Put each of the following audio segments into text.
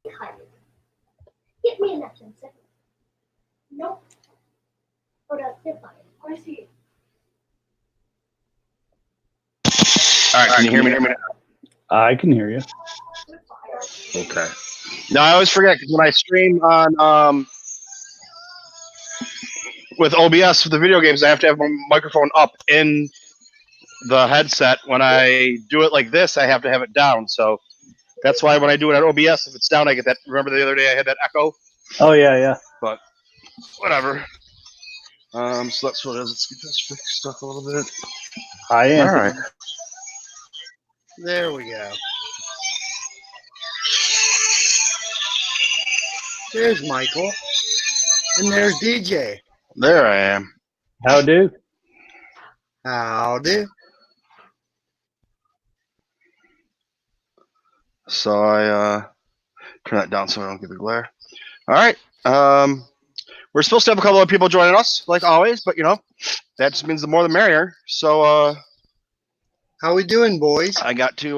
Get me an action second. Nope. Or a fifth line. I see. All right, can you hear me? I can hear you. Okay. Now I always forget because when I stream on with OBS with the video games, I have to have my microphone up in the headset. When I do it like this, I have to have it down. So that's why when I do it on OBS, if it's down, I get that. Remember the other day I had that echo? Oh yeah. But whatever. So that's what it is. Let's get this fixed up a little bit. Hi, Anthony. All right. There we go. There's Michael. And there's DJ. There I am. How do? Howdy. So I turn that down so I don't get the glare. All right. We're supposed to have a couple of people joining us, like always, but that just means the more the merrier. So how we doing, boys? I got to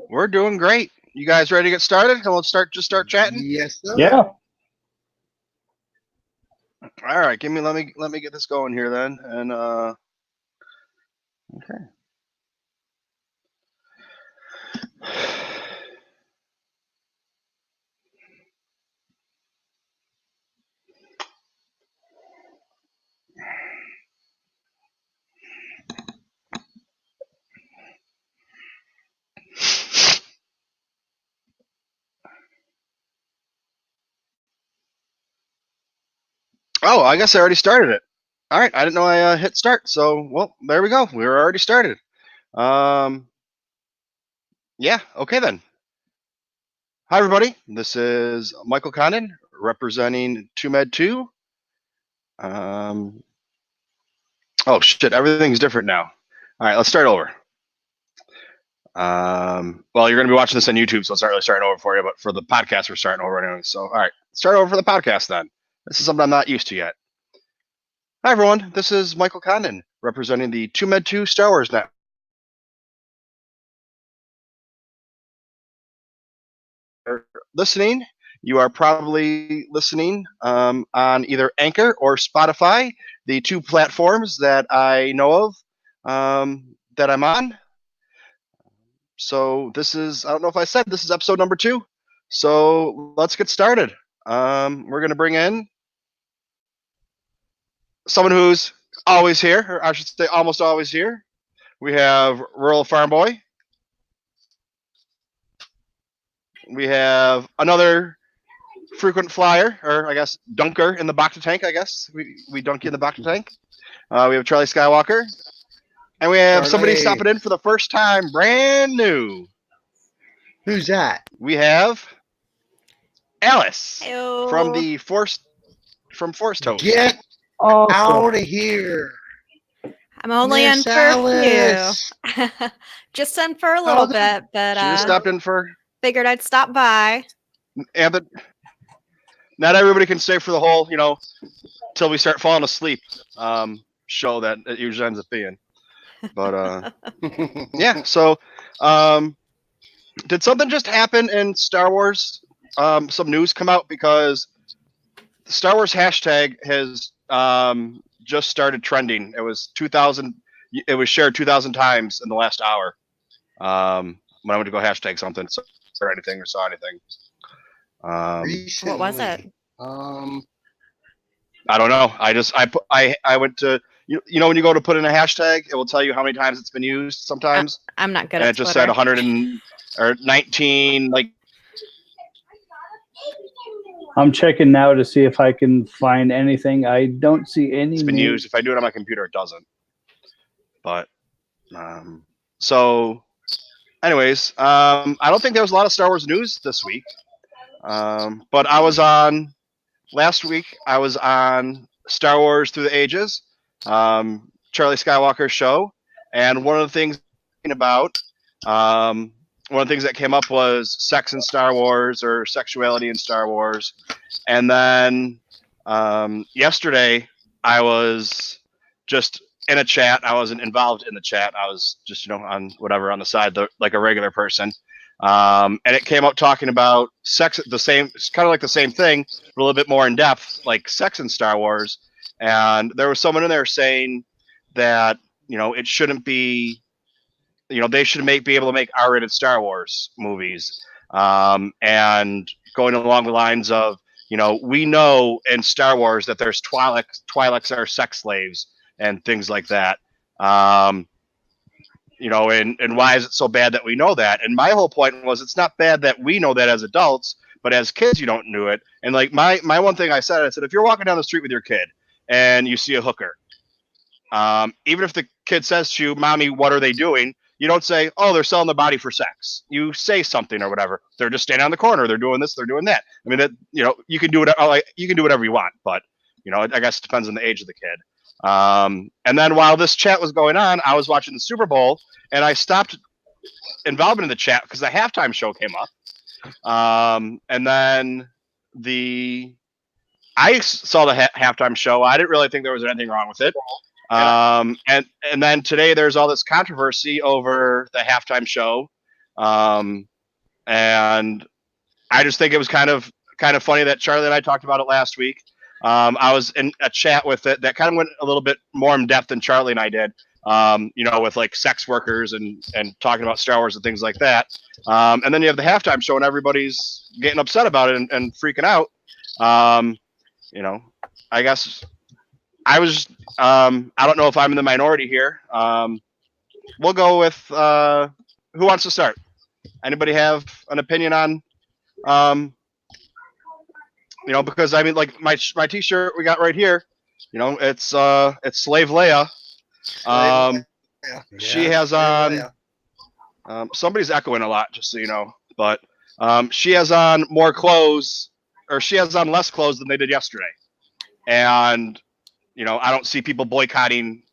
we're doing great. You guys ready to get started? And let's start chatting? Yes, sir. Yeah. All right, let me get this going here then. And okay. Oh, I guess I already started it. All right, I didn't know I hit start. So, well, there we go. We were already started. Yeah, okay then. Hi, everybody. This is Michael Condon representing TooMedToo's. Oh, shit, everything's different now. All right, let's start over. Well, you're going to be watching this on YouTube, so it's not really starting over for you, but for the podcast, we're starting over anyway. So, all right, start over for the podcast then. This is something I'm not used to yet. Hi, everyone. This is Michael Condon representing the TooMedToo's Star Wars Network. Listening, you are probably listening on either Anchor or Spotify, the two platforms that I know of that I'm on. So this is, I don't know if I said, this is episode number 2. So let's get started. We're going to bring in someone who's always here, or I should say almost always here. We have Rural Farm Boy. We have another frequent flyer, or I guess dunker in the Bacta tank, I guess. We dunk you in the Bacta tank. We have Charlie Skywalker. And we have somebody stopping in for the first time, brand new. Who's that? We have Alice. Hello. From Force Toast. Get out of here. I'm only in for a few. Just in for a little bit, but she just stopped in for. Figured I'd stop by. And but not everybody can stay for the whole, till we start falling asleep. Show that it usually ends up being. But yeah. So, did something just happen in Star Wars? Some news come out because the Star Wars hashtag has just started trending. It was 2,000. It was shared 2,000 times in the last hour. When I went to go hashtag something or anything or saw anything. What was it? I don't know. I went to when you go to put in a hashtag, it will tell you how many times it's been used. Sometimes I'm not good and at it just Twitter. said 119. Like I'm checking now to see if I can find anything. I don't see any. It's been used. If I do it on my computer, it doesn't. But so, anyways, I don't think there was a lot of Star Wars news this week. But last week I was on Star Wars Through the Ages, Charlie Skywalker's show, and one of the things that came up was sex in Star Wars or sexuality in Star Wars. And then yesterday I was just in a chat. I wasn't involved in the chat. I was just, on whatever on the side, like a regular person. And it came up talking about sex, it's kind of like the same thing, but a little bit more in depth, like sex in Star Wars. And there was someone in there saying that, it shouldn't be, they should be able to make R-rated Star Wars movies. And going along the lines of, we know in Star Wars that there's Twi'leks are sex slaves and things like that. And why is it so bad that we know that? And my whole point was, it's not bad that we know that as adults, but as kids, you don't know it. And like my one thing I said, if you're walking down the street with your kid and you see a hooker, even if the kid says to you, "Mommy, what are they doing?" You don't say, "Oh, they're selling the body for sex." You say something or whatever. They're just standing on the corner. They're doing this. They're doing that. I mean, that you can do it. You can do whatever you want, but I guess it depends on the age of the kid. And then while this chat was going on, I was watching the Super Bowl, and I stopped involving in the chat because the halftime show came up. And then I saw the halftime show. I didn't really think there was anything wrong with it. And then today there's all this controversy over the halftime show. And I just think it was kind of funny that Charlie and I talked about it last week. I was in a chat with it that kind of went a little bit more in depth than Charlie and I did, with like sex workers and talking about Star Wars and things like that. And then you have the halftime show and everybody's getting upset about it and freaking out. I guess I was, I don't know if I'm in the minority here. We'll go with, who wants to start? Anybody have an opinion on, because I mean, like my T-shirt we got right here, it's Slave Leia. She has on. Somebody's echoing a lot, just so you know. But she has on more clothes, or she has on less clothes than they did yesterday. And I don't see people boycotting.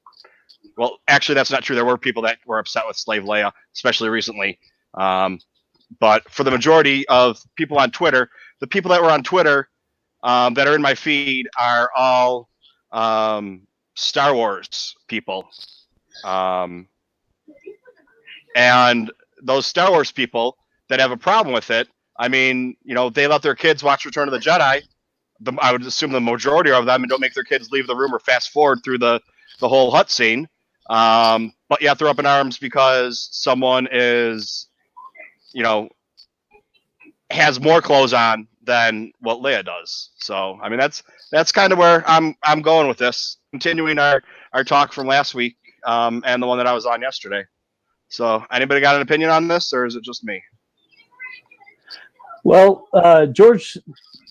Well, actually, that's not true. There were people that were upset with Slave Leia, especially recently. But for the majority of people on Twitter, the people that were on Twitter that are in my feed are all Star Wars people. And those Star Wars people that have a problem with it, I mean, they let their kids watch Return of the Jedi. I would assume the majority of them, and don't make their kids leave the room or fast forward through the whole hut scene. But yet they're up in arms because someone is, has more clothes on than what Leia does. So, I mean, that's kind of where I'm going with this, continuing our talk from last week, and the one that I was on yesterday. So, anybody got an opinion on this, or is it just me? Well, George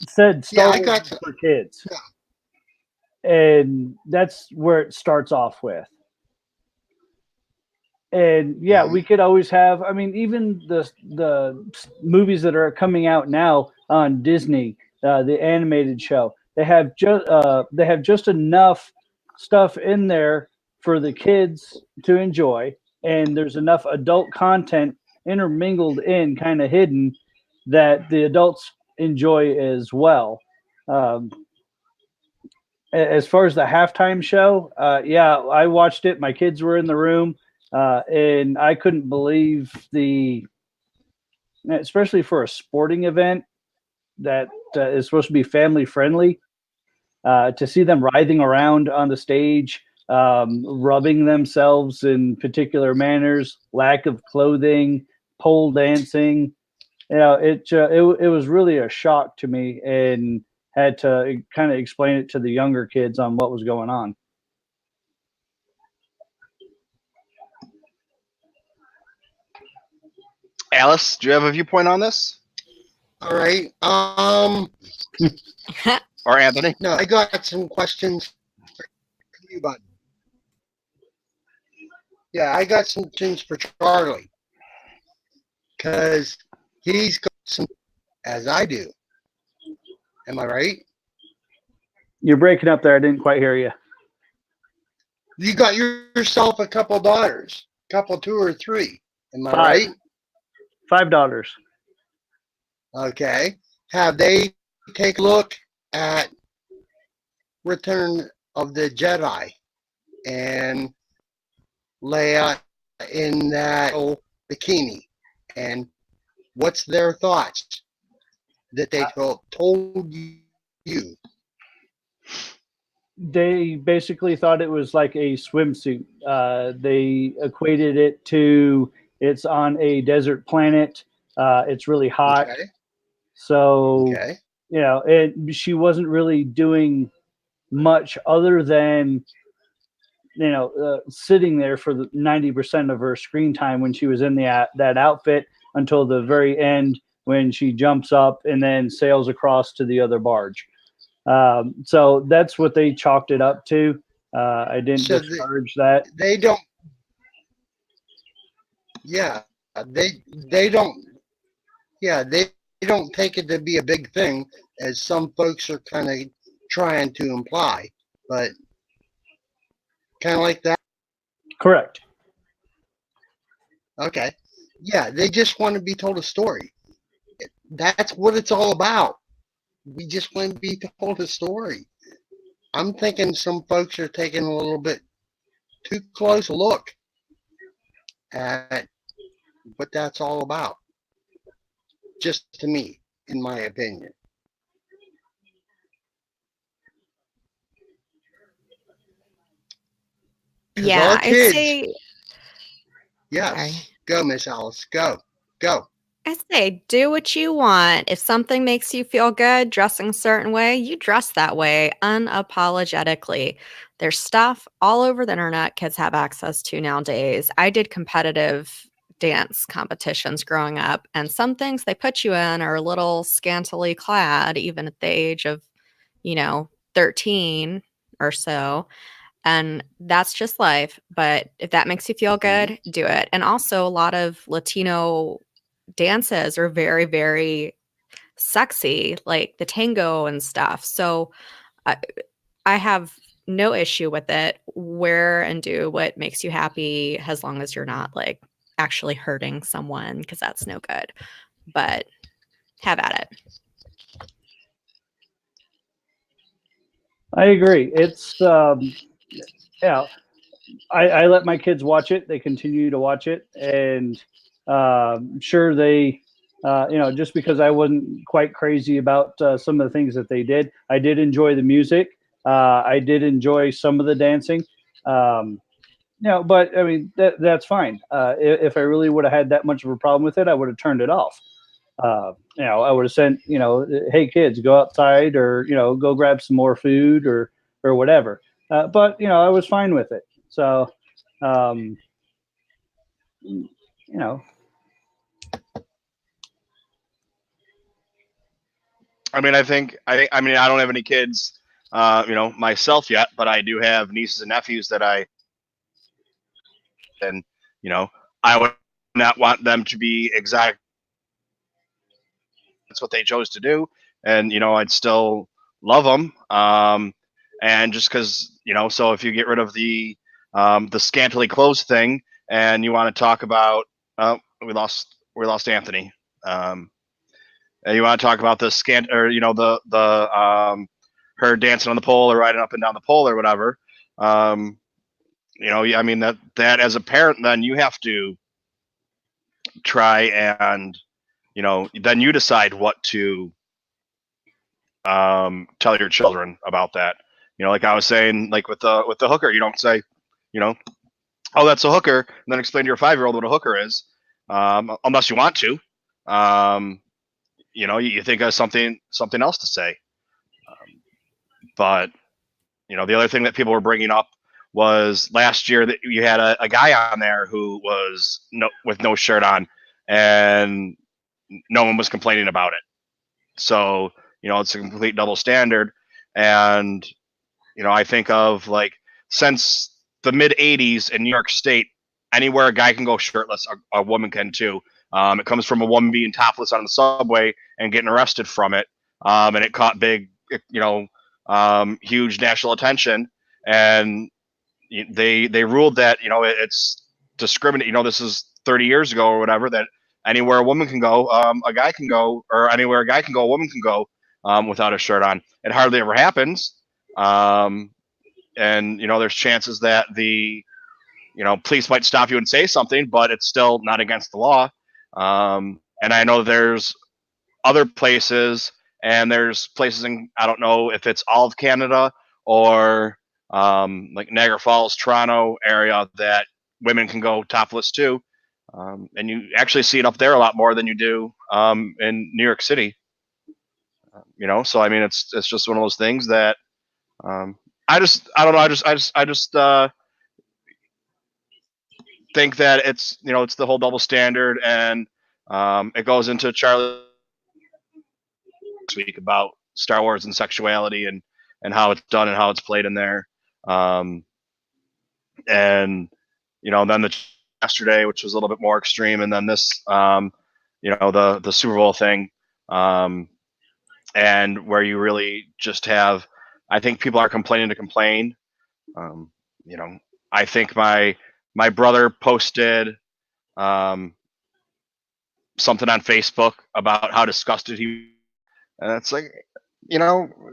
said Star Wars for kids. Yeah. And that's where it starts off with. And yeah, we could always have, I mean, even the movies that are coming out now on Disney, the animated show, they have just enough stuff in there for the kids to enjoy, and there's enough adult content intermingled in, kind of hidden, that the adults enjoy as well. As far as the halftime show, yeah, I watched it. My kids were in the room, and I couldn't believe especially for a sporting event that is supposed to be family friendly, to see them writhing around on the stage, rubbing themselves in particular manners, lack of clothing, pole dancing. It was really a shock to me, and had to kind of explain it to the younger kids on what was going on. Alice, do you have a viewpoint on this? All right. Or Anthony? No, I got some questions for you, bud. Yeah, I got some things for Charlie, because he's got some, as I do. Am I right? You're breaking up there. I didn't quite hear you. You got yourself a couple daughters, couple, 2 or 3. Am I right? $5. Okay. Have they take a look at Return of the Jedi and Leia in that bikini. And what's their thoughts that they told you? They basically thought it was like a swimsuit. They equated it to it's on a desert planet. It's really hot. Okay. So, Okay. she wasn't really doing much other than, sitting there for the 90% of her screen time when she was in that outfit until the very end when she jumps up and then sails across to the other barge. So that's what they chalked it up to. I didn't So discourage that. They don't. Yeah, they don't. Yeah, they don't take it to be a big thing, as some folks are kind of trying to imply, but kind of like that. Correct. Okay. Yeah, they just want to be told a story. That's what it's all about. We just want to be told a story. I'm thinking some folks are taking a little bit too close a look at what that's all about. Just to me, in my opinion. Yeah, I'd kids, say. yes. Sorry. Go, Miss Alice. Go. I say do what you want. If something makes you feel good dressing a certain way, you dress that way unapologetically. There's stuff all over the internet kids have access to nowadays. I did competitive dance competitions growing up, and some things they put you in are a little scantily clad, even at the age of, 13 or so. And that's just life. But if that makes you feel good, do it. And also, a lot of Latino dances are very, very sexy, like the tango and stuff. So I have no issue with it. Wear and do what makes you happy, as long as you're not like actually hurting someone, because that's no good. But have at it. I agree. It's yeah. I let my kids watch it. They continue to watch it, and sure they, just because I wasn't quite crazy about some of the things that they did, I did enjoy the music. I did enjoy some of the dancing. But I mean that's fine. If I really would have had that much of a problem with it, I would have turned it off. I would have sent, hey kids, go outside, or go grab some more food, or whatever. But I was fine with it. So, um, you know, I mean, I don't have any kids, myself yet, but I do have nieces and nephews that and I would not want them to be exact. That's what they chose to do, and I'd still love them. And just because so if you get rid of the scantily clothed thing, and you want to talk about, we lost Anthony. And you want to talk about the her dancing on the pole or riding up and down the pole or whatever. I mean that as a parent, then you have to try and then you decide what to tell your children about that. Like I was saying, like with the hooker, you don't say, oh, that's a hooker, and then explain to your 5-year-old what a hooker is, unless you want to. You think of something else to say. But the other thing that people were bringing up was last year that you had a guy on there who was with no shirt on, and no one was complaining about it. So it's a complete double standard. And I think of, like, since the mid 80s in New York State, anywhere a guy can go shirtless, a woman can too. It comes from a woman being topless on the subway and getting arrested from it, and it caught big, huge national attention, and they ruled that it's discriminate. This is 30 years ago or whatever, that anywhere a woman can go, a guy can go, or anywhere a guy can go, a woman can go, without a shirt on. It hardly ever happens, and there's chances that the police might stop you and say something, but it's still not against the law. And I know there's other places, and there's places in, I don't know if it's all of Canada or like Niagara Falls, Toronto area, that women can go topless too. And you actually see it up there a lot more than you do in New York City. So I mean, it's just one of those things that I don't know. I just think that it's it's the whole double standard, and it goes into Charlie next week about Star Wars and sexuality and how it's done and how it's played in there. And then the yesterday, which was a little bit more extreme, and then this the Super Bowl thing, and where you really just have, I think people are complaining to complain. I think my brother posted something on Facebook about how disgusted he, and it's like,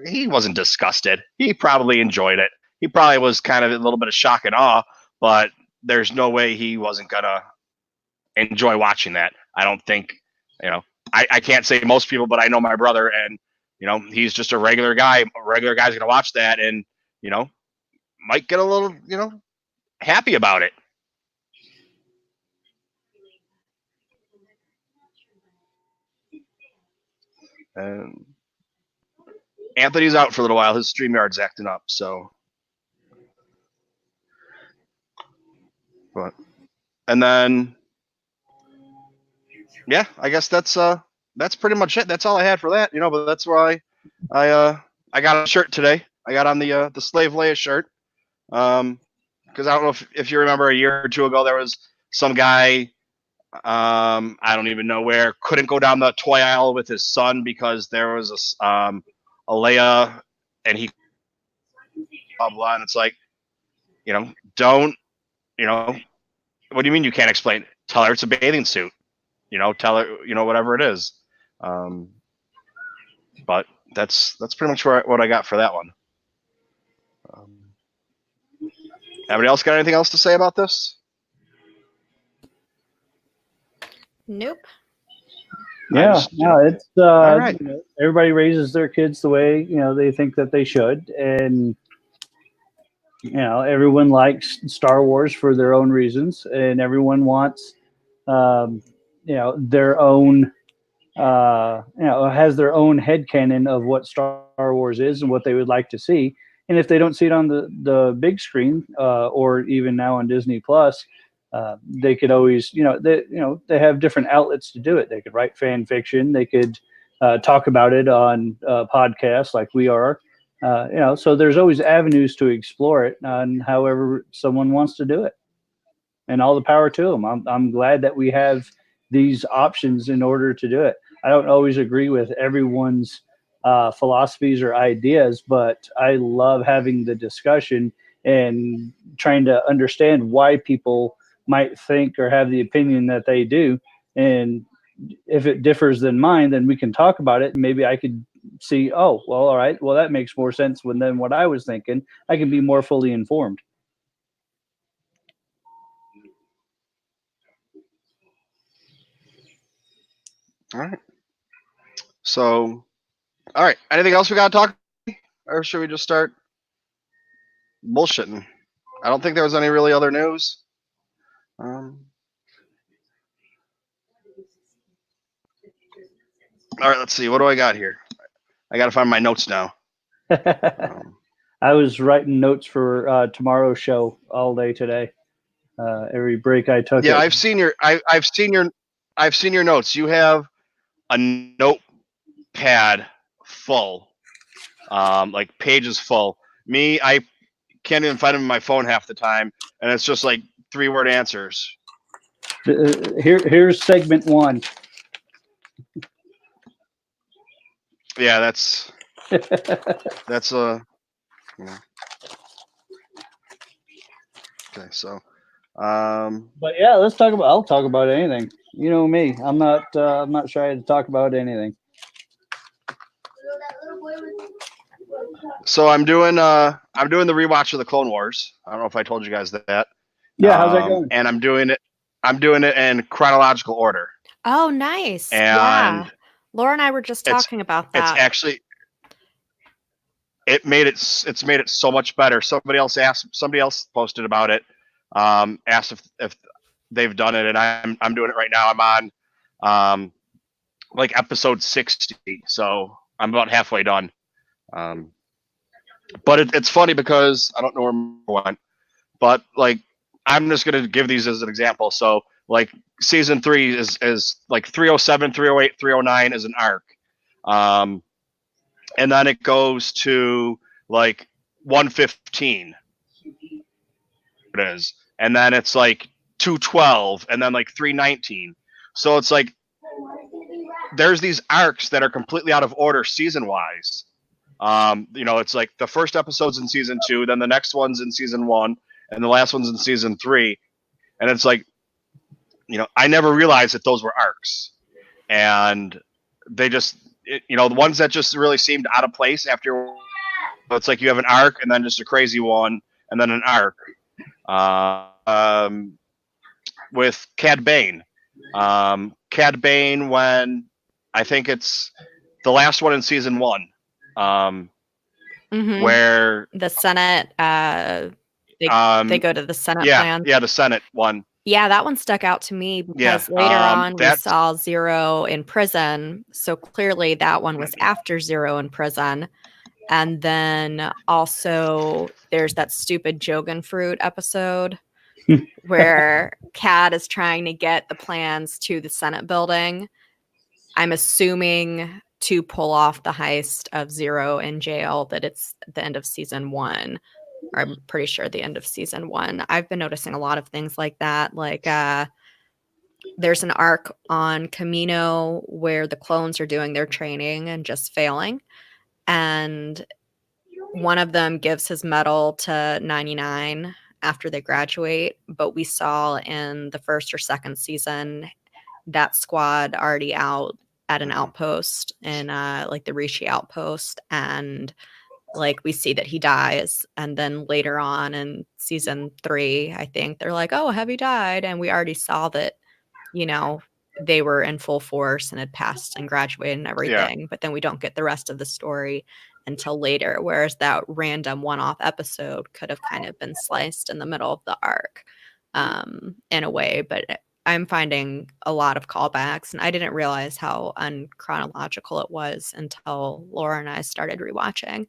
he wasn't disgusted. He probably enjoyed it. He probably was kind of a little bit of shock and awe, but there's no way he wasn't gonna enjoy watching that. I don't think, I can't say most people, but I know my brother, and he's just a regular guy. A regular guy's gonna watch that and might get a little happy about it. And Anthony's out for a little while. His StreamYard's acting up, so. But, and then, yeah, I guess that's pretty much it. That's all I had for that, But that's why I got a shirt today. I got on the Slave Leia shirt, because I don't know if you remember a year or two ago there was some guy, I don't even know where, couldn't go down the toy aisle with his son because there was a Leia, and he blah blah, and it's like, don't, what do you mean you can't explain? Tell her it's a bathing suit, tell her, whatever it is. But that's pretty much what I got for that one. Anybody else got anything else to say about this? Nope. Yeah, no, it's all right. Everybody raises their kids the way they think that they should, and everyone likes Star Wars for their own reasons, and everyone wants their own has their own headcanon of what Star Wars is and what they would like to see. And if they don't see it on the big screen, or even now on Disney Plus, they could always, they have different outlets to do it. They could write fan fiction. They could talk about it on podcasts like we are. So there's always avenues to explore it on however someone wants to do it, and all the power to them. I'm glad that we have these options in order to do it. I don't always agree with everyone's philosophies or ideas, but I love having the discussion and trying to understand why people might think or have the opinion that they do. And if it differs than mine, then we can talk about it. And maybe I could see, oh, well, all right, well, that makes more sense than what I was thinking. I can be more fully informed. All right. So, all right. Anything else we got to talk, or should we just start bullshitting? I don't think there was any really other news. All right, let's see. What do I got here? I got to find my notes now. I was writing notes for tomorrow's show all day today. Every break I took. Yeah, I've seen your notes. You have a notepad full, like pages full. Me, I can't even find them in my phone half the time, and it's just like 3-word answers. Here's segment 1. Yeah, that's okay. So, but yeah, I'll talk about anything. You know me, I'm not shy to talk about anything. So I'm doing the rewatch of the Clone Wars. I don't know if I told you guys that. Yeah, how's that going? And I'm doing it in chronological order. Oh, nice. And Yeah. Laura and I were just talking about it's that. actually it's made it so much better. Somebody else posted about it. Asked if they've done it, and I'm doing it right now. I'm on like episode 60, so I'm about halfway done. But it's funny because I don't know where it went, but like I'm just gonna give these as an example. So like season 3 is like 307, 308, 309 is an arc. And then it goes to like 115. It is. And then it's like 212 and then like 319. So it's like there's these arcs that are completely out of order season wise. It's like the first episode's in season 2, then the next one's in season 1, and the last one's in season 3. And it's like, I never realized that those were arcs. And they just, the ones that just really seemed out of place after, it's like you have an arc and then just a crazy one and then an arc. With Cad Bane. Cad Bane, when I think it's the last one in season 1. Where the Senate, they go to the Senate plan. Yeah, the Senate one. Yeah, that one stuck out to me because later on we saw Zero in prison. So clearly that one was after Zero in prison. And then also there's that stupid Jogan fruit episode where Cad is trying to get the plans to the Senate building. I'm assuming to pull off the heist of Zero in jail, that it's the end of season 1. Or I'm pretty sure the end of season 1. I've been noticing a lot of things like that. Like there's an arc on Camino where the clones are doing their training and just failing. And one of them gives his medal to 99 after they graduate. But we saw in the first or second season that squad already out at an outpost in like the Rishi outpost, and like we see that he dies, and then later on in season 3 I think they're like, oh, have you died? And we already saw that they were in full force and had passed and graduated and everything. But then we don't get the rest of the story until later, whereas that random one-off episode could have kind of been sliced in the middle of the arc in a way. But I'm finding a lot of callbacks, and I didn't realize how unchronological it was until Laura and I started rewatching.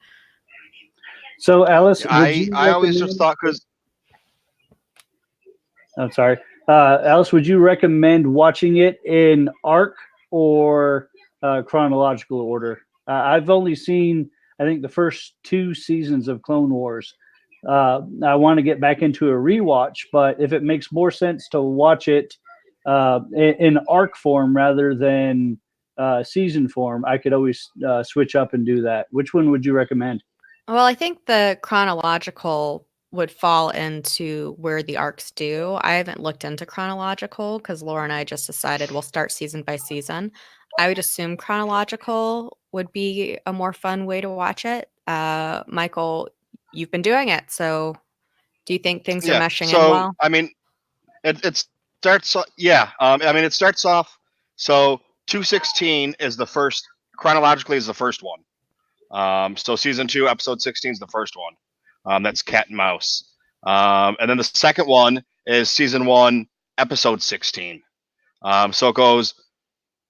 So, Alice, I always just thought because I'm sorry, Alice, would you recommend watching it in arc or chronological order? I've only seen, I think, the first 2 seasons of Clone Wars. I want to get back into a rewatch, but if it makes more sense to watch it in arc form rather than season form, I could always switch up and do that. Which one would you recommend? Well, I think the chronological would fall into where the arcs do. I haven't looked into chronological because Laura and I just decided we'll start season by season. I would assume chronological would be a more fun way to watch it. Michael, you've been doing it, so do you think things are meshing in well? I mean, it starts. It starts off. So 216 is the first, chronologically is the first one. So season 2, episode 16 is the first one. That's Cat and Mouse. And then the second one is season 1, episode 16. So it goes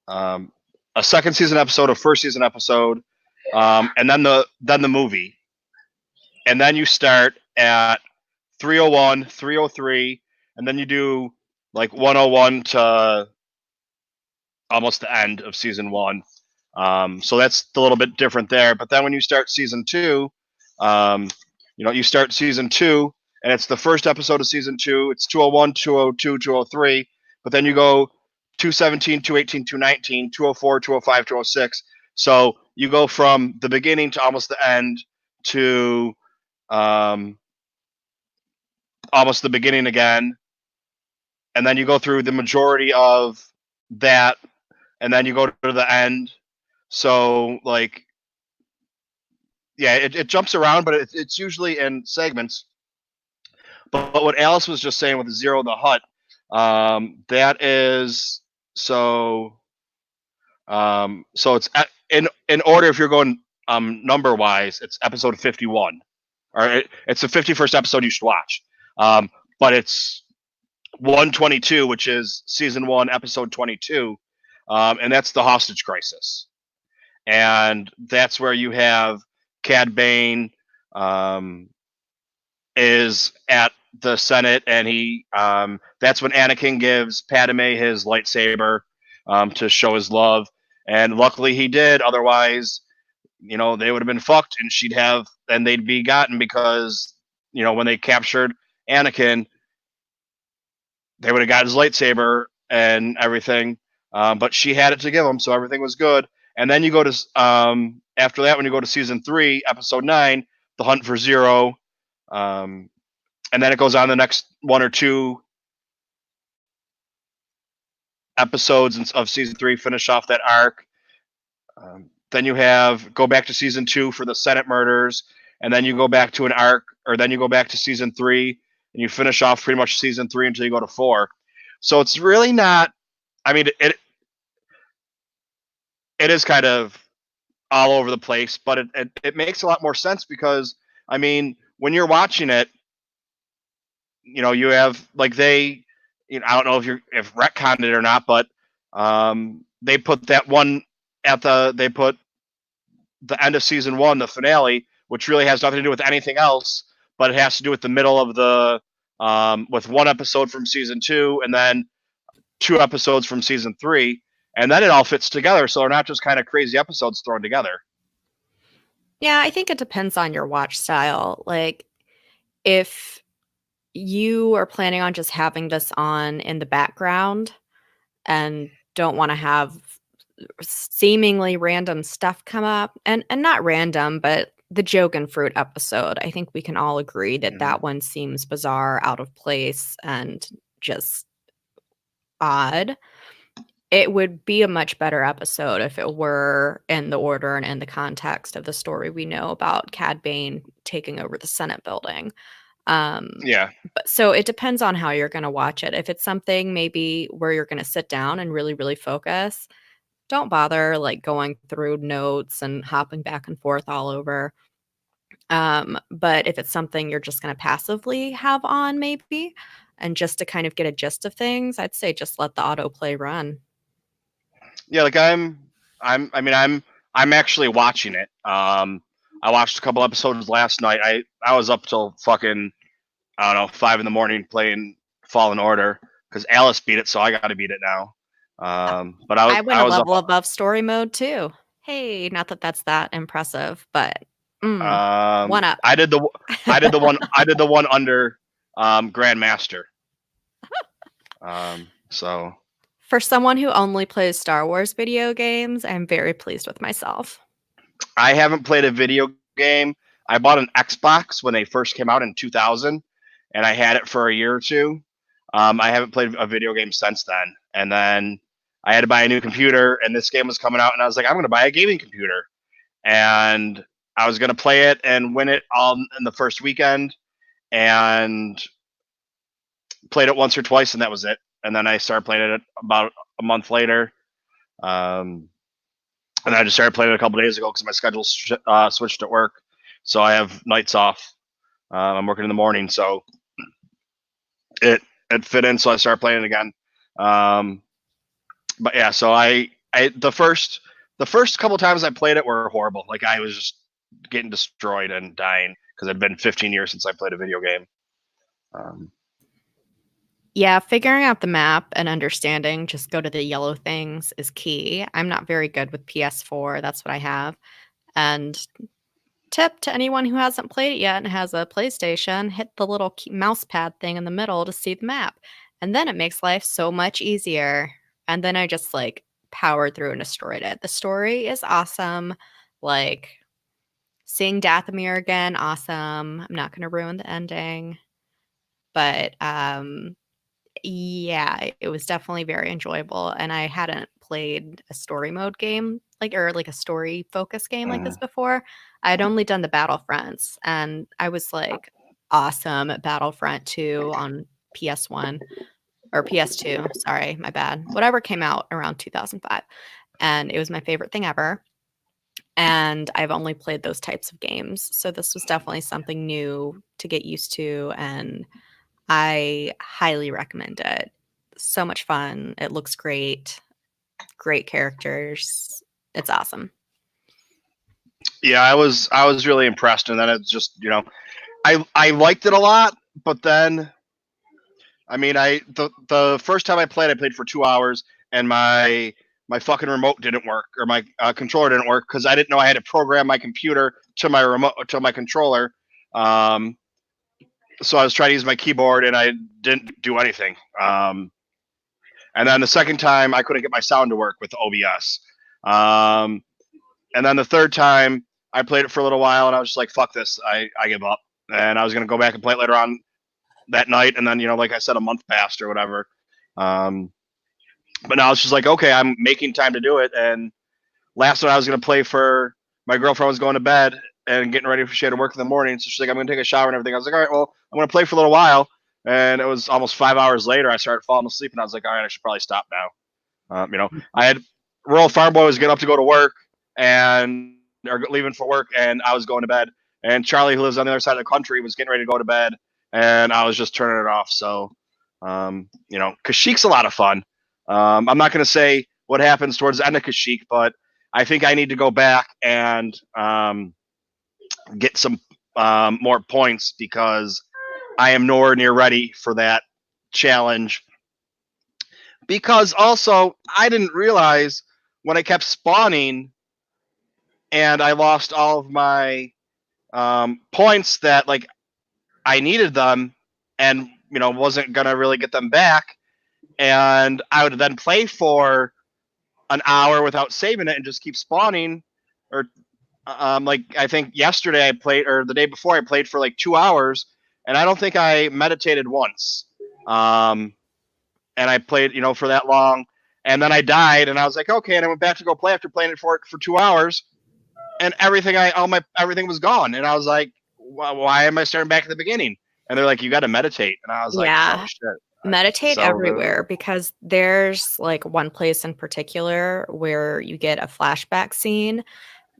a second season episode, a first season episode, and then the movie. And then you start at 301, 303, and then you do like 101 to almost the end of season 1. So that's a little bit different there. But then when you start season 2, you start season 2, and it's the first episode of season 2. It's 201, 202, 203. But then you go 217, 218, 219, 204, 205, 206. So you go from the beginning to almost the end to almost the beginning again. And then you go through the majority of that, and then you go to the end. So, like, yeah, it jumps around, but it's usually in segments. But what Alice was just saying with the Zero the Hut, that is so. So it's in order. If you're going number wise, it's episode 51, or it's the 51st episode you should watch. But it's 122, which is season 1, episode 22, and that's the hostage crisis, and that's where you have Cad Bane is at the Senate, and he that's when Anakin gives Padme his lightsaber to show his love, and luckily he did. Otherwise, they would have been fucked, and they'd be gotten because when they captured Anakin, they would have got his lightsaber and everything. But she had it to give him, so everything was good. And then you go to after that, when you go to season 3, episode 9, The Hunt for Zero. And then it goes on the next 1 or 2 episodes of season 3, finish off that arc. Then you go back to season 2 for the Senate murders, and then you go back to an arc, or then you go back to season 3, and you finish off pretty much season 3 until you go to 4. So it's really not. I mean, it is kind of all over the place, but it makes a lot more sense because, I mean, when you're watching it, you have like I don't know if retconned it or not, but they put that one they put the end of season 1, the finale, which really has nothing to do with anything else, but it has to do with the middle of the with 1 episode from season 2 and then 2 episodes from season 3, and then it all fits together. So they're not just kind of crazy episodes thrown together. Yeah, I think it depends on your watch style. Like, if you are planning on just having this on in the background and don't want to have seemingly random stuff come up, and not random, but the joke and fruit episode, I think we can all agree that that one seems bizarre, out of place, and just odd. It would be a much better episode if it were in the order and in the context of the story we know about Cad Bane taking over the Senate building. Yeah. But so it depends on how you're going to watch it. If it's something maybe where you're going to sit down and really, really focus, don't bother like going through notes and hopping back and forth all over. But if it's something you're just going to passively have on maybe, and just to kind of get a gist of things, I'd say just let the autoplay run. Yeah, like I'm actually watching it. I watched a couple episodes last night. I was up till fucking, I don't know, 5 a.m. playing Fallen Order because Alice beat it, so I got to beat it now. But I went I a was level up, above story mode too. Hey, not that that's that impressive, but one up. I did the one under Grandmaster. So For someone who only plays Star Wars video games, I'm very pleased with myself. I haven't played a video game. I bought an Xbox when they first came out in 2000, and I had it for a year or 2. I haven't played a video game since then. And then I had to buy a new computer, and this game was coming out, and I was like, I'm going to buy a gaming computer. And I was going to play it and win it all in the first weekend, and played it once or twice, and that was it. And then I started playing it about a month later. And I just started playing it a couple days ago because my schedule switched at work. So I have nights off. I'm working in the morning, so it fit in. So I started playing it again. But yeah, so the first couple times I played it were horrible. Like I was just getting destroyed and dying because it'd been 15 years since I played a video game. Yeah, figuring out the map and understanding just go to the yellow things is key. I'm not very good with PS4. That's what I have. And tip to anyone who hasn't played it yet and has a PlayStation, hit the little mouse pad thing in the middle to see the map. And then it makes life so much easier. And then I just like powered through and destroyed it. The story is awesome. Like seeing Dathomir again, awesome. I'm not going to ruin the ending. But Yeah, it was definitely very enjoyable, and I hadn't played a story mode game or like a story focused game like this before. I'd only done the Battlefronts, and I was like awesome at Battlefront 2 on PS1 or PS2. Sorry, my bad. Whatever came out around 2005, and it was my favorite thing ever. And I've only played those types of games, so this was definitely something new to get used to, and I highly recommend it. So much fun. It looks great. Great characters. It's awesome. Yeah, I was really impressed, and then it's just I liked it a lot, but then I mean the first time I played for 2 hours, and my fucking remote didn't work, or my controller didn't work, because I didn't know I had to program my computer to my remote to my controller. So I was trying to use my keyboard, and I didn't do anything. And then the second time, I couldn't get my sound to work with OBS. And then the third time, I played it for a little while, and I was just like, "Fuck this! I give up." And I was gonna go back and play it later on that night, and then like I said, a month passed or whatever. But now it's just like, okay, I'm making time to do it. And last night I was gonna play for my girlfriend was going to bed and getting ready for she had to work in the morning, so she's like, "I'm gonna take a shower and everything." I was like, "All right, well, I'm gonna play for a little while." And it was almost 5 hours later, I started falling asleep, and I was like, "All right, I should probably stop now." I had rural farm boy was getting up to go to work and or leaving for work, and I was going to bed. And Charlie, who lives on the other side of the country, was getting ready to go to bed, and I was just turning it off. So, Kashik's a lot of fun. I'm not going to say what happens towards the end of Kashyyyk, but I think I need to go back and get some more points, because I am nowhere near ready for that challenge. Because also, I didn't realize when I kept spawning and I lost all of my points that I needed them, and wasn't gonna really get them back, and I would then play for an hour without saving it and just keep spawning. Or I think yesterday I played, or the day before I played for 2 hours, and I don't think I meditated once. And I played for that long, and then I died, and I was like, okay, and I went back to go play after playing it for 2 hours, and everything was gone, and I was like, why am I starting back at the beginning? And they're like, you got to meditate, and I was like, oh shit. Meditate everywhere, because there's one place in particular where you get a flashback scene,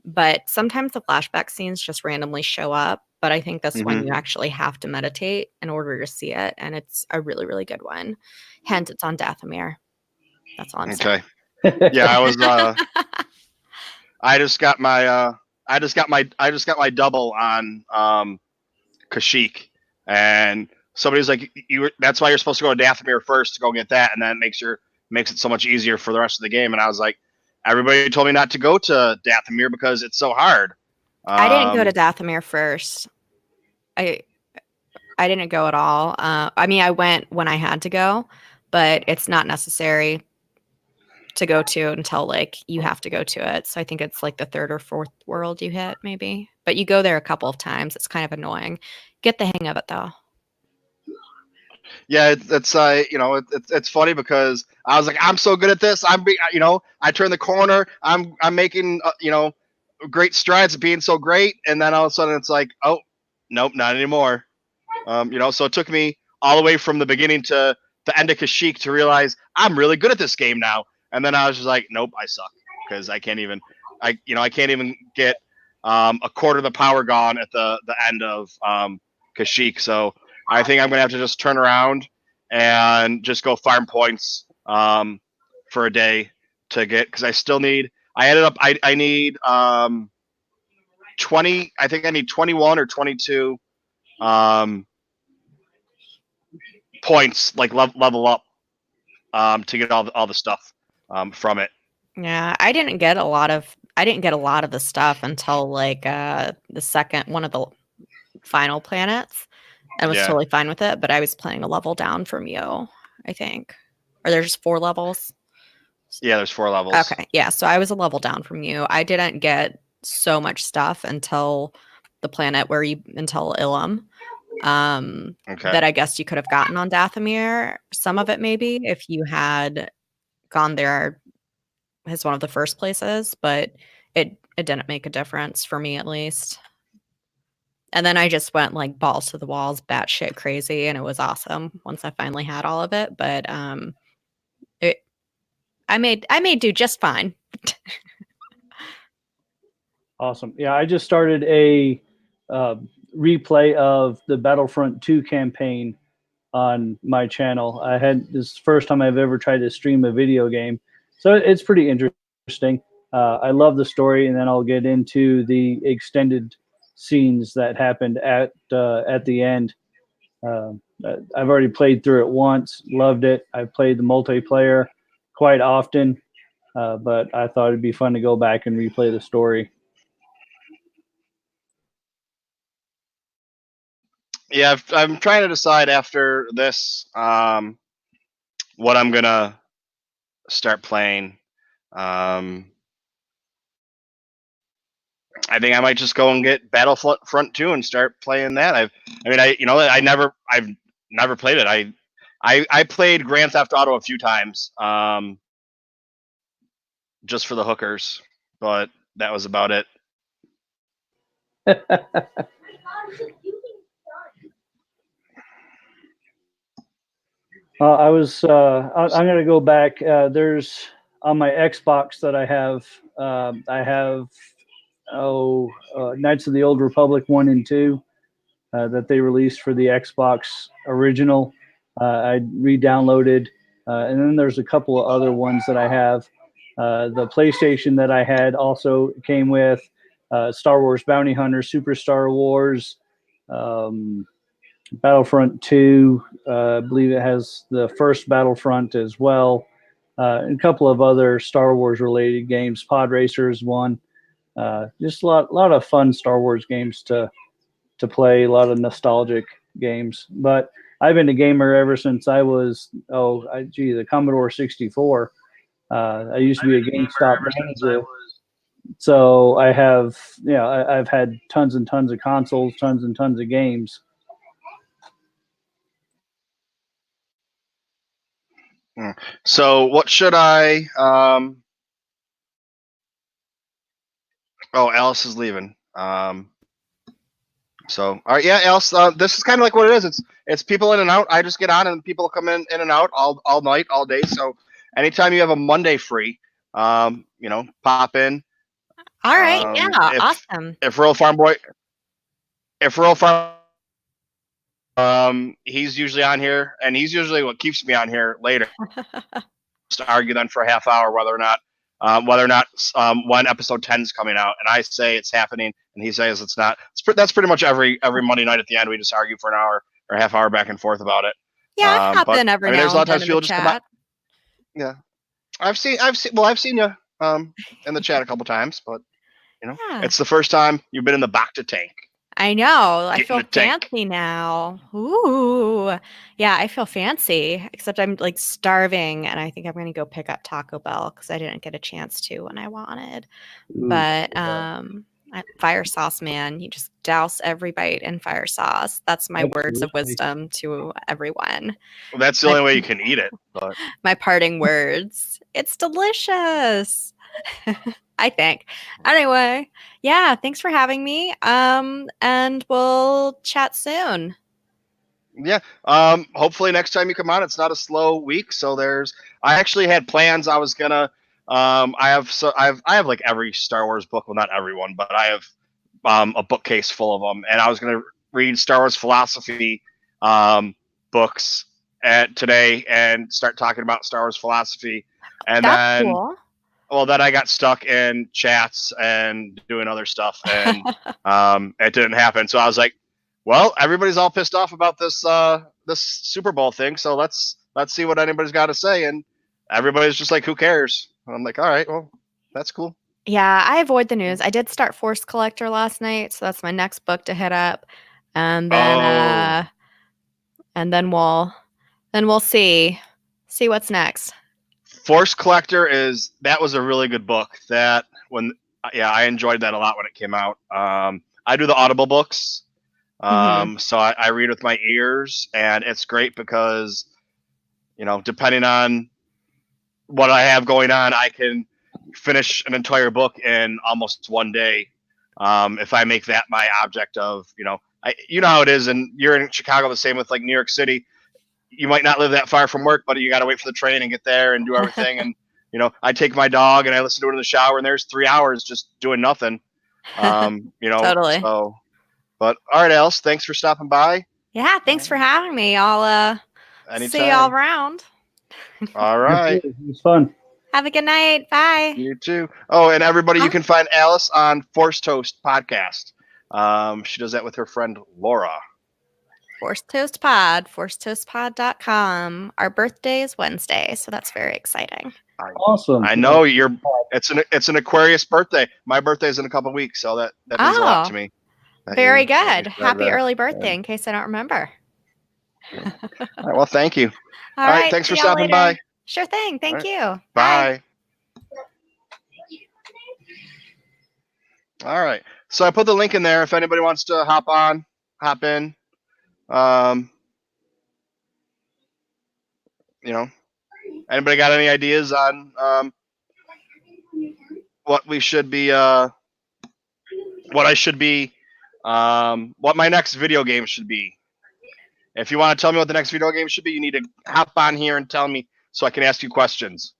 but sometimes the flashback scenes just randomly show up. But I think this one you actually have to meditate in order to see it, and it's a really, really good one. Hence, it's on Dathomir. That's all I'm saying. Okay. Yeah, I was. I just got my double on Kashyyyk, and somebody was like, that's why you're supposed to go to Dathomir first to go get that, and that makes it so much easier for the rest of the game. And I was like, everybody told me not to go to Dathomir because it's so hard. I didn't go to Dathomir first. I didn't go at all. I mean, I went when I had to go, but it's not necessary to go to until you have to go to it. So I think it's the third or fourth world you hit, maybe. But you go there a couple of times. It's kind of annoying. Get the hang of it though. Yeah, it's funny because I was like, I'm so good at this. I turn the corner. I'm making great strides at being so great, and then all of a sudden it's like, oh, nope, not anymore. So it took me all the way from the beginning to the end of Kashyyyk to realize I'm really good at this game now. And then I was just like, nope, I suck, because I can't even get a quarter of the power gone at the end of Kashyyyk. So I think I'm gonna have to just turn around and just go farm points for a day to get, because I still need. I need 20. I think I need 21 or 22 points, level up to get all the stuff from it. Yeah, I didn't get a lot of the stuff until the second one of the final planets. I was totally fine with it, but I was playing a level down from you, I think. Or there's 4 levels? Yeah, there's 4 levels. Okay, yeah, so I was a level down from you. I didn't get so much stuff until the planet until Ilum. Okay. that I guess you could have gotten on Dathomir. Some of it maybe if you had gone there as one of the first places, but it didn't make a difference for me at least. And then I just went like balls to the walls, batshit crazy, and it was awesome once I finally had all of it. But I made do just fine. Awesome. Yeah, I just started a replay of the Battlefront 2 campaign on my channel. This is the first time I've ever tried to stream a video game, so it's pretty interesting. I love the story, and then I'll get into the extended scenes that happened at the end. I've already played through it once, loved it. I've played the multiplayer quite often, but I thought it'd be fun to go back and replay the story. Yeah, I'm trying to decide after this what I'm gonna start playing. I think I might just go and get Battlefront 2 and start playing that. I've never played it. I played Grand Theft Auto a few times, just for the hookers, but that was about it. I'm going to go back. There's on my Xbox that I have Knights of the Old Republic 1 and 2 that they released for the Xbox original. I re-downloaded, and then there's a couple of other ones that I have. The PlayStation that I had also came with Star Wars Bounty Hunter, Super Star Wars, Battlefront 2. I believe it has the first Battlefront as well. And a couple of other Star Wars related games. Pod Racers 1. Just a lot of fun Star Wars games to play, a lot of nostalgic games. But I've been a gamer ever since I was the Commodore 64. I used to be a GameStop manager, so I have I've had tons and tons of consoles, tons and tons of games. So what should I? Oh, Alice is leaving. So all right, yeah, Alice. This is kind of like what it is. It's people in and out. I just get on and people come in and out all night, all day. So anytime you have a Monday free, pop in. All right, yeah, awesome. If Rural Farm Boy, he's usually on here, and he's usually what keeps me on here later to argue then for a half hour whether or not when episode 10 is coming out, and I say it's happening, and he says it's not. That's pretty much every Monday night at the end. We just argue for an hour or a half hour back and forth about it. Yeah, I hop in every now there's a lot of and times then in people the just come out. chat. Yeah, I've seen you in the chat a couple times, but it's the first time you've been in the Bacta tank. I know. I Get in feel the tank. fancy now. Ooh. Yeah, I feel fancy, except I'm like starving, and I think I'm going to go pick up Taco Bell because I didn't get a chance to when I wanted. But fire sauce, man, you just douse every bite in fire sauce. That's my words of wisdom to everyone. Well, that's the only way you can eat it. But my parting words. It's delicious. I think. Anyway, yeah, thanks for having me. And we'll chat soon. Yeah. Hopefully next time you come on, it's not a slow week. So I actually had plans. I was gonna. I have like every Star Wars book. Well, not everyone, but I have a bookcase full of them, and I was gonna read Star Wars philosophy books today and start talking about Star Wars philosophy, and That's then. Cool. Well, then I got stuck in chats and doing other stuff, and it didn't happen. So I was like, "Well, everybody's all pissed off about this Super Bowl thing. So let's see what anybody's got to say." And everybody's just like, "Who cares?" And I'm like, "All right, well, that's cool." Yeah, I avoid the news. I did start Force Collector last night, so that's my next book to hit up, and then we'll see what's next. Force Collector that was a really good book. I enjoyed that a lot when it came out. I do the Audible books, So I read with my ears, and it's great because, depending on what I have going on, I can finish an entire book in almost one day. If I make that my object of, you know how it is, and you're in Chicago, the same with like New York City. You might not live that far from work, but you got to wait for the train and get there and do everything. And, I take my dog and I listen to it in the shower, and there's 3 hours just doing nothing. Totally. So, but all right, Alice, thanks for stopping by. Yeah, thanks for having me. I'll see you all around. All right. It was fun. Have a good night. Bye. You too. Oh, and everybody, you can find Alice on Force Toast Podcast. She does that with her friend Laura. Force Toast Pod, forcetoastpod.com. Our birthday is Wednesday, so that's very exciting. Awesome. I know it's an Aquarius birthday. My birthday's in a couple weeks, so that means a lot to me. Very good. Happy early birthday, in case I don't remember. All right, well, thank you. All right. Thanks for stopping by. Sure thing. Thank you. Bye. All right. So I put the link in there if anybody wants to hop in. Anybody got any ideas on what we should be what I should be what my next video game should be? If you want to tell me what the next video game should be, you need to hop on here and tell me so I can ask you questions.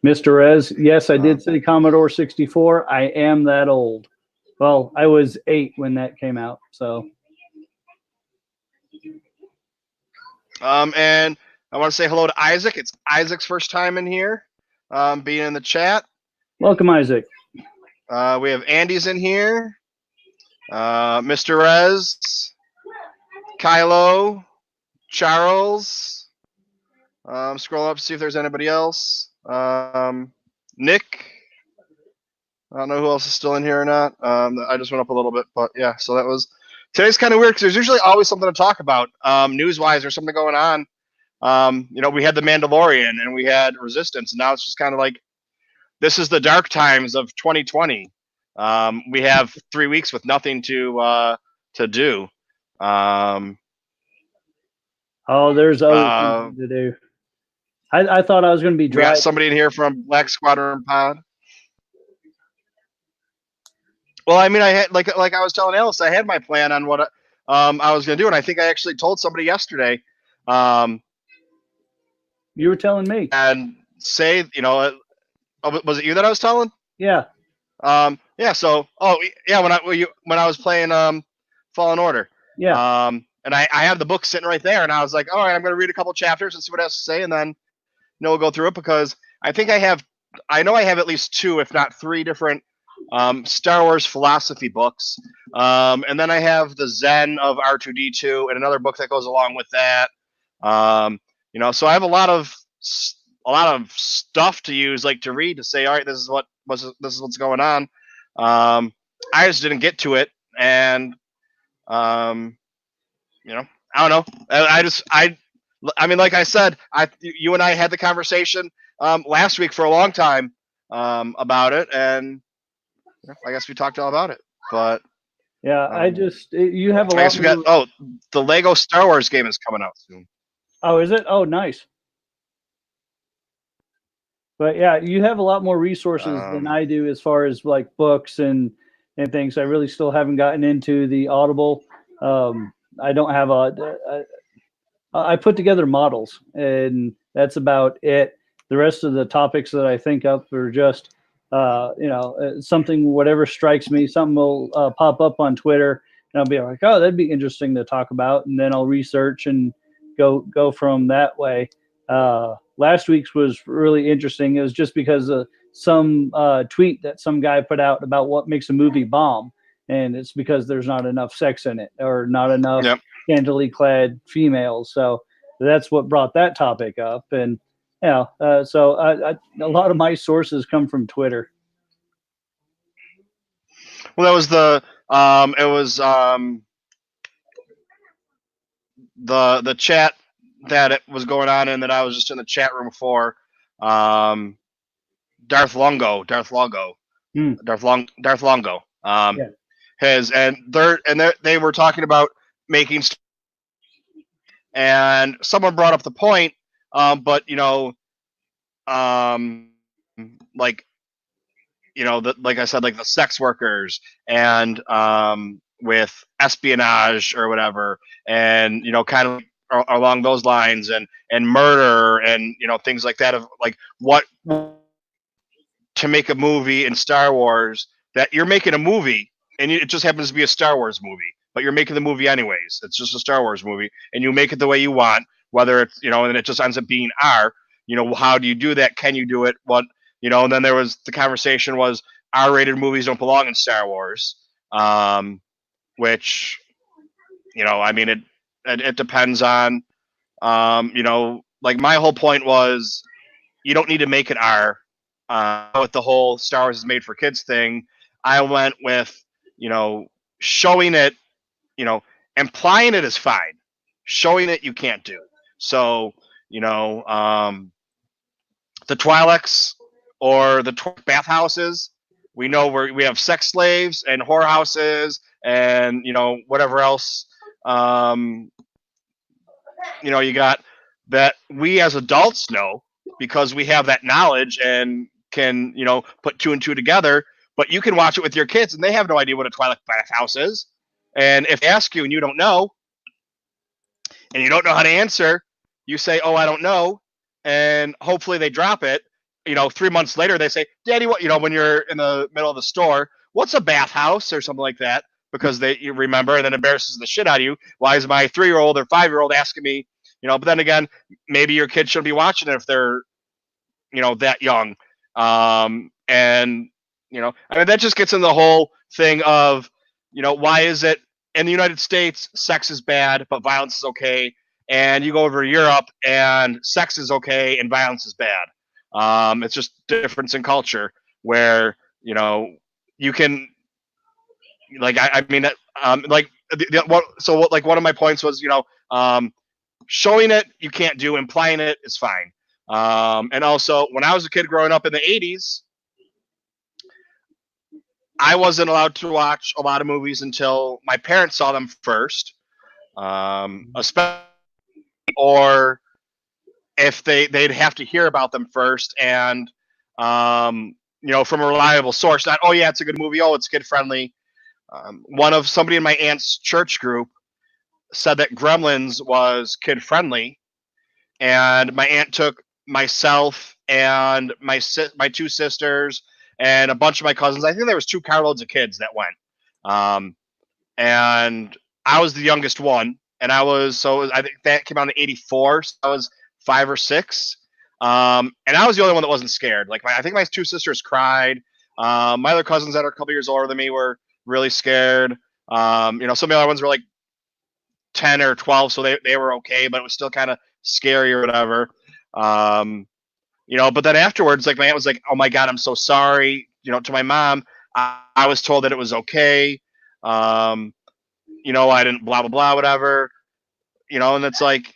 Mr. Rez, yes, I did say Commodore 64. I am that old. Well, I was 8 when that came out, so. And I want to say hello to Isaac. It's Isaac's first time in here, being in the chat. Welcome, Isaac. We have Andy's in here. Mr. Rez, Kylo, Charles. Scroll up to see if there's anybody else. Nick. I don't know who else is still in here or not. I just went up a little bit, but yeah. So that was today's kind of weird because there's usually always something to talk about, news-wise, or something going on. We had the Mandalorian and we had Resistance, and now it's just kind of like this is the dark times of 2020. We have 3 weeks with nothing to do. There's other things to do. I thought I was going to be driving. We got somebody in here from Black Squadron Pod. Well, I mean, I had like I was telling Alice, I had my plan on what I was going to do, and I think I actually told somebody yesterday. You were telling me. And say, was it you that I was telling? Yeah. Yeah. So, when I was playing Fallen Order. Yeah. And I had the book sitting right there, and I was like, all right, I'm going to read a couple chapters and see what it has to say, and then we'll go through it because I think I know I have at least 2, if not 3 different Star Wars philosophy books, and then I have the Zen of R2D2 and another book that goes along with that. So I have a lot of stuff to use, like to read, to say, all right, this is what's going on. I just didn't get to it, and I don't know. I mean, like I said, you and I had the conversation last week for a long time about it, and I guess we talked all about it. But yeah, you have a lot. I guess we got the Lego Star Wars game is coming out soon. Oh, is it? Oh, nice. But yeah, you have a lot more resources than I do as far as like books and things. I really still haven't gotten into the Audible. I don't have I put together models, and that's about it. The rest of the topics that I think of are just, something, whatever strikes me, something will pop up on Twitter, and I'll be like, oh, that'd be interesting to talk about. And then I'll research and go from that way. Last week's was really interesting. It was just because of some tweet that some guy put out about what makes a movie bomb. And it's because there's not enough sex in it, or not enough scantily clad females. So that's what brought that topic up. And so a lot of my sources come from Twitter. Well, that was the chat that it was going on, and that I was just in the chat room for. Darth Longo. they were talking about making, and someone brought up the point, but like like I said, like the sex workers and with espionage or whatever, and kind of along those lines, and murder and things like that, of like what to make a movie in Star Wars, that you're making a movie and it just happens to be a Star Wars movie, but you're making the movie anyways. It's just a Star Wars movie, and you make it the way you want, whether it's and it just ends up being R. How do you do that? Can you do it? What And then there was the conversation was R-rated movies don't belong in Star Wars, which I mean it depends on like my whole point was you don't need to make it R. With the whole Star Wars is made for kids thing, I went with showing it, implying it is fine, showing it you can't do. So the Twi'leks or the bathhouses, we know we have sex slaves and whorehouses and whatever else. You got that we as adults know because we have that knowledge and can put two and two together. But you can watch it with your kids and they have no idea what a Twi'lek bathhouse is. And if they ask you and you don't know, and you don't know how to answer, you say, "Oh, I don't know," and hopefully they drop it. 3 months later, they say, "Daddy, what?" When you're in the middle of the store, "What's a bathhouse?" or something like that, because you remember, and then embarrasses the shit out of you. Why is my 3-year-old or 5-year-old asking me? But then again, maybe your kid shouldn't be watching it if they're, that young. And I mean, that just gets in the whole thing of, why is it in the United States sex is bad but violence is okay, and you go over to Europe and sex is okay and violence is bad. It's just difference in culture where you can, like, I mean, like one of my points was showing it you can't do, implying it is fine. And also, when I was a kid growing up in the 80s, I wasn't allowed to watch a lot of movies until my parents saw them first, especially, or if they'd have to hear about them first, and from a reliable source. Not, "Oh yeah, it's a good movie. Oh, it's kid friendly." Somebody in my aunt's church group said that Gremlins was kid friendly, and my aunt took myself and my 2 sisters and a bunch of my cousins. I think there was 2 carloads of kids that went, and I was the youngest one, and I think that came out in '84. So I was 5 or 6, and I was the only one that wasn't scared. Like I think my 2 sisters cried. My other cousins that are a couple years older than me were really scared. Some of the other ones were like 10 or 12, so they were okay, but it was still kind of scary or whatever. But then afterwards, like my aunt was like, "Oh my God, I'm so sorry." To my mom, I was told that it was okay. I didn't blah, blah, blah, whatever, and it's like,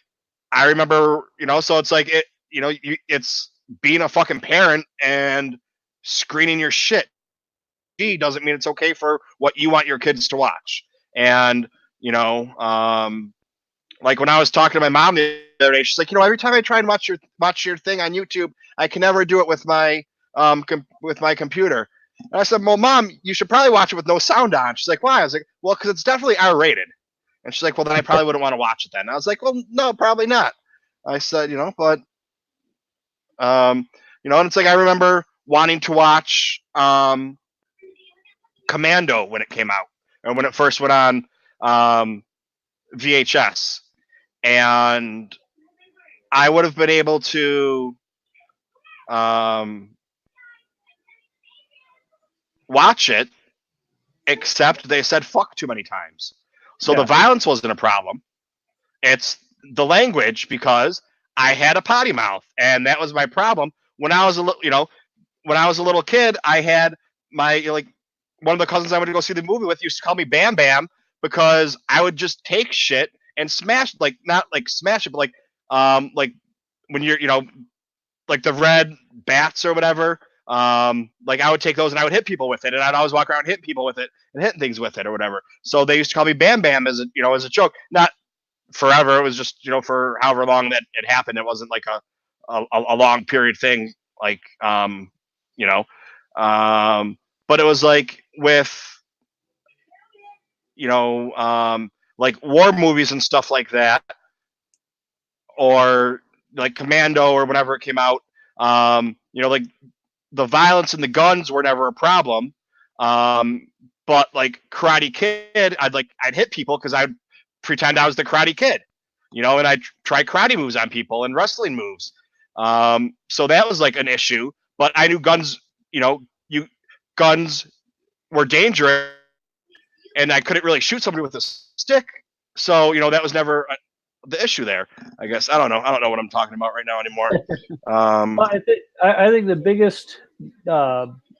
I remember, so it's like, it's being a fucking parent and screening your shit. Doesn't mean it's okay for what you want your kids to watch. And, like when I was talking to my mom the other day, she's like, every time I try and watch your thing on YouTube, I can never do it with my computer. And I said, "Well, Mom, you should probably watch it with no sound on." She's like, "Why?" I was like, "Well, because it's definitely R-rated." And she's like, "Well, then I probably wouldn't want to watch it then." And I was like, "Well, no, probably not." I said, but and it's like I remember wanting to watch Commando when it came out, and when it first went on VHS, and I would have been able to watch it, except they said fuck too many times. So the violence wasn't a problem. It's the language, because I had a potty mouth, and that was my problem. When I was a little kid, I had my one of the cousins I went to go see the movie with used to call me Bam Bam, because I would just take shit and smash, like not like smash it, but like when you're like the red bats or whatever, Like I would take those and I would hit people with it, and I'd always walk around hitting people with it and hitting things with it or whatever. So they used to call me Bam Bam as a joke. Not forever. It was just for however long that it happened. It wasn't like a long period thing. Like but it was like with like war movies and stuff like that, or like Commando or whenever it came out. Like the violence and the guns were never a problem. But like Karate Kid, I'd hit people because I'd pretend I was the Karate Kid, and I'd try karate moves on people and wrestling moves. So that was like an issue. But I knew guns, guns were dangerous, and I couldn't really shoot somebody with a stick. So that was never the issue there. I guess I don't know what I'm talking about right now anymore. Well, I think the biggest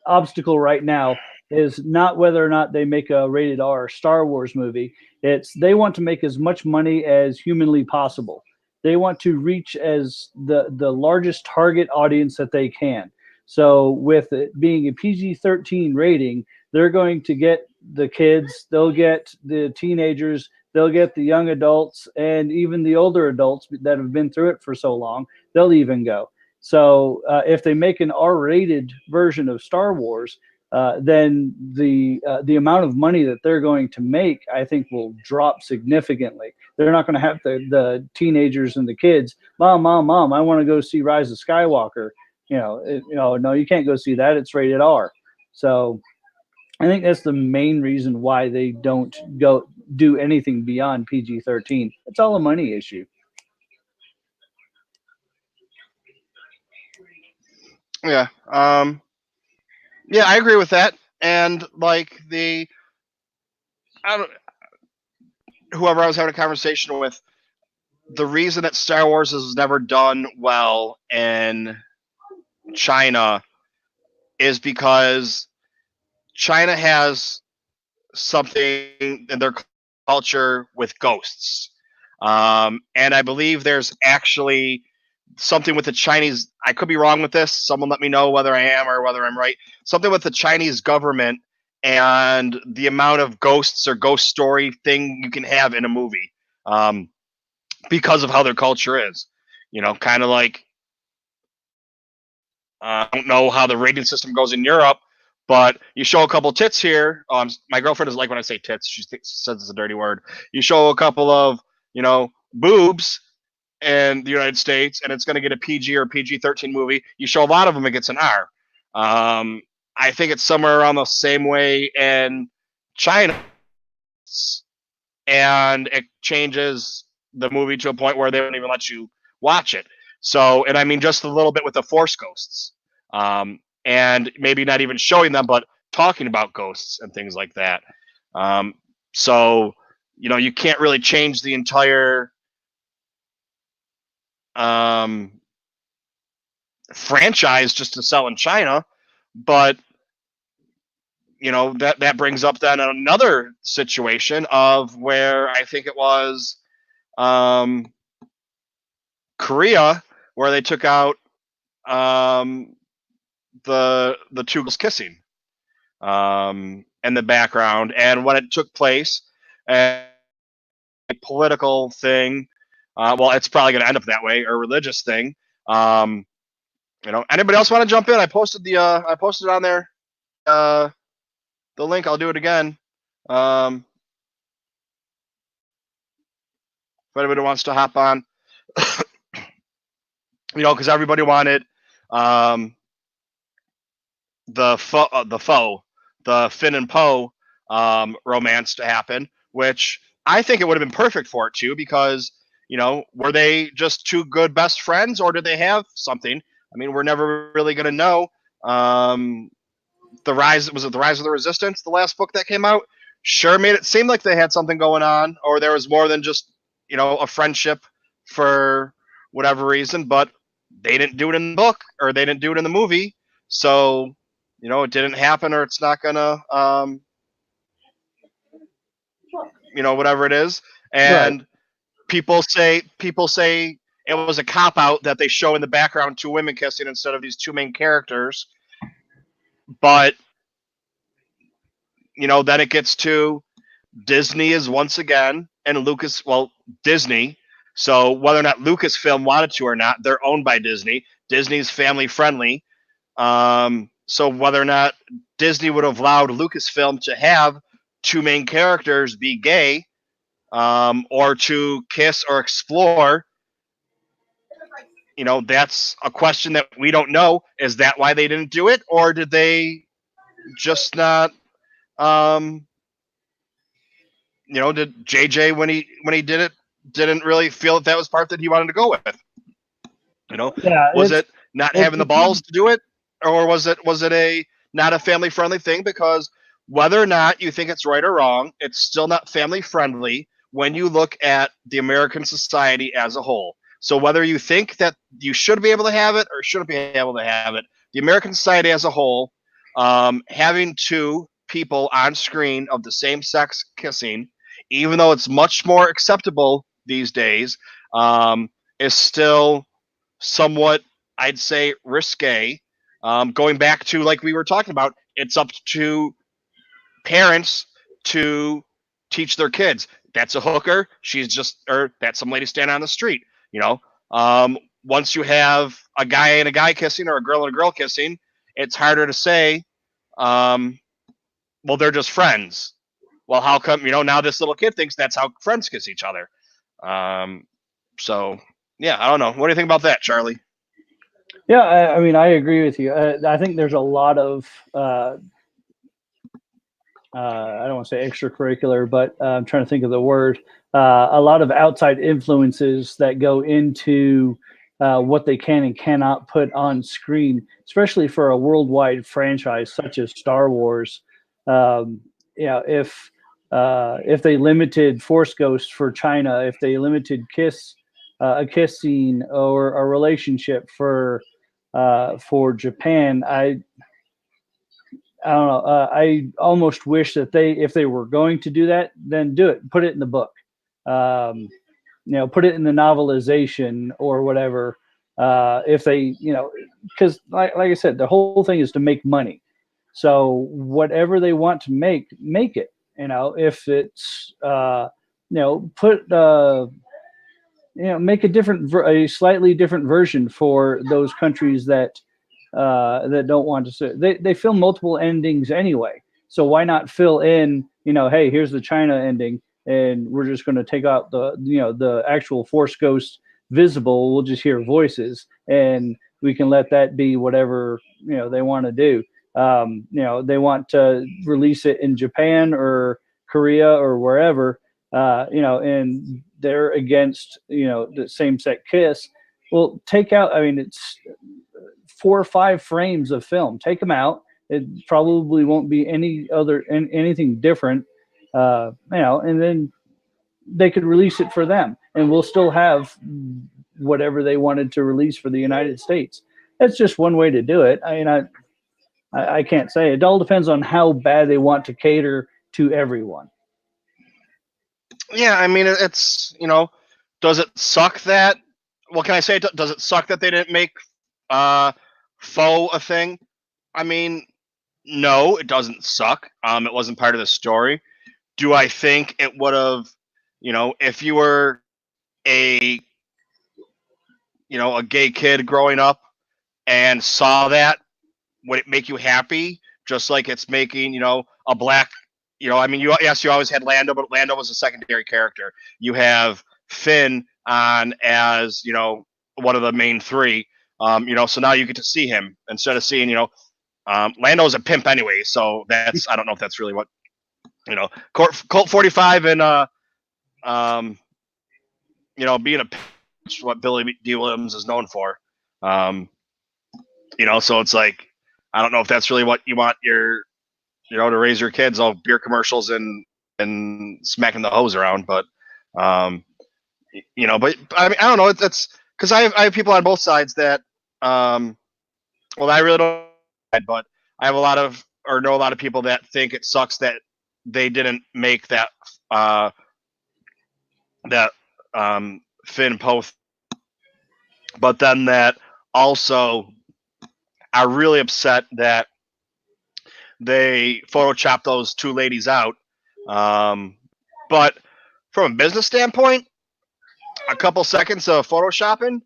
obstacle right now is not whether or not they make a rated R Star Wars movie. It's they want to make as much money as humanly possible. They want to reach as the largest target audience that they can. So with it being a PG-13 rating, they're going to get the kids, they'll get the teenagers, they'll get the young adults, and even the older adults that have been through it for so long, they'll even go. So if they make an R-rated version of Star Wars, then the amount of money that they're going to make, I think, will drop significantly. They're not going to have the teenagers and the kids, mom, I want to go see Rise of Skywalker. No, you can't go see that. It's rated R. So I think that's the main reason why they don't go do anything beyond PG-13. It's all a money issue. Yeah. Yeah, I agree with that. And like whoever I was having a conversation with, the reason that Star Wars has never done well in China is because China has something in their culture with ghosts. And I believe there's actually something with the Chinese. I could be wrong with this. Someone let me know whether I am or whether I'm right. Something with the Chinese government and the amount of ghosts or ghost story thing you can have in a movie, because of how their culture is. Kind of like, I don't know how the rating system goes in Europe, but you show a couple tits here. My girlfriend doesn't like when I say tits. She says it's a dirty word. You show a couple of, boobs in the United States, and it's going to get a PG or PG-13 movie. You show a lot of them, it gets an R. I think it's somewhere around the same way in China, and it changes the movie to a point where they don't even let you watch it. So, and I mean just a little bit with the Force ghosts, and maybe not even showing them, but talking about ghosts and things like that. So, you can't really change the entire franchise just to sell in China, but that brings up then another situation of where I think it was Korea, where they took out the two girls kissing in the background, and when it took place, a political thing. Well, it's probably going to end up that way, or a religious thing. Anybody else want to jump in? I posted it on there. The link. I'll do it again. If anybody wants to hop on, because everybody wanted the Finn and Poe romance to happen, which I think it would have been perfect for it too, because were they just two good best friends, or did they have something? I mean, we're never really going to know. The Rise of the Resistance, the last book that came out, sure made it seem like they had something going on, or there was more than just a friendship for whatever reason, but they didn't do it in the book, or they didn't do it in the movie, so it didn't happen, or it's not gonna whatever it is. And right. people say it was a cop out that they show in the background two women kissing instead of these two main characters. But then it gets to Disney is once again, and Disney. So whether or not Lucasfilm wanted to or not, they're owned by Disney. Disney's family friendly. So whether or not Disney would have allowed Lucasfilm to have two main characters be gay, or to kiss or explore, that's a question that we don't know. Is that why they didn't do it, or did they just not? Did JJ when he did it didn't really feel that was part that he wanted to go with? Yeah, Was it not having the balls to do it, or was it a not a family friendly thing? Because whether or not you think it's right or wrong, it's still not family friendly when you look at the American society as a whole. So whether you think that you should be able to have it or shouldn't be able to have it, the American society as a whole, having two people on screen of the same sex kissing, even though it's much more acceptable these days, is still somewhat, I'd say, risque. Going back to, like we were talking about, it's up to parents to teach their kids. That's a hooker. Or that's some lady standing on the street. Once you have a guy and a guy kissing, or a girl and a girl kissing, it's harder to say, well, they're just friends. Well, how come, now this little kid thinks that's how friends kiss each other. So, yeah, I don't know. What do you think about that, Charlie? Yeah, I mean, I agree with you. I think there's a lot of, I don't want to say extracurricular, but I'm trying to think of the word. A lot of outside influences that go into what they can and cannot put on screen, especially for a worldwide franchise such as Star Wars. If they limited Force Ghost for China, if they limited a kiss scene or a relationship for Japan, I don't know. I almost wish that if they were going to do that, then do it. Put it in the book. Put it in the novelization or whatever. If they, because like I said, the whole thing is to make money. So whatever they want to make it. If it's, make a slightly different version for those countries that don't want to say. They film multiple endings anyway, so why not fill in? Hey, here's the China ending, and we're just going to take out the actual Force Ghost visible. We'll just hear voices, and we can let that be whatever they want to do. They want to release it in Japan or Korea or wherever, and they're against the same-sex kiss. Well, take out. I mean, it's 4 or 5 frames of film. Take them out. It probably won't be anything different, and then they could release it for them, and we'll still have whatever they wanted to release for the United States. That's just one way to do it. I mean, I can't say. It all depends on how bad they want to cater to everyone. Yeah, I mean, it's, does it suck that, well, can I say, does it suck that they didn't make faux a thing? I mean, no, it doesn't suck. It wasn't part of the story. Do I think it would have, if you were a gay kid growing up and saw that, would it make you happy? Just like it's making, a black, I mean, you always had Lando, but Lando was a secondary character. You have Finn on as, one of the main 3, so now you get to see him instead of seeing, Lando's a pimp anyway. So that's, I don't know if that's really what, Colt 45 and, being a pimp, what Billy D. Williams is known for. So it's like, I don't know if that's really what you want your, to raise your kids, all beer commercials and smacking the hose around. But, but I mean, I don't know. It's because I have people on both sides that, I really don't, but I have know a lot of people that think it sucks that they didn't make that, Finn Poe, but then that also are really upset that they photoshopped those two ladies out. But from a business standpoint, a couple seconds of photoshopping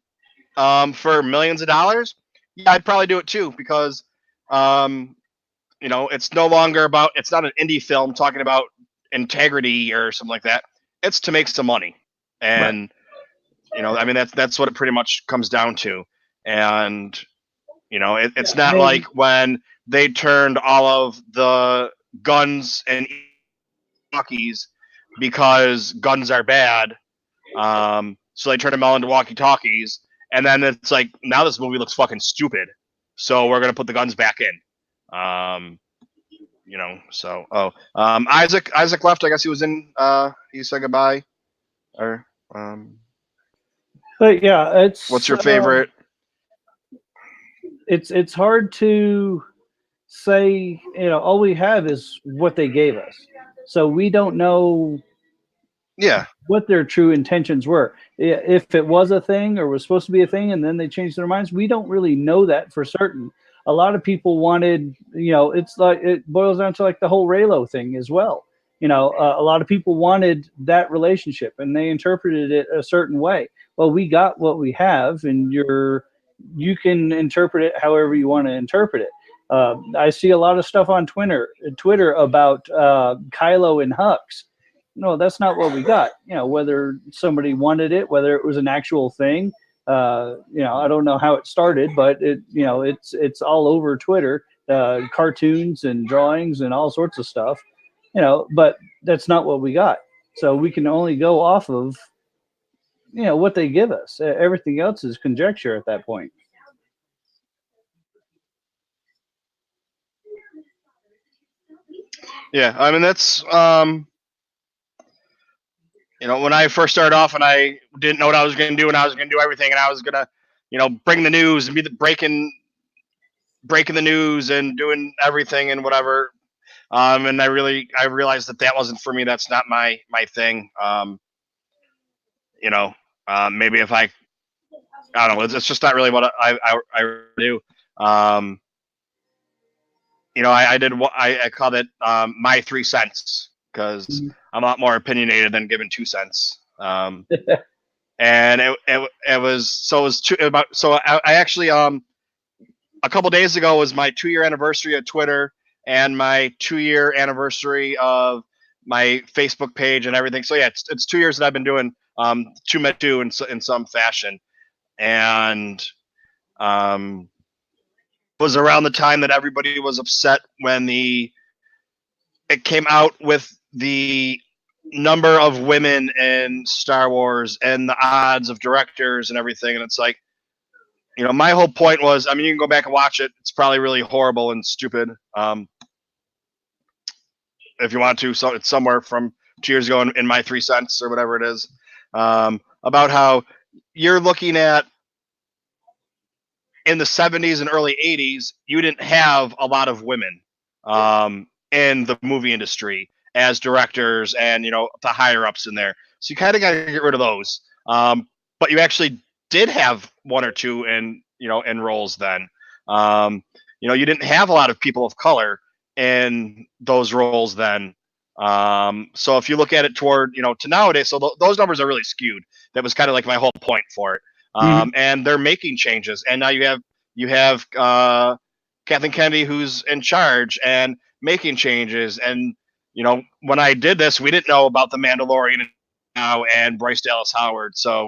for millions of dollars, yeah, I'd probably do it too, because it's no longer about, it's not an indie film talking about integrity or something like that. It's to make some money. And I mean, that's what it pretty much comes down to. And it's not like when they turned all of the guns and walkies because guns are bad. So they turned them all into walkie-talkies, and then it's like, now this movie looks fucking stupid, so we're gonna put the guns back in. Isaac left. I guess he was in. He said goodbye. Or But yeah, it's. What's your favorite? It's hard to say. All we have is what they gave us, so we don't know. Yeah. What their true intentions were. If it was a thing or was supposed to be a thing and then they changed their minds, we don't really know that for certain. A lot of people wanted, it's like, it boils down to like the whole Raylo thing as well. A lot of people wanted that relationship and they interpreted it a certain way. Well, we got what we have, and you can interpret it however you want to interpret it. I see a lot of stuff on Twitter about Kylo and Hux. No, that's not what we got. Whether somebody wanted it, whether it was an actual thing, I don't know how it started, but it's all over Twitter, cartoons and drawings and all sorts of stuff, but that's not what we got. So we can only go off of, what they give us. Everything else is conjecture at that point. Yeah. I mean, that's, when I first started off and I didn't know what I was going to do, and I was going to do everything, and I was going to, bring the news and be the breaking the news and doing everything and whatever. And I realized that wasn't for me. That's not my thing. Maybe if I don't know, it's just not really what I do. I called it my 3 cents, because I'm a lot more opinionated than giving 2 cents. And it was I actually a couple days ago was my 2-year anniversary of Twitter and my 2-year anniversary of my Facebook page and everything. So yeah, it's 2 years that I've been doing TooMedToo's in some fashion, and was around the time that everybody was upset when it came out with the number of women in Star Wars and the odds of directors and everything. And it's like, my whole point was, I mean, you can go back and watch it. It's probably really horrible and stupid. If you want to, so it's somewhere from 2 years ago in my 3 cents or whatever it is, about how you're looking at, in the 70s and early 80s, you didn't have a lot of women in the movie industry as directors and, the higher ups in there. So you kind of got to get rid of those. But you actually did have 1 or 2 in roles then. You didn't have a lot of people of color in those roles then. So if you look at it toward, to nowadays, so those numbers are really skewed. That was kind of like my whole point for it. And they're making changes. And now you have Kathleen Kennedy, who's in charge and making changes. And, when I did this, we didn't know about The Mandalorian now and Bryce Dallas Howard. So,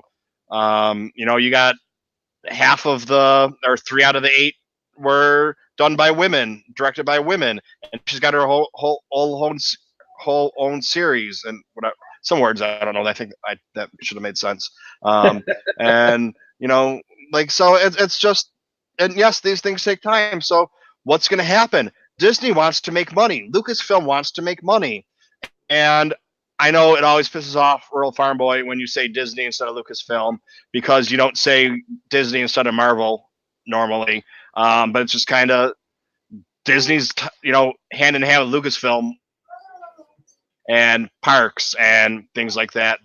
you got half of 3 out of the 8 were done by women, directed by women. And she's got her whole own series and whatever. Some words I don't know. I think that should have made sense. And so it's just, and yes, these things take time. So what's going to happen? Disney wants to make money. Lucasfilm wants to make money. And I know it always pisses off Rural Farm Boy when you say Disney instead of Lucasfilm, because you don't say Disney instead of Marvel normally. But it's just kind of Disney's, hand in hand with Lucasfilm and parks and things like that,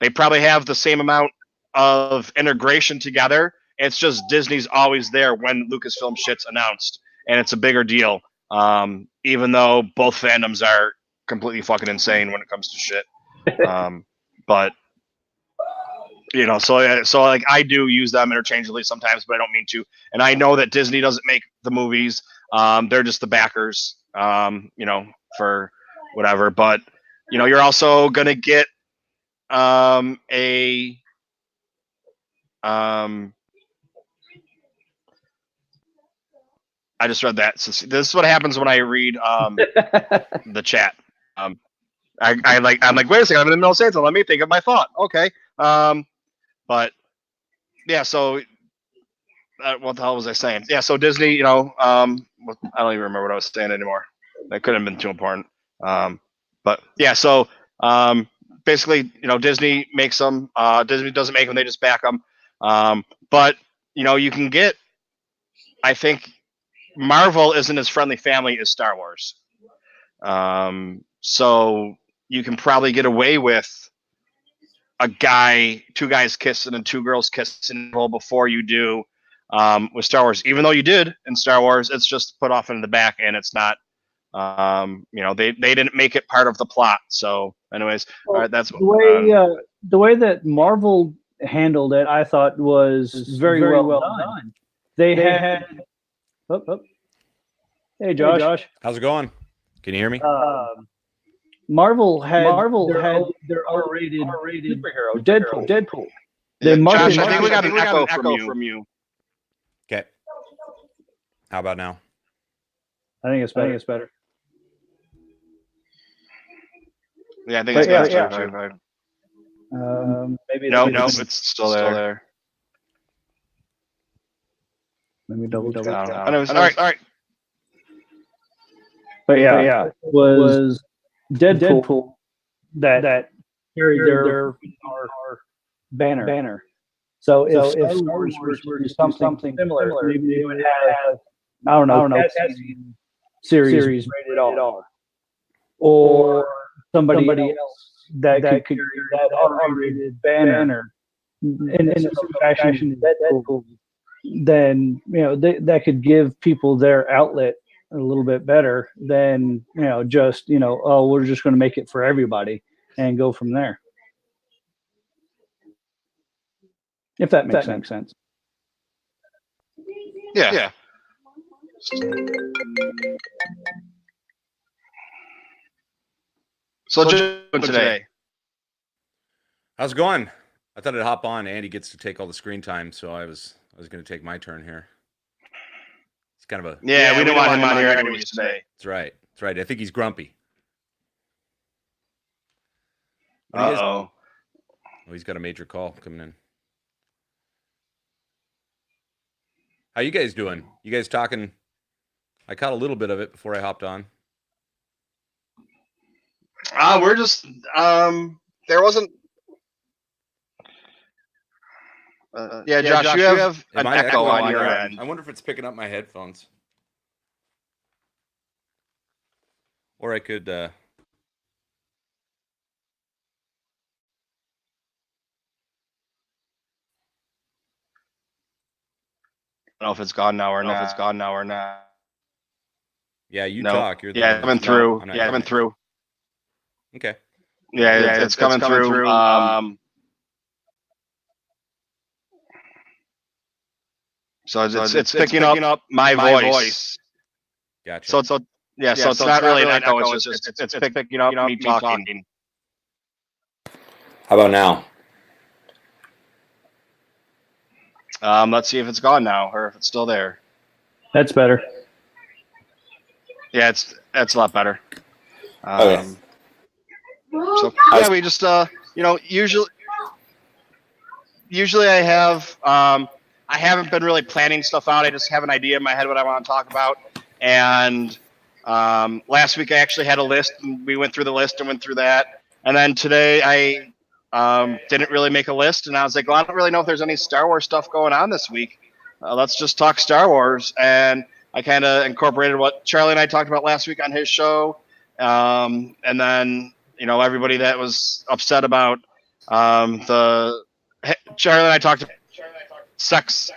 they probably have the same amount of integration together. It's just Disney's always there when Lucasfilm shit's announced, and it's a bigger deal. even though both fandoms are completely fucking insane when it comes to shit. But so like I do use them interchangeably sometimes, but I don't mean to. And I know that Disney doesn't make the movies; they're just the backers, for whatever. But you're also gonna get a I just read that. So this is what happens when I read the chat. I'm like, wait a second, I'm in the middle of saying something. Let me think of my thought. Okay. But yeah, so what the hell was I saying? Yeah, so Disney, I don't even remember what I was saying anymore. That couldn't have been too important. But yeah, so basically, Disney makes them. Disney doesn't make them; they just back them. But you can get. I think Marvel isn't as friendly family as Star Wars. So you can probably get away with two guys kissing and two girls kissing before you do with Star Wars. Even though you did in Star Wars, it's just put off in the back and it's not. They didn't make it part of the plot. So, anyways, all right, that's the way that Marvel handled it. I thought was very well done. They had. Hey, Josh. How's it going? Can you hear me? Marvel had their R-rated superhero, Deadpool. Josh, I think we got an echo from you. Okay. How about now? I think it's better. Yeah, I think it's better too. Maybe no, it's still there. Let me double check. All right. But yeah, was Deadpool that carried their banner. So if Star Wars were to do something similar, maybe they would have I don't know series rated R, or somebody else that could carry that R-rated banner in a fashion Deadpool. Then that could give people their outlet a little bit better than just we're just going to make it for everybody and go from there. If that makes sense. Yeah. So just today. How's it going? I thought I'd hop on. Andy gets to take all the screen time, so I was going to take my turn here. It's kind of a we don't want him on here anyways today. That's right. I think he's grumpy. Oh, he's got a major call coming in. How you guys doing? You guys talking? I caught a little bit of it before I hopped on. We're just there wasn't. Josh, you have an echo on your end. I wonder if it's picking up my headphones. Or I could. I don't know if it's gone now or not. Yeah, you talk. You're coming through. Coming through. Okay. Yeah, it's coming through. So it's picking up my voice. Gotcha. So it's not really an echo. It's just it's picking up me talking. How about now? Let's see if it's gone now or if it's still there. That's better. Yeah, it's a lot better. Okay. So yeah, we just usually I have I haven't been really planning stuff out. I just have an idea in my head what I want to talk about. And last week I actually had a list, and we went through the list and went through that. And then today I didn't really make a list, and I was like, well, I don't really know if there's any Star Wars stuff going on this week. Let's just talk Star Wars. And I kind of incorporated what Charlie and I talked about last week on his show. And then, everybody that was upset about Charlie and I talked about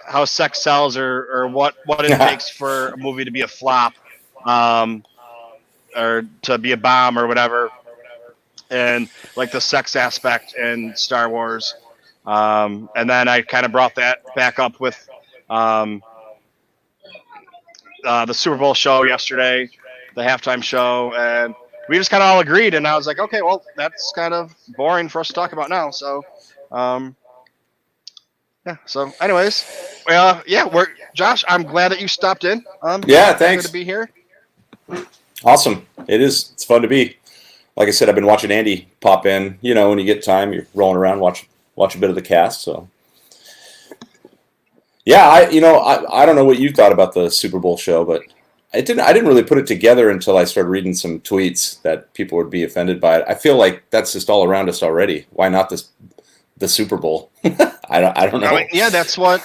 how sex sells or what it takes for a movie to be a flop. or to be a bomb or whatever, and like the sex aspect in Star Wars. And then I kind of brought that back up with the Super Bowl show yesterday, the halftime show, and we just kind of all agreed. And I was like, okay, well, that's kind of boring for us to talk about now. So, yeah. So, anyways, yeah, Josh. I'm glad that you stopped in. Yeah, thanks. Good to be here. Awesome. It is. It's fun to be. Like I said, I've been watching Andy pop in. You know, when you get time, you're rolling around, watch a bit of the cast. So, yeah, I don't know what you thought about the Super Bowl show, but I didn't really put it together until I started reading some tweets that people would be offended by it. I feel like that's just all around us already. Why not the Super Bowl? I don't know. I mean, yeah, that's what.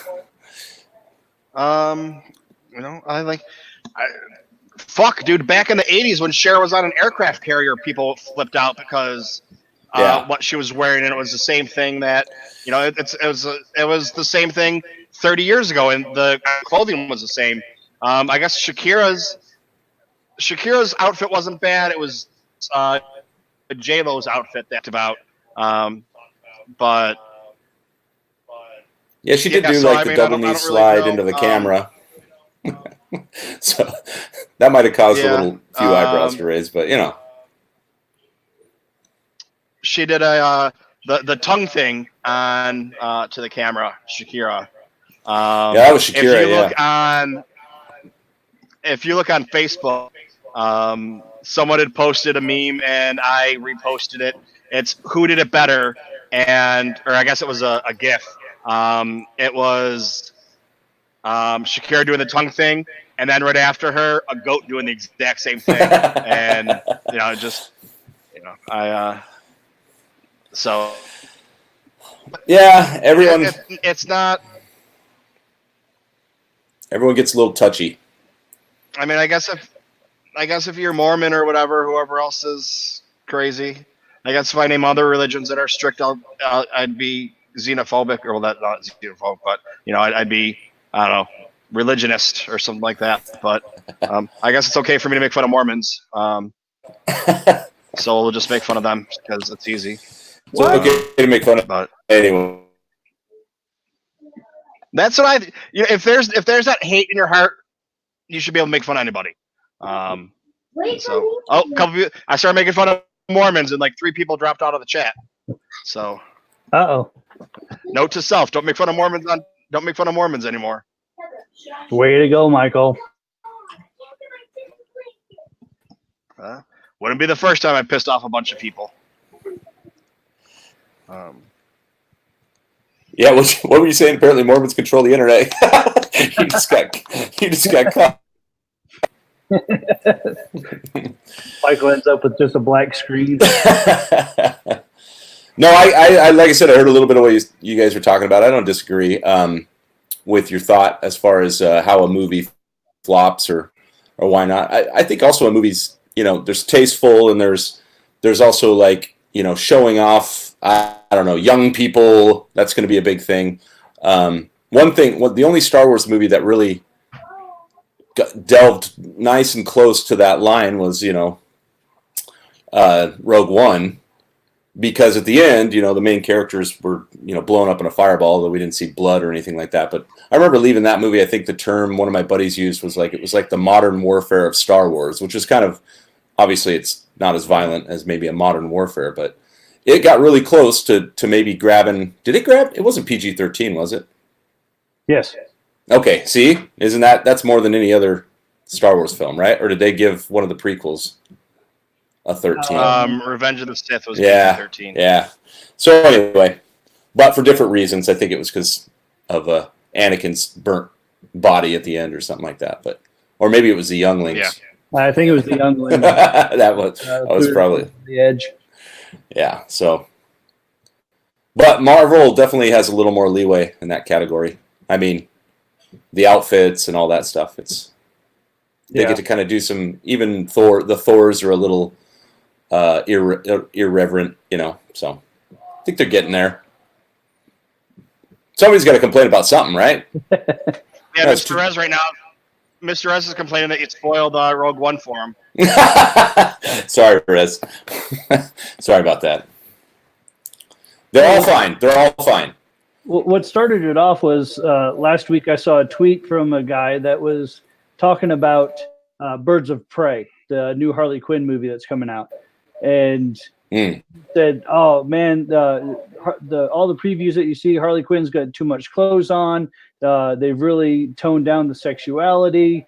Fuck, dude. Back in the '80s, when Cher was on an aircraft carrier, people flipped out because what she was wearing, and it was the same thing that it was the same thing 30 years ago, and the clothing was the same. I guess Shakira's outfit wasn't bad. It was J-Lo's outfit that's about. But yeah, she did do the double knee slide into the camera. So that might have caused a few eyebrows to raise, but she did the tongue thing on to the camera, Shakira. That was Shakira. If you look on Facebook, someone had posted a meme and I reposted it. It's who did it better, or I guess it was a GIF. It was Shakira doing the tongue thing, and then right after her, a goat doing the exact same thing. And so yeah, everyone. It's not. Everyone gets a little touchy. I mean, I guess if you're Mormon or whatever, whoever else is crazy, I guess if I name other religions that are strict, I'd be xenophobic, or not xenophobic, but I'd be, I don't know, religionist or something like that. But I guess it's okay for me to make fun of Mormons. So we'll just make fun of them because it's easy. It's okay to make fun of anyone. That's what if there's that hate in your heart, you should be able to make fun of anybody. I started making fun of Mormons, and like 3 people dropped out of the chat. So, note to self: don't make fun of Mormons anymore. Way to go, Michael. Wouldn't be the first time I pissed off a bunch of people. Yeah, what were you saying? Apparently, Mormons control the internet. You just got caught. Michael ends up with just a black screen. No, I like I said, I heard a little bit of what you guys were talking about. I don't disagree with your thought as far as how a movie flops or why not. I think also a movie's, there's tasteful, and there's also like, showing off. I don't know, young people. That's going to be a big thing. The only Star Wars movie that really delved nice and close to that line was, Rogue One, because at the end, the main characters were, blown up in a fireball, although we didn't see blood or anything like that. But I remember leaving that movie. I think the term one of my buddies used was like, it was like the modern warfare of Star Wars, which is kind of, obviously it's not as violent as maybe a modern warfare, but it got really close to maybe grabbing. Did it grab? It wasn't PG-13, was it? Yes. Okay. See, that's more than any other Star Wars film, right? Or did they give one of the prequels a 13? Revenge of the Sith was PG-13. Yeah. So anyway, but for different reasons. I think it was because of Anakin's burnt body at the end or something like that. Or maybe it was the younglings. Yeah. I think it was the younglings. that was probably the edge. Yeah, so. But Marvel definitely has a little more leeway in that category. I mean, the outfits and all that stuff. They get to kind of do some, even the Thors are a little irreverent, so I think they're getting there. Somebody's got to complain about something, right? Yeah, Mr. Perez right now. Mr. S is complaining that you spoiled Rogue One for him. Sorry, Rez. Sorry about that. They're all fine. They're all fine. What started it off was last week I saw a tweet from a guy that was talking about Birds of Prey, the new Harley Quinn movie that's coming out, and said, "Oh man, all the previews that you see, Harley Quinn's got too much clothes on. They've really toned down the sexuality.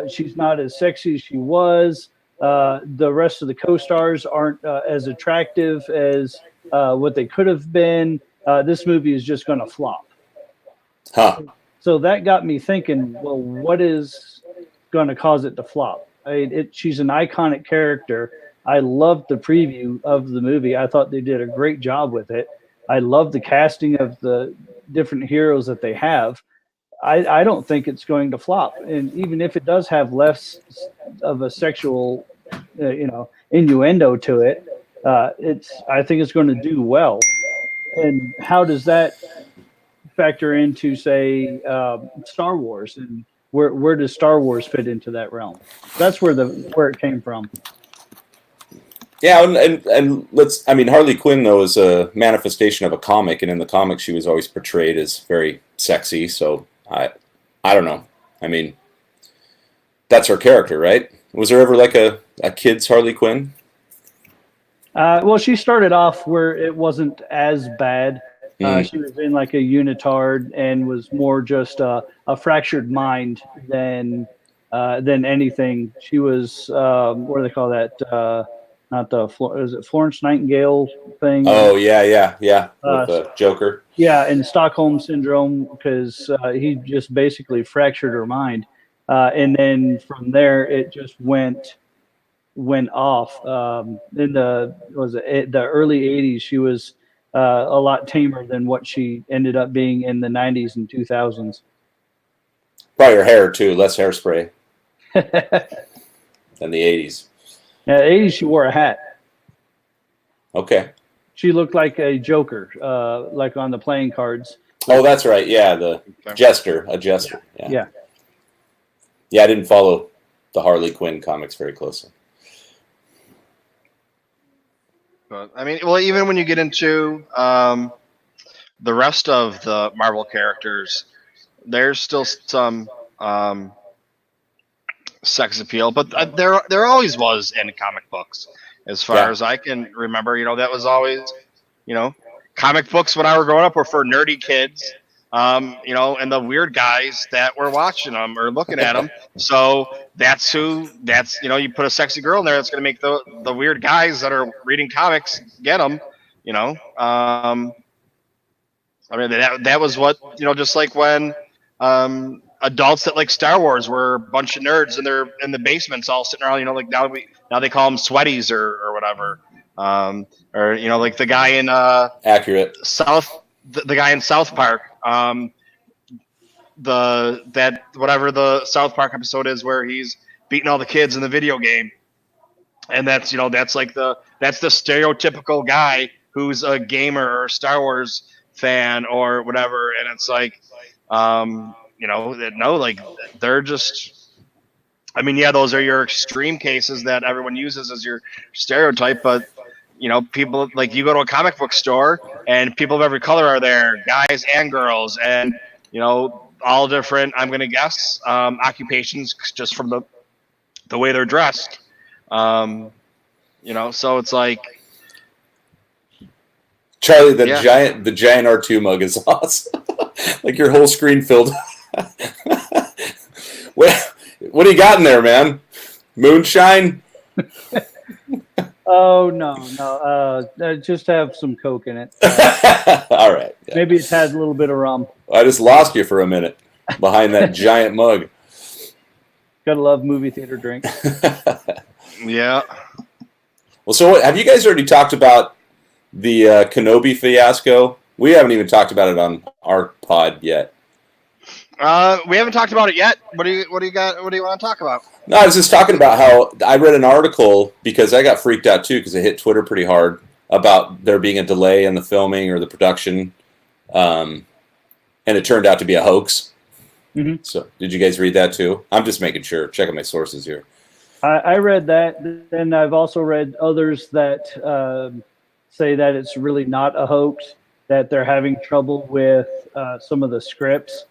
She's not as sexy as she was. The rest of the co-stars aren't as attractive as what they could have been. This movie is just going to flop." Huh. So that got me thinking, well, what is going to cause it to flop? She's an iconic character. I loved the preview of the movie. I thought they did a great job with it. I love the casting of the different heroes that they have. I don't think it's going to flop. And even if it does have less of a sexual, innuendo to it, I think it's going to do well. And how does that factor into, say, Star Wars, and where does Star Wars fit into that realm? That's where it came from. Yeah, and Harley Quinn though is a manifestation of a comic, and in the comic she was always portrayed as very sexy. So I don't know. I mean, that's her character, right? Was there ever like a kid's Harley Quinn? Well, she started off where it wasn't as bad. She was in like a unitard and was more just a fractured mind than anything. She was what do they call that? Is it Florence Nightingale thing? Oh yeah, with the Joker. Yeah, and Stockholm syndrome, because he just basically fractured her mind, and then from there it just went off. In the early '80s, she was a lot tamer than what she ended up being in the '90s and 2000s. Probably her hair too, less hairspray than the '80s. Yeah, the '80s she wore a hat. Okay. She looked like a Joker, like on the playing cards. Oh, that's right. Yeah, a jester. Yeah. Yeah, I didn't follow the Harley Quinn comics very closely. But I mean, well, even when you get into the rest of the Marvel characters, there's still some sex appeal, but there always was in comic books, as far as I can remember. That was always, comic books when I were growing up were for nerdy kids, and the weird guys that were watching them or looking at them. So you put a sexy girl in there that's going to make the weird guys that are reading comics get them. I mean, that was what, just like when adults that like Star Wars were a bunch of nerds and they're in the basements all sitting around, like now they call them sweaties or whatever. Or like the guy in accurate the guy in South Park, whatever the South Park episode is where he's beating all the kids in the video game. And that's like that's the stereotypical guy who's a gamer or a Star Wars fan or whatever. And it's like, they're just, I mean, yeah, those are your extreme cases that everyone uses as your stereotype, but people, like, you go to a comic book store and people of every color are there, guys and girls, and all different, I'm gonna guess, occupations just from the way they're dressed. So it's like, Charlie, the giant R2 mug is awesome. Like your whole screen filled. What do you got in there, man? Moonshine? Oh no. Just have some Coke in it. All right. Yeah. Maybe it has a little bit of rum. I just lost you for a minute behind that giant mug. Gotta love movie theater drinks. Yeah. Well, so have you guys already talked about the Kenobi fiasco? We haven't even talked about it on our pod yet. We haven't talked about it yet. What do you got? What do you want to talk about? No, I was just talking about how I read an article because I got freaked out too because it hit Twitter pretty hard about there being a delay in the filming or the production, and it turned out to be a hoax. Mhm. So, did you guys read that too? I'm just making sure, checking my sources here. I read that, and I've also read others that say that it's really not a hoax, that they're having trouble with some of the scripts.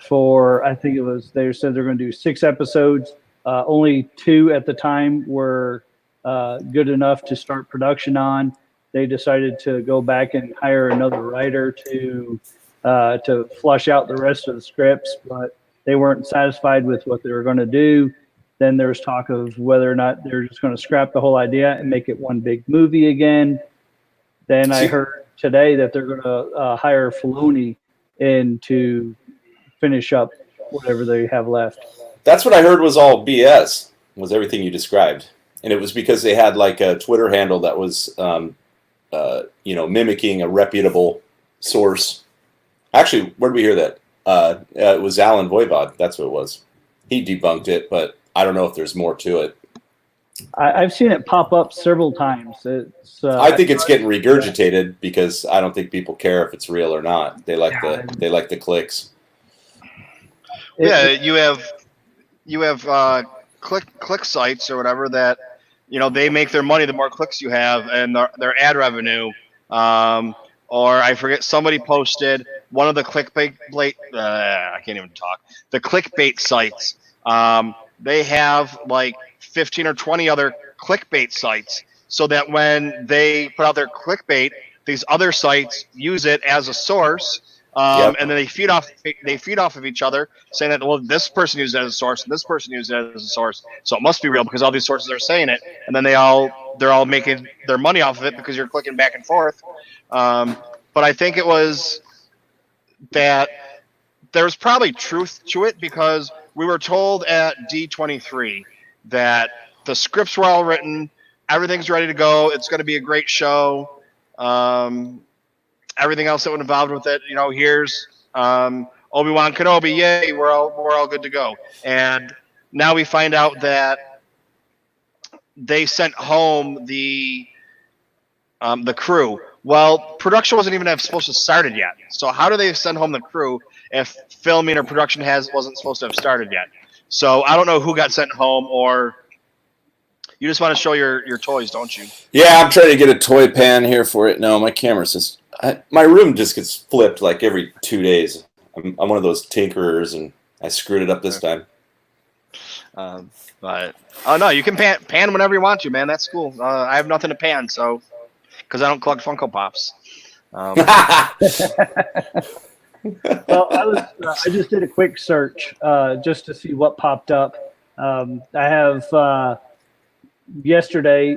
For I think it was they said they're going to do 6 episodes. Only 2 at the time were good enough to start production on. They decided to go back and hire another writer to flush out the rest of the scripts, but they weren't satisfied with what they were going to do. Then there was talk of whether or not they're just going to scrap the whole idea and make it one big movie again. Then I heard today that they're going to hire Filoni in to finish up whatever they have left. That's what I heard was all BS, was everything you described. And it was because they had like a Twitter handle that was, mimicking a reputable source. Actually, where did we hear that? It was Alan Voivod. That's what it was. He debunked it, but I don't know if there's more to it. I've seen it pop up several times. I think it's getting regurgitated because I don't think people care if it's real or not. They like the clicks. Yeah, you have click sites or whatever that they make their money the more clicks you have and their ad revenue. Or I forget, somebody posted one of the clickbait. I can't even talk. The clickbait sites. They have like 15 or 20 other clickbait sites, so that when they put out their clickbait, these other sites use it as a source. And then they feed off of each other, saying that, well, this person used it as a source and this person used it as a source, so it must be real because all these sources are saying it. And then they're all making their money off of it because you're clicking back and forth. But I think it was that there's probably truth to it because we were told at D23 that the scripts were all written, everything's ready to go, it's going to be a great show. Everything else that was involved with it, here's Obi-Wan Kenobi, yay, we're all good to go. And now we find out that they sent home the crew. Well, production wasn't even supposed to have started yet. So how do they send home the crew if filming or production wasn't supposed to have started yet? So I don't know who got sent home, or you just want to show your toys, don't you? Yeah, I'm trying to get a toy pan here for it. No, my camera's just... my room just gets flipped like every 2 days. I'm one of those tinkerers, and I screwed it up this time. But no, you can pan whenever you want to, man. That's cool. I have nothing to pan, so because I don't collect Funko Pops. Well, I just did a quick search just to see what popped up. I have yesterday.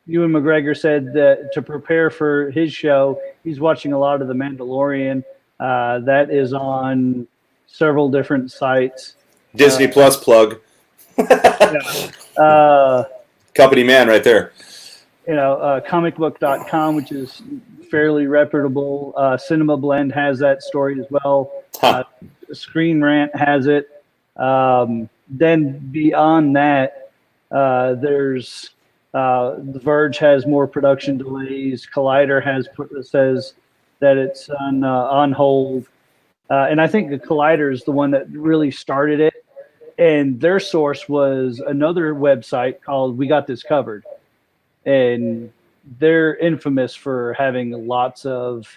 Ewan McGregor said that to prepare for his show, he's watching a lot of The Mandalorian. That is on several different sites. Disney Plus plug. Company man right there. Comicbook.com, which is fairly reputable. Cinema Blend has that story as well. Screen Rant has it. Then beyond that, there's The Verge has more production delays. Collider says that it's on hold. And I think the Collider is the one that really started it. And their source was another website called We Got This Covered. And they're infamous for having lots of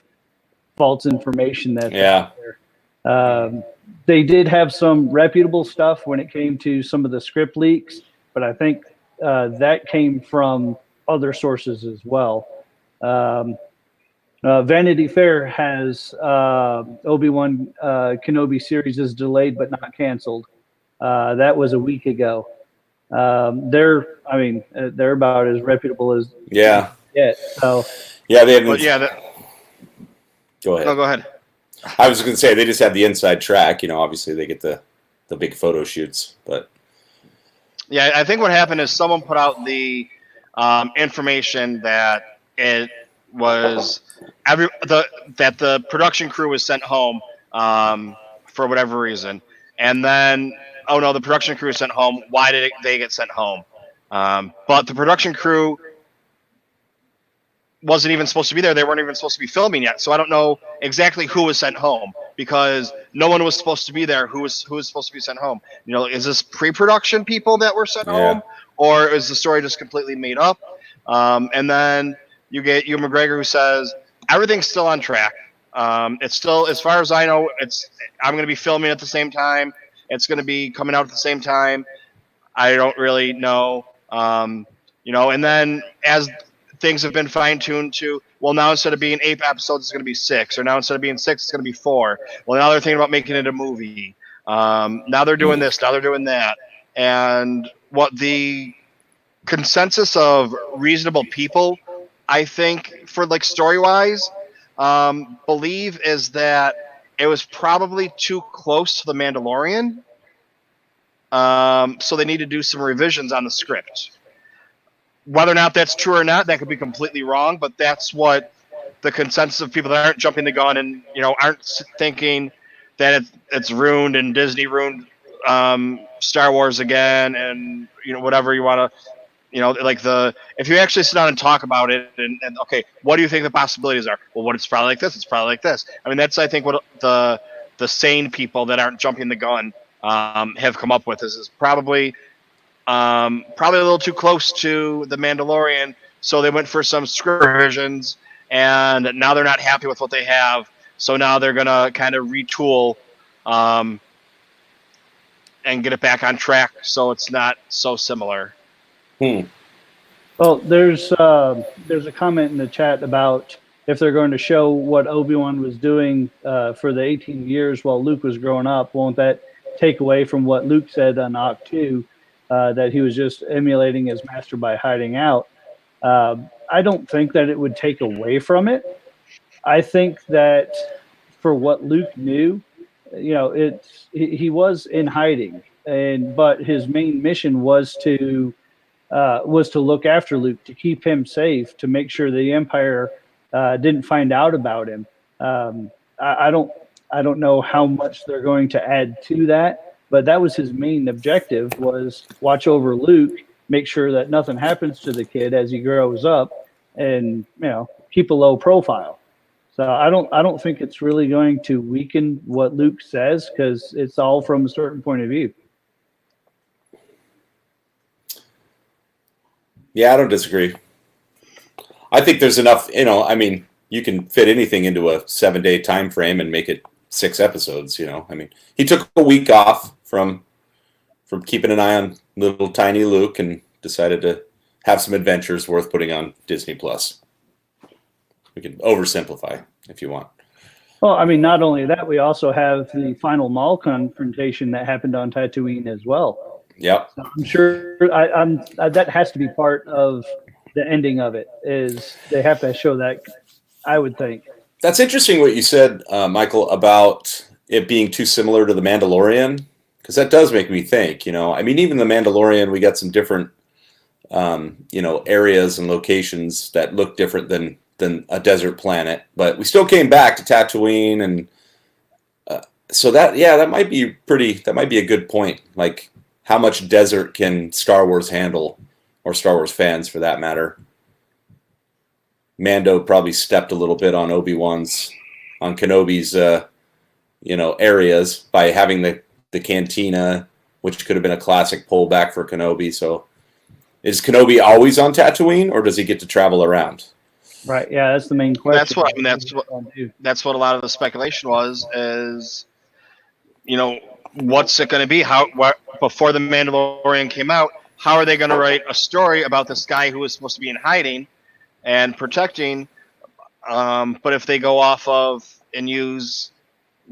false information that's out there. They did have some reputable stuff when it came to some of the script leaks, but I think that came from other sources as well. Vanity Fair has Obi-Wan Kenobi series is delayed but not canceled. That was a week ago. They're about as reputable as yeah. So yeah, they have. But Go ahead. No, go ahead. I was going to say they just have the inside track. Obviously they get the big photo shoots, but yeah, I think what happened is someone put out the information that it was that the production crew was sent home for whatever reason, and then the production crew was sent home. Why did they get sent home? But the production crew wasn't even supposed to be there. They weren't even supposed to be filming yet. So I don't know exactly who was sent home because no one was supposed to be there. Who was supposed to be sent home? You know, is this pre-production people that were sent home, or is the story just completely made up? And then you get Ewan McGregor, who says everything's still on track. It's still, as far as I know, I'm going to be filming at the same time. It's going to be coming out at the same time. I don't really know. You know, and then as things have been fine-tuned to, well, now instead of being 8 episodes, it's going to be 6, or now instead of being 6, it's going to be 4. Well, now they're thinking about making it a movie. Now they're doing this, now they're doing that. And what the consensus of reasonable people, I think, for like story-wise, believe is that it was probably too close to The Mandalorian. So they need to do some revisions on the script. Whether or not that's true or not, that could be completely wrong, but that's what the consensus of people that aren't jumping the gun and, you know, aren't thinking that it's ruined and Disney ruined Star Wars again, and, you know, whatever you want to, you know, like if you actually sit down and talk about it and okay, what do you think the possibilities are? Well, what it's probably like this, it's probably like this. I mean, that's, I think, what the sane people that aren't jumping the gun have come up with is probably a little too close to The Mandalorian, so they went for some script revisions, and now they're not happy with what they have, so now they're going to kind of retool and get it back on track so it's not so similar. Well, there's a comment in the chat about if they're going to show what Obi-Wan was doing for the 18 years while Luke was growing up, won't that take away from what Luke said on Oct 2, that he was just emulating his master by hiding out? I don't think that it would take away from it. I think that for what Luke knew, you know, he was in hiding, but his main mission was to look after Luke, to keep him safe, to make sure the Empire didn't find out about him. I don't know how much they're going to add to that, but that was his main objective, was watch over Luke, make sure that nothing happens to the kid as he grows up, and, you know, keep a low profile. So I don't think it's really going to weaken what Luke says, because it's all from a certain point of view. Yeah, I don't disagree. I think there's enough, you know, I mean, you can fit anything into a 7-day time frame and make it 6 episodes, you know. I mean, he took a week off from keeping an eye on little tiny Luke and decided to have some adventures worth putting on Disney Plus. We can oversimplify if you want. Well, I mean, not only that, we also have the final Maul confrontation that happened on Tatooine as well. Yep. So I'm sure that has to be part of the ending of it, is they have to show that, I would think. That's interesting what you said, Michael, about it being too similar to The Mandalorian, because that does make me think, you know, I mean, even The Mandalorian, we got some different, you know, areas and locations that look different than a desert planet, but we still came back to Tatooine, and so that might be a good point. Like, how much desert can Star Wars handle, or Star Wars fans for that matter? Mando probably stepped a little bit on Kenobi's, you know, areas by having the cantina, which could have been a classic pullback for Kenobi. So, is Kenobi always on Tatooine, or does he get to travel around? Right. Yeah, that's the main question. That's what a lot of the speculation was. Is, you know, what's it going to be? Before The Mandalorian came out, how are they going to write a story about this guy who was supposed to be in hiding and protecting? But if they go off of and use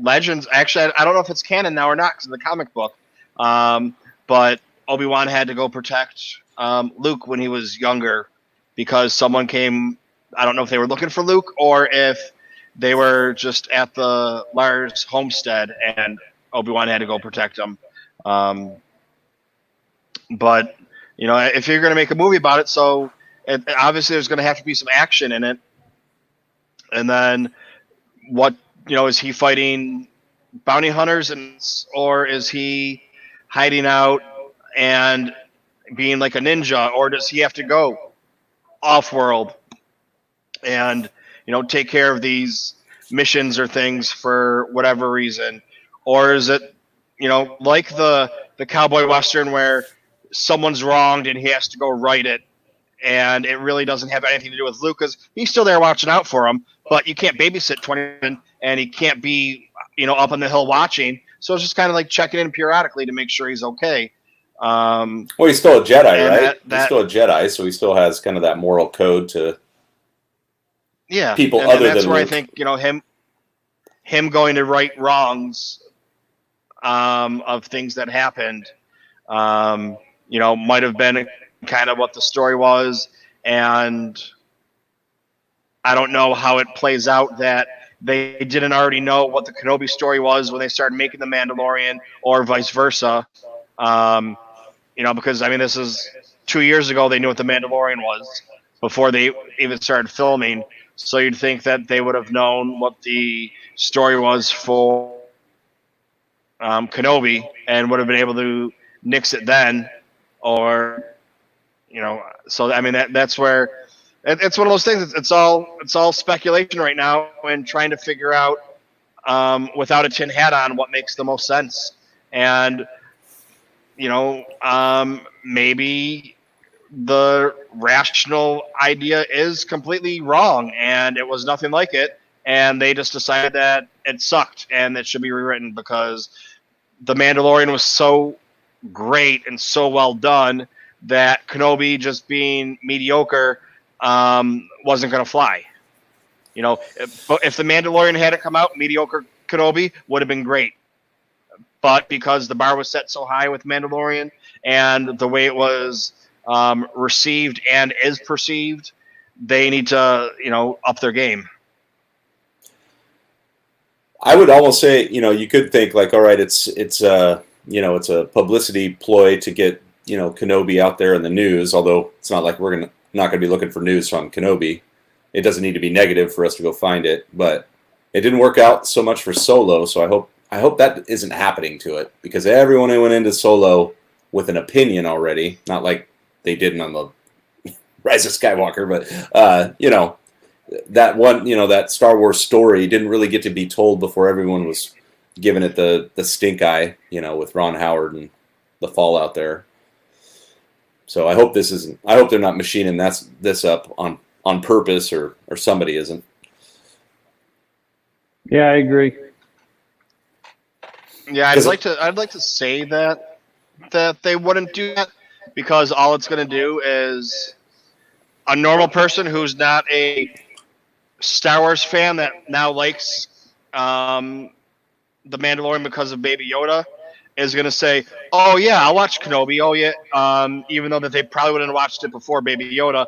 legends, actually, I don't know if it's canon now or not because of the comic book. But Obi-Wan had to go protect Luke when he was younger because someone came. I don't know if they were looking for Luke or if they were just at the Lars homestead and Obi-Wan had to go protect him. But, you know, if you're going to make a movie about it, so obviously there's going to have to be some action in it. And then what, you know, is he fighting bounty hunters or is he hiding out and being like a ninja, or does he have to go off-world and, you know, take care of these missions or things for whatever reason? or is it, like the cowboy western where someone's wronged and he has to go right it, and it really doesn't have anything to do with Luke because he's still there watching out for him, but you can't babysit 20 and he can't be, up on the hill watching. So it's just kind of like checking in periodically to make sure he's okay. Well, he's still a Jedi, and right? He's still a Jedi, so he still has kind of that moral code to people and other that's than where Luke. I think, him going to right wrongs of things that happened, might have been kind of what the story was. And I don't know how it plays out that they didn't already know what the Kenobi story was when they started making The Mandalorian, or vice versa. Because this is 2 years ago they knew what The Mandalorian was before they even started filming. So you'd think that they would have known what the story was for Kenobi and would have been able to nix it then, or So that's where it's one of those things. It's all speculation right now and trying to figure out without a tin hat on what makes the most sense. And maybe the rational idea is completely wrong and it was nothing like it, and they just decided that it sucked and it should be rewritten because The Mandalorian was so great and so well done that Kenobi just being mediocre wasn't going to fly. If The Mandalorian hadn't come out, mediocre Kenobi would have been great. But because the bar was set so high with Mandalorian and the way it was received and is perceived, they need to, up their game. I would almost say, you could think like, all right, it's a publicity ploy to get, Kenobi out there in the news, although it's not like we're not going to be looking for news on Kenobi. It doesn't need to be negative for us to go find it, but it didn't work out so much for Solo, so I hope that isn't happening to it, because everyone who went into Solo with an opinion already, not like they didn't on the Rise of Skywalker, but that one, that Star Wars story didn't really get to be told before everyone was giving it the stink eye, with Ron Howard and the fallout there. So I hope they're not machining this up on purpose, or somebody isn't. Yeah, I agree. Yeah, I'd like to say that they wouldn't do that, because all it's going to do is a normal person who's not a Star Wars fan that now likes The Mandalorian because of Baby Yoda is going to say, "Oh yeah, I'll watch Kenobi." Oh yeah, even though that they probably wouldn't have watched it before Baby Yoda,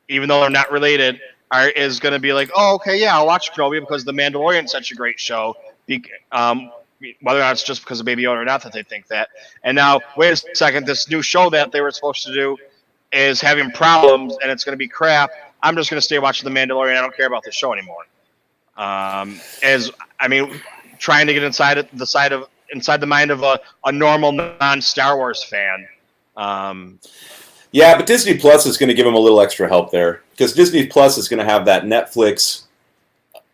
even though they're not related, is going to be like, "Oh okay, yeah, I'll watch Kenobi because The Mandalorian's such a great show." Whether or not it's just because of Baby Yoda or not that they think that. And now, wait a second, this new show that they were supposed to do is having problems and it's going to be crap. I'm just going to stay watching The Mandalorian. I don't care about the show anymore. Trying to get inside the mind of a normal non-Star Wars fan. Yeah, but Disney Plus is going to give them a little extra help there, because Disney Plus is going to have that Netflix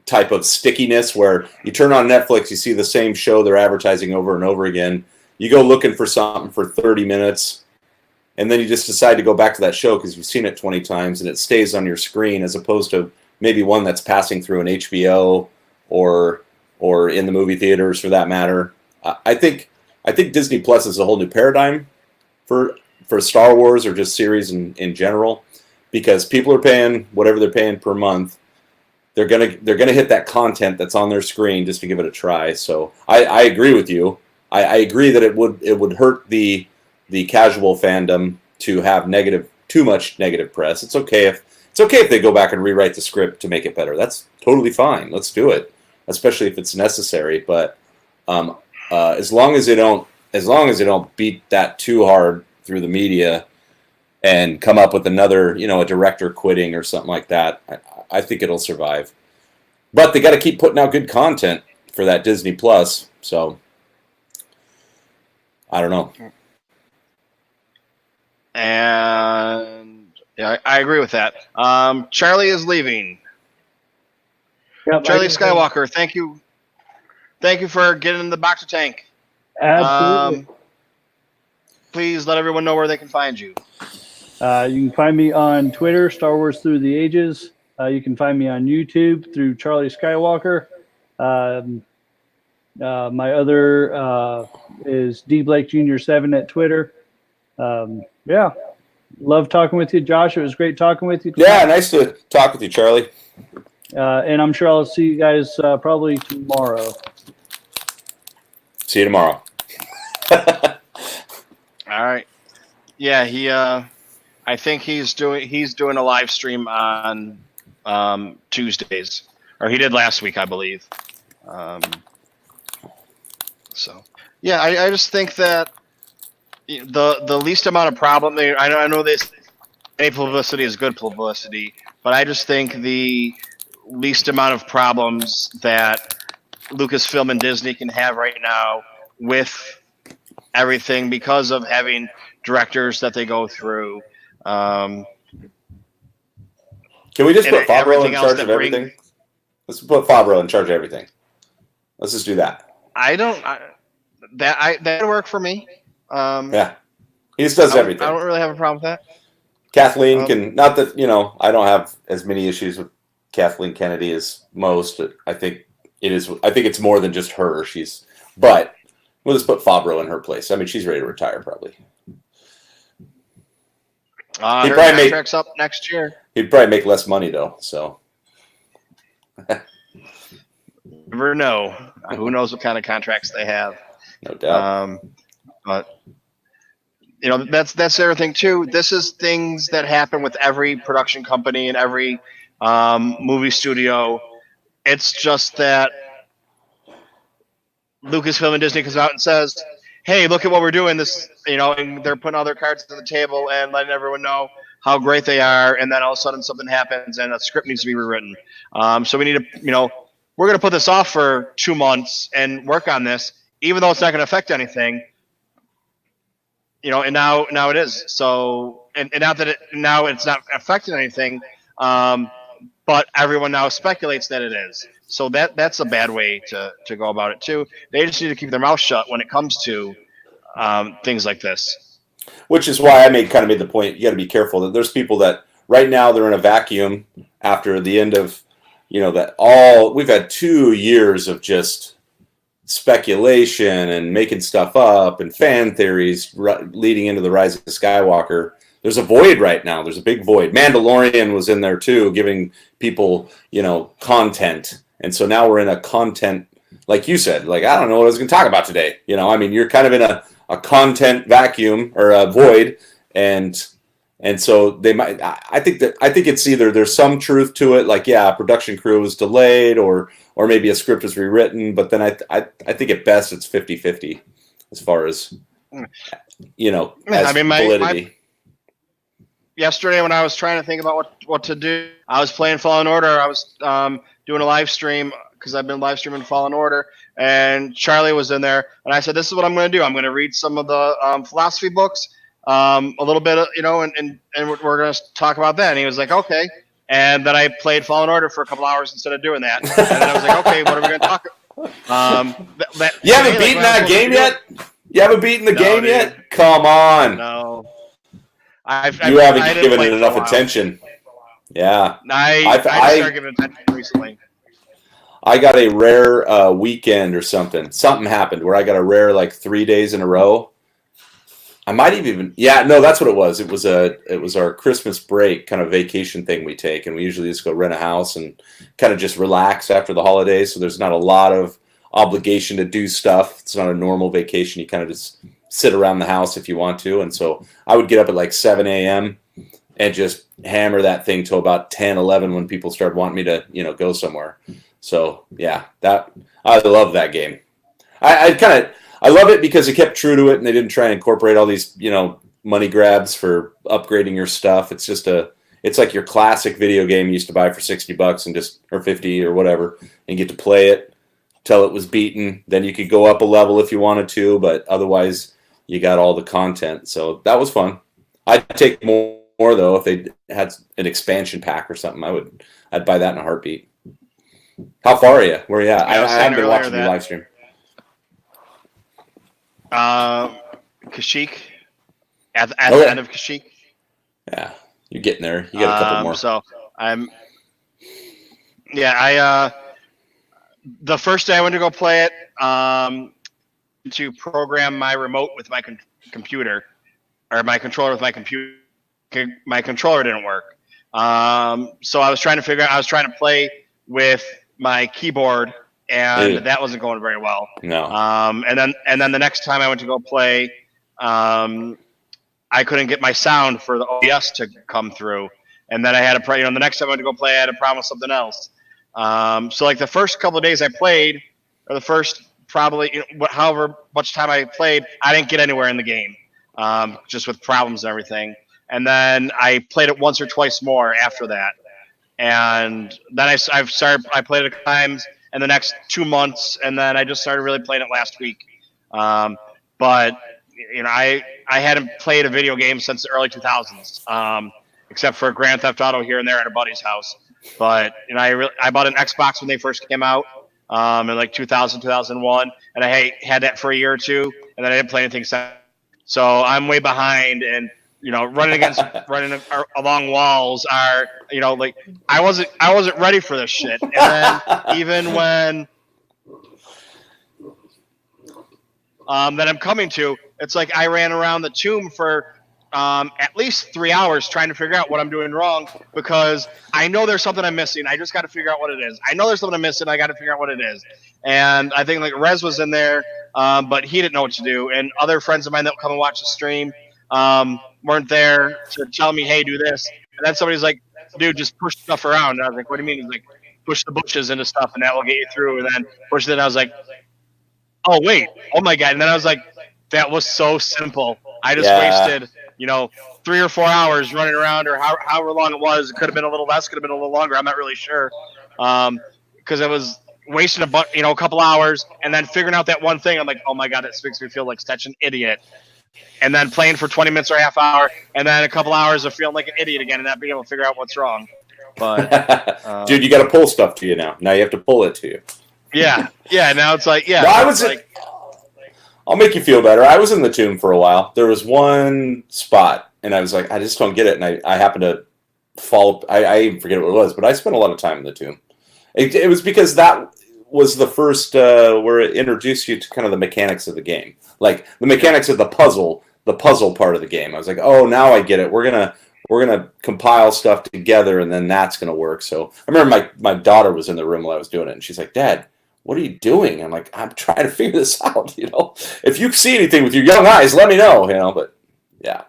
type of stickiness where you turn on Netflix, you see the same show they're advertising over and over again. You go looking for something for 30 minutes, and then you just decide to go back to that show because you've seen it 20 times, and it stays on your screen, as opposed to maybe one that's passing through an HBO or in the movie theaters for that matter. I think Disney Plus is a whole new paradigm for Star Wars, or just series in general, because people are paying whatever they're paying per month. They're gonna hit that content that's on their screen just to give it a try. So I agree with you. I agree that it would hurt the casual fandom to have too much negative press. It's okay if they go back and rewrite the script to make it better. That's totally fine. Let's do it, especially if it's necessary. But as long as they don't beat that too hard through the media and come up with another, a director quitting or something like that, I think it'll survive. But they got to keep putting out good content for that Disney Plus. So I don't know. And yeah, I agree with that. Charlie is leaving. Yep, Charlie Skywalker, thank you thank you for getting in the Bacta tank. Absolutely. Please let everyone know where they can find you. You can find me on Twitter, Star Wars Through the Ages. You can find me on YouTube through Charlie Skywalker. My other is D Blake Jr. 7 at Twitter. Yeah, love talking with you, Josh. It was great talking with you tonight. Yeah, nice to talk with you, Charlie. And I'm sure I'll see you guys probably tomorrow. See you tomorrow. All right. Yeah, he. I think he's doing a live stream on Tuesdays, or he did last week, I believe. So yeah, I just think that the least amount of problem there. I know this. Any publicity is good publicity, but I just think the least amount of problems that Lucasfilm and Disney can have right now with everything because of having directors that they go through. Can we just put Favreau in charge of everything? Let's put Favreau in charge of everything. Let's just do that. That'd work for me. Yeah, he just does everything. I don't really have a problem with that. Kathleen can, not that, I don't have as many issues with Kathleen Kennedy as most. I think it's more than just her. But we'll just put Favreau in her place. I mean, she's ready to retire probably. Her contract's up next year. He'd probably make less money though, so. Never know. Who knows what kind of contracts they have. No doubt. But that's the other thing too. This is things that happen with every production company and every movie studio. It's just that Lucasfilm and Disney comes out and says, "Hey, look at what we're doing." This, and they're putting all their cards on the table and letting everyone know how great they are. And then all of a sudden something happens and a script needs to be rewritten. So we need to, we're going to put this off for 2 months and work on this, even though it's not going to affect anything. And now it is. So, and not that now it's not affecting anything, but everyone now speculates that it is. So that's a bad way to go about it too. They just need to keep their mouth shut when it comes to things like this. Which is why I made the point. You got to be careful that there's people that right now they're in a vacuum after the end of, we've had 2 years of just speculation and making stuff up and fan theories leading into the Rise of Skywalker. There's a void right now. There's a big void. Mandalorian was in there too, giving people, content. And so now we're in a content, like you said, I don't know what I was going to talk about today. You're kind of in a content vacuum or a void. And so they might, I think it's either there's some truth to it. A production crew was delayed or maybe a script was rewritten. But then I think at best it's 50-50 as far as, validity. Yesterday when I was trying to think about what to do, I was playing Fallen Order. I was doing a live stream because I've been live streaming Fallen Order, and Charlie was in there, and I said, "This is what I'm going to do. I'm going to read some of the philosophy books, a little bit, and we're going to talk about that." And he was like, "Okay." And then I played Fallen Order for a couple hours instead of doing that, and then I was like, "Okay, what are we going to talk about?" You haven't beaten that game yet? You haven't beaten the game yet? Come on. No. You haven't given it enough attention. Yeah. I started giving it attention recently. I got a rare weekend or something. Something happened where I got a rare 3 days in a row. I might have even that's what it was. It was our Christmas break kind of vacation thing we take, and we usually just go rent a house and kind of just relax after the holidays. So there's not a lot of obligation to do stuff. It's not a normal vacation. You kind of just sit around the house if you want to. And so I would get up at 7 a.m. and just hammer that thing till about 10, 11 when people started wanting me to, go somewhere. So yeah, I love that game. I love it because it kept true to it and they didn't try and incorporate all these, money grabs for upgrading your stuff. It's just it's like your classic video game you used to buy for $60 and or 50 or whatever, and get to play it till it was beaten. Then you could go up a level if you wanted to, but otherwise you got all the content. So that was fun. I'd take more though if they had an expansion pack or something. I'd buy that in a heartbeat. How far are you? Where are you at? Yeah, I was I saying haven't been earlier watching your that- live stream. Kashyyyk. At the Okay. end of Kashyyyk. Yeah, you're getting there. You got a couple more. So I the first day I went to go play it, to program my remote with my computer, or my controller with my computer. My controller didn't work. So I was trying to figure out. I was trying to play with my keyboard, and Yeah. that wasn't going very well. No. And then the next time I went to go play, I couldn't get my sound for the OBS to come through. And then I had the next time I went to go play, I had to promise something else. So like the first couple of days I played, or the first probably, however much time I played, I didn't get anywhere in the game, just with problems and everything. And then I played it once or twice more after that. And then I played it a couple times in the next 2 months, and then I just started really playing it last week. But I hadn't played a video game since the early 2000s, except for Grand Theft Auto here and there at a buddy's house. But I bought an Xbox when they first came out, in like 2000, 2001, and I had that for a year or two, and then I didn't play anything since. So I'm way behind, and running along walls are like I wasn't ready for this shit. And then even when that I'm coming to, it's like I ran around the tomb for at least 3 hours trying to figure out what I'm doing wrong, because I know there's something I'm missing. I just got to figure out what it is. I know there's something I'm missing. I got to figure out what it is. And I think like Rez was in there, but he didn't know what to do. And other friends of mine that come and watch the stream weren't there to tell me, hey, do this. And then somebody's like, dude, just push stuff around. And I was like, what do you mean? He's like, push the bushes into stuff, and that will get you through. And then push it. And I was like, oh, wait. Oh, my God. And then I was like, that was so simple. I just wasted, 3 or 4 hours running around, or however long it was. It could have been a little less, could have been a little longer. I'm not really sure. Because it was wasting a couple hours, and then figuring out that one thing. I'm like, oh, my God, that makes me feel like such an idiot. And then playing for 20 minutes or a half hour, and then a couple hours of feeling like an idiot again and not being able to figure out what's wrong. But dude, you got to pull stuff to you now. Now you have to pull it to you. Yeah. Now it's like, yeah. Well, I'll make you feel better. I was in the tomb for a while. There was one spot, and I was like, I just don't get it. And I happened to fall. I even forget what it was, but I spent a lot of time in the tomb. It was because that was the first where it introduced you to kind of the mechanics of the game, like the mechanics of the puzzle part of the game. I was like, oh, now I get it. We're gonna compile stuff together, and then that's gonna work. So I remember my daughter was in the room while I was doing it, and she's like, Dad, what are you doing? I'm like, I'm trying to figure this out. If you see anything with your young eyes, let me know. But yeah,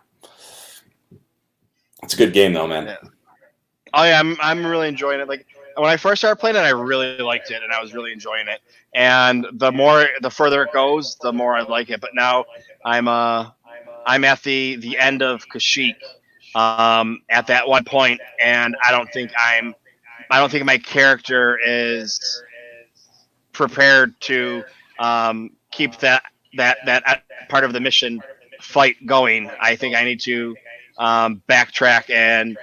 it's a good game though, man. Yeah. Oh yeah, I'm really enjoying it. Like when I first started playing it, I really liked it, and I was really enjoying it. And the further it goes, the more I like it. But now I'm at the end of Kashyyyk, at that one point, and I don't think my character is prepared to keep that part of the mission fight going. I think I need to backtrack and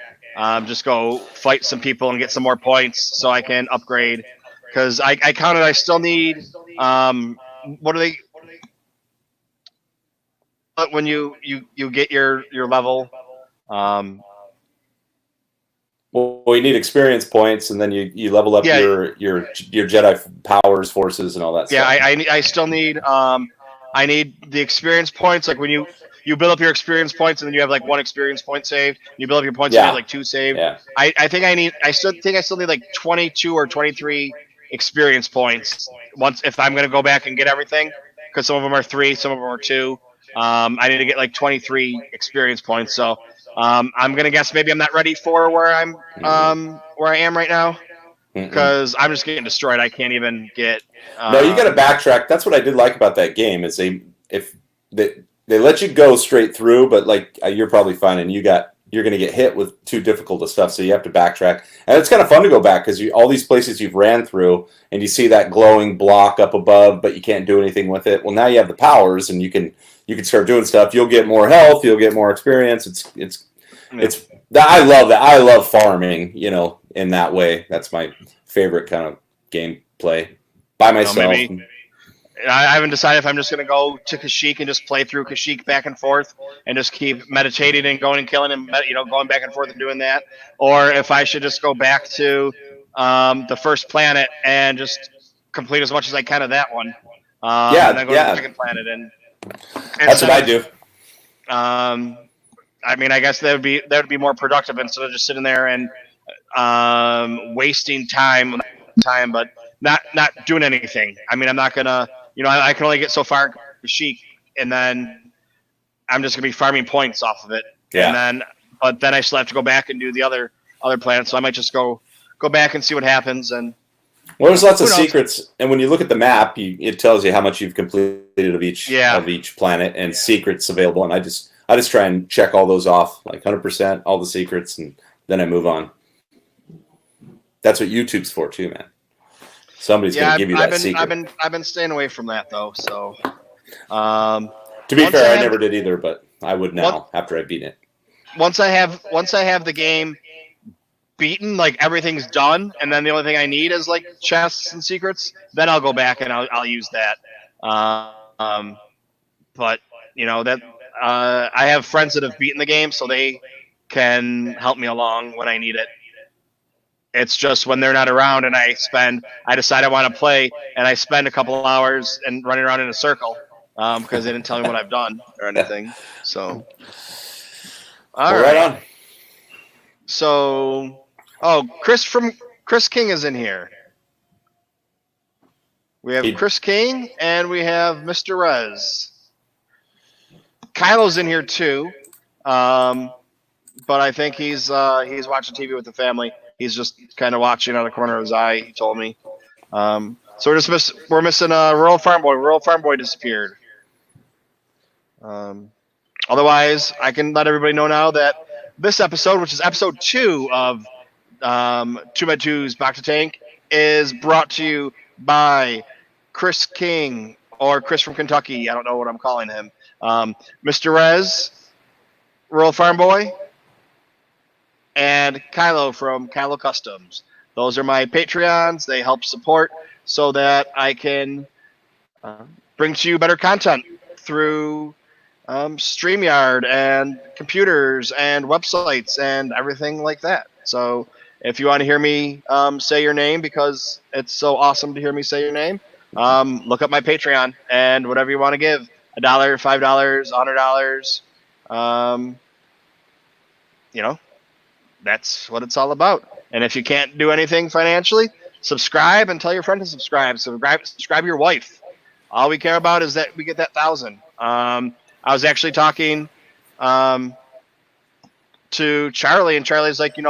just go fight some people and get some more points so I can upgrade. Because I counted, I still need what are they? When you get your level. Well, you need experience points, and then you level up your Jedi powers, forces, and all that stuff. I still need I need the experience points. Like when you build up your experience points, and then you have like 1 experience point saved. You build up your points, and you have like 2 saved. Yeah. I still need like 22 or 23 experience points if I'm gonna go back and get everything, because some of them are 3, some of them are 2. I need to get like 23 experience points. So I'm gonna guess maybe I'm not ready for where I am right now, because I'm just getting destroyed. I can't even get. No, you got to backtrack. That's what I did like about that game is they let you go straight through, but like you're probably finding you're going to get hit with too difficult of stuff, so you have to backtrack. And it's kind of fun to go back because all these places you've ran through, and you see that glowing block up above, but you can't do anything with it. Well, now you have the powers, and you can start doing stuff. You'll get more health. You'll get more experience. I love that. I love farming. In that way, that's my favorite kind of gameplay by myself. maybe. I haven't decided if I'm just going to go to Kashyyyk and just play through Kashyyyk back and forth and just keep meditating and going and killing and going back and forth and doing that, or if I should just go back to the first planet and just complete as much as I can of that one. And then go to the second planet and that's what I do. I mean, I guess that would be more productive instead of just sitting there and wasting time, but not doing anything. I mean, I'm not gonna, I can only get so far in Kashyyyk, and then I'm just gonna be farming points off of it. Yeah. But then I still have to go back and do the other planets. So I might just go back and see what happens. And well, there's lots of secrets, and when you look at the map, it tells you how much you've completed of each planet and secrets available. And I just try and check all those off, like 100%, all the secrets, and then I move on. That's what YouTube's for too, man. Somebody's going to give you that secret. I've been staying away from that though. So, to be fair, I never did either, but I would now after I beat it. Once I have the game beaten, like everything's done, and then the only thing I need is like chests and secrets, then I'll go back and I'll use that. But that I have friends that have beaten the game, so they can help me along when I need it. It's just when they're not around and I decide I want to play, and I spend a couple hours and running around in a circle because they didn't tell me what I've done or anything. So, all right. On. So, Chris King is in here. We have Chris King and we have Mr. Rez. Kylo's in here too, but I think he's watching TV with the family. He's just kind of watching out of the corner of his eye. He told me. So we're missing Rural Farm Boy. Rural Farm Boy disappeared. Otherwise, I can let everybody know now that this episode, which is episode 2 of TooMedToo's Bacta Tank, is brought to you by Chris King, or Chris from Kentucky. I don't know what I'm calling him. Mr. Rez, Rural Farm Boy, and Kylo from Kylo Customs. Those are my Patreons. They help support so that I can bring to you better content through StreamYard and computers and websites and everything like that. So if you want to hear me say your name, because it's so awesome to hear me say your name, look up my Patreon and whatever you want to give. $1, $5, $100. That's what it's all about. And if you can't do anything financially, subscribe and tell your friend to subscribe. Subscribe your wife. All we care about is that we get that 1,000. I was actually talking to Charlie, and Charlie's like, he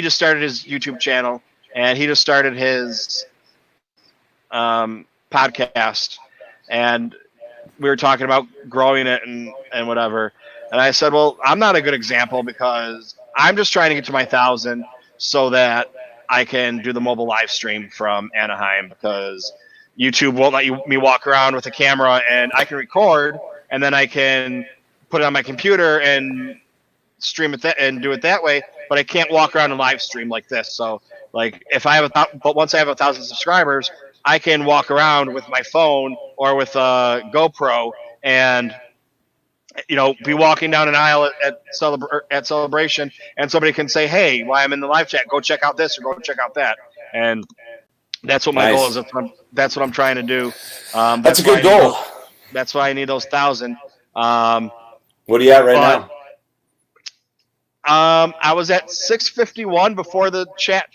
just started his YouTube channel, and he just started his podcast, and we were talking about growing it and whatever. And I said, well, I'm not a good example because I'm just trying to get to my 1,000 so that I can do the mobile live stream from Anaheim, because YouTube won't let me walk around with a camera, and I can record and then I can put it on my computer and stream it and do it that way, but I can't walk around and live stream like this. So like if I have but once I have 1,000 subscribers, I can walk around with my phone or with a GoPro and be walking down an aisle at Celebration, and somebody can say, hey, while I'm in the live chat, go check out this or go check out that. And that's what my goal is. That's what I'm trying to do. That's a good goal. That's why I need those 1,000. What are you at right now? I was at 651 before the chat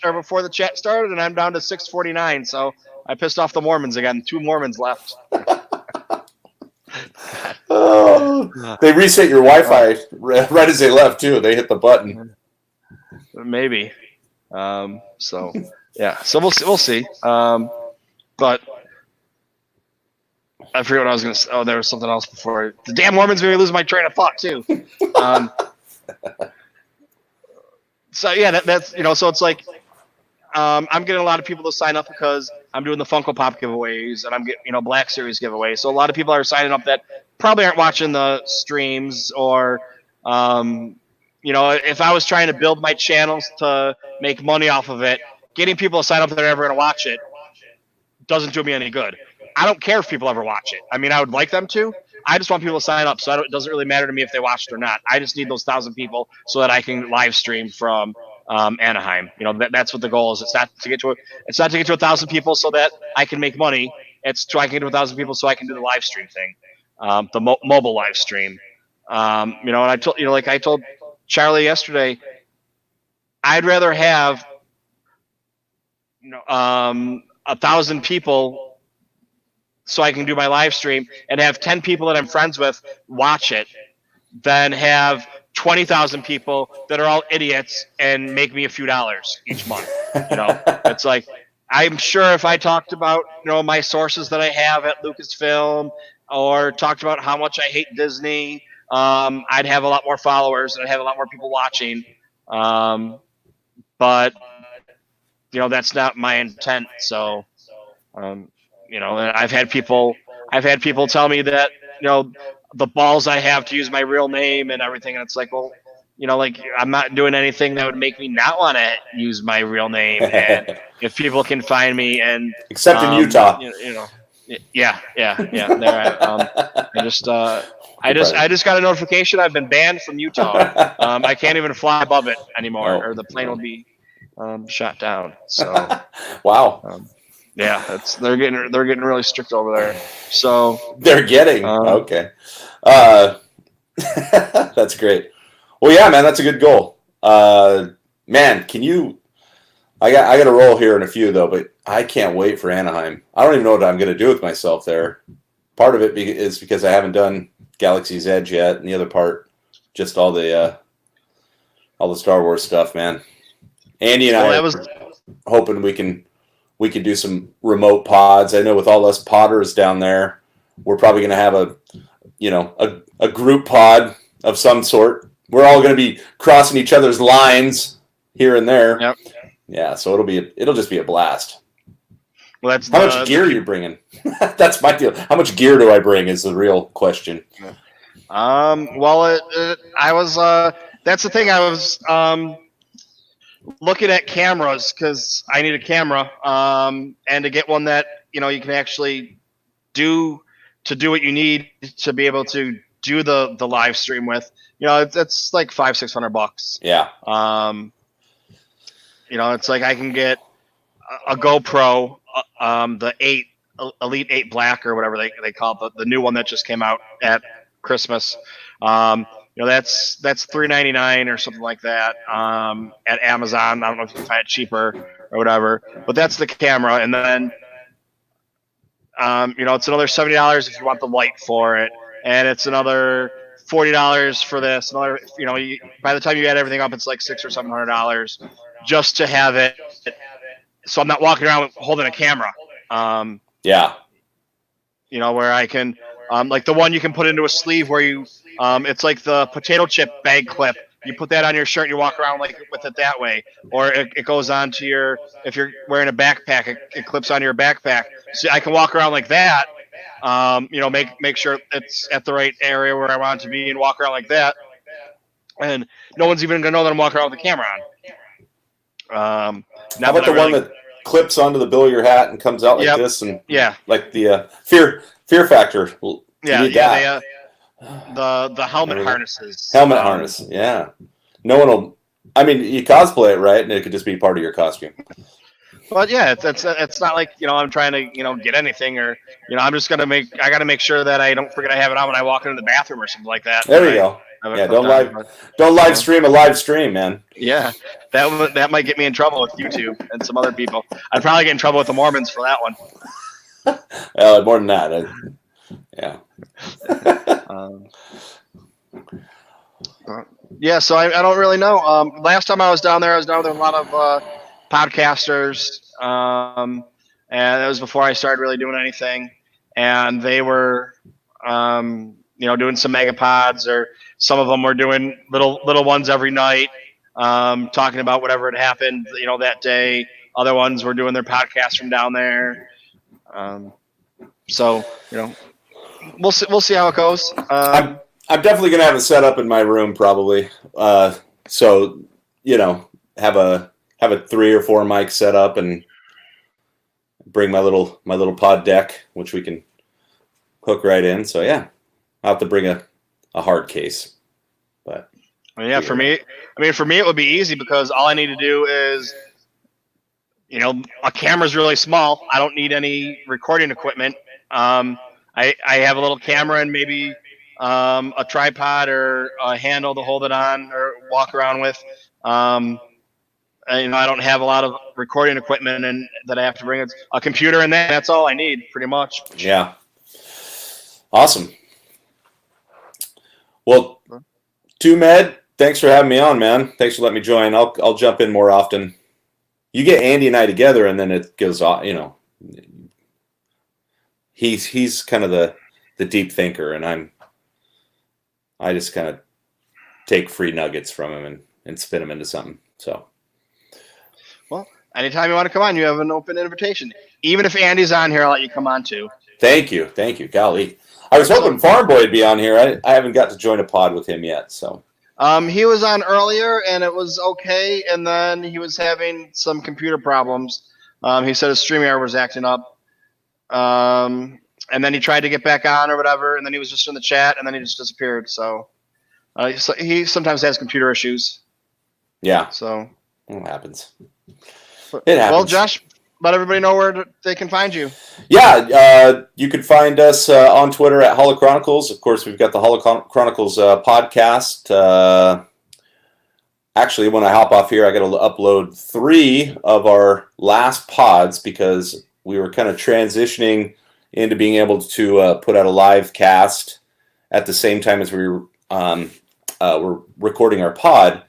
started, and I'm down to 649. So I pissed off the Mormons again. 2 Mormons left. Oh, they reset your Wi-Fi right as they left too. They hit the button. Maybe. So yeah. So we'll see. But I forget what I was going to say. Oh, there was something else before. The damn Mormons made me lose my train of thought too. So yeah, that's so it's like I'm getting a lot of people to sign up because I'm doing the Funko Pop giveaways, and I'm getting Black Series giveaways. So a lot of people are signing up that probably aren't watching the streams, or if I was trying to build my channels to make money off of it, getting people to sign up that are ever going to watch it doesn't do me any good. I don't care if people ever watch it. I mean, I would like them to. I just want people to sign up, so it doesn't really matter to me if they watched it or not. I just need those 1,000 people so that I can live stream from Anaheim. You know, that's what the goal is. It's not to get to 1,000 people so that I can make money. It's so I can get to 1,000 people so I can do the live stream thing, the mobile live stream. You know, and I told Charlie yesterday, I'd rather have 1,000 people so I can do my live stream and have 10 people that I'm friends with watch it than have 20,000 people that are all idiots and make me a few dollars each month. You know, it's like, I'm sure if I talked about, my sources that I have at Lucasfilm or talked about how much I hate Disney, I'd have a lot more followers and I'd have a lot more people watching. But that's not my intent. So, and I've had people tell me that, the balls I have to use my real name and everything. And it's like, well, like I'm not doing anything that would make me not want to use my real name. And if people can find me except in Utah, yeah. There, I just got a notification. I've been banned from Utah. I can't even fly above it anymore, or the plane will be shot down. So, wow. Yeah, they're getting really strict over there. So they're getting okay. That's great. Well, yeah, man, that's a good goal. Man, can you? I got to roll here in a few though, but I can't wait for Anaheim. I don't even know what I'm going to do with myself there. Part of it is because I haven't done Galaxy's Edge yet, and the other part, just all the Star Wars stuff, man. Andy and I are hoping we can do some remote pods. I know with all us podders down there, we're probably going to have a group pod of some sort. We're all going to be crossing each other's lines here and there. Yep. Yeah, so it'll just be a blast. Well, that's how much gear are you bringing? That's my deal. How much gear do I bring is the real question. Well, I was that's the thing. I was looking at cameras because I need a camera, and to get one that you can actually do what you need to be able to do the live stream with. It's like $500-600. Yeah. It's like I can get a GoPro, the Elite 8 Black or whatever they call it, the new one that just came out at Christmas. That's $399 or something like that at Amazon. I don't know if you can find it cheaper or whatever, but that's the camera. And then, it's another $70 if you want the light for it, and it's another $40 for this. Another, by the time you add everything up, it's like $600 or $700 just to have it. So I'm not walking around holding a camera. Yeah. Where I can, like the one you can put into a sleeve where you. It's like the potato chip bag clip. You put that on your shirt and you walk around like with it that way. Or it goes on to if you're wearing a backpack, it clips on your backpack. So I can walk around like that. Make sure it's at the right area where I want it to be and walk around like that. And no one's even going to know that I'm walking around with the camera on. How about the one that clips onto the bill of your hat and comes out like this? And like the fear factor. The helmet harnesses. Helmet harness, yeah. No one will. I mean, you cosplay it, right? And it could just be part of your costume. Well, yeah, it's not like I'm trying to get anything or I'm just I got to make sure that I don't forget I have it on when I walk into the bathroom or something like that. There you go. Yeah, don't live stream a live stream, man. Yeah, that might get me in trouble with YouTube and some other people. I'd probably get in trouble with the Mormons for that one. More than that, yeah. Yeah, so I don't really know. Last time I was down there with a lot of podcasters, and it was before I started really doing anything. And they were, doing some megapods, or some of them were doing little ones every night, talking about whatever had happened, that day. Other ones were doing their podcast from down there. So we'll see how it goes. I'm definitely gonna have it set up in my room, probably. So have a have a 3 or 4 mics set up and bring my little pod deck, which we can hook right in. So yeah, I'll have to bring a hard case. But yeah, for me, it would be easy because all I need to do is, a camera's really small. I don't need any recording equipment. I have a little camera and maybe a tripod or a handle to hold it on or walk around with. I don't have a lot of recording equipment and that I have to bring. It's a computer and that's all I need, pretty much. Yeah. Awesome. Well, TooMed, thanks for having me on, man. Thanks for letting me join. I'll jump in more often. You get Andy and I together, and then it goes off. He's kind of the deep thinker, and I just kind of take free nuggets from him and spin them into something. So. Well, anytime you want to come on, you have an open invitation. Even if Andy's on here, I'll let you come on too. Thank you. Golly. I was hoping Farm Boy would be on here. I haven't got to join a pod with him yet. So. He was on earlier, and it was okay, and then he was having some computer problems. He said his StreamYard was acting up. And then he tried to get back on or whatever, and then he was just in the chat, and then he just disappeared. So he sometimes has computer issues. Yeah. So. It happens. It happens. Well, Josh, let everybody know where they can find you. Yeah, you can find us on Twitter at Holochronicles. Of course, we've got the Holochronicles podcast. Actually, when I hop off here, I got to upload 3 of our last pods because we were kind of transitioning into being able to put out a live cast at the same time as we were recording our pod.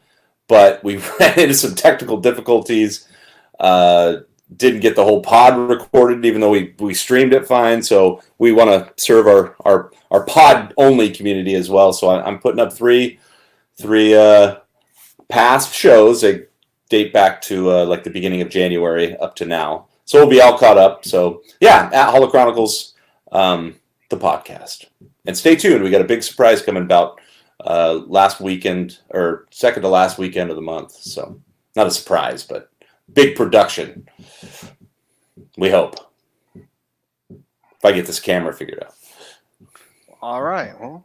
But we ran into some technical difficulties. Didn't get the whole pod recorded, even though we streamed it fine. So we want to serve our pod only community as well. So I'm putting up three past shows. They date back to like the beginning of January up to now. So we'll be all caught up. So yeah, at Holochronicles, the podcast, and stay tuned. We got a big surprise coming about last weekend or second to last weekend of the month. So not a surprise, but big production. We hope. If I get this camera figured out. All right. Well,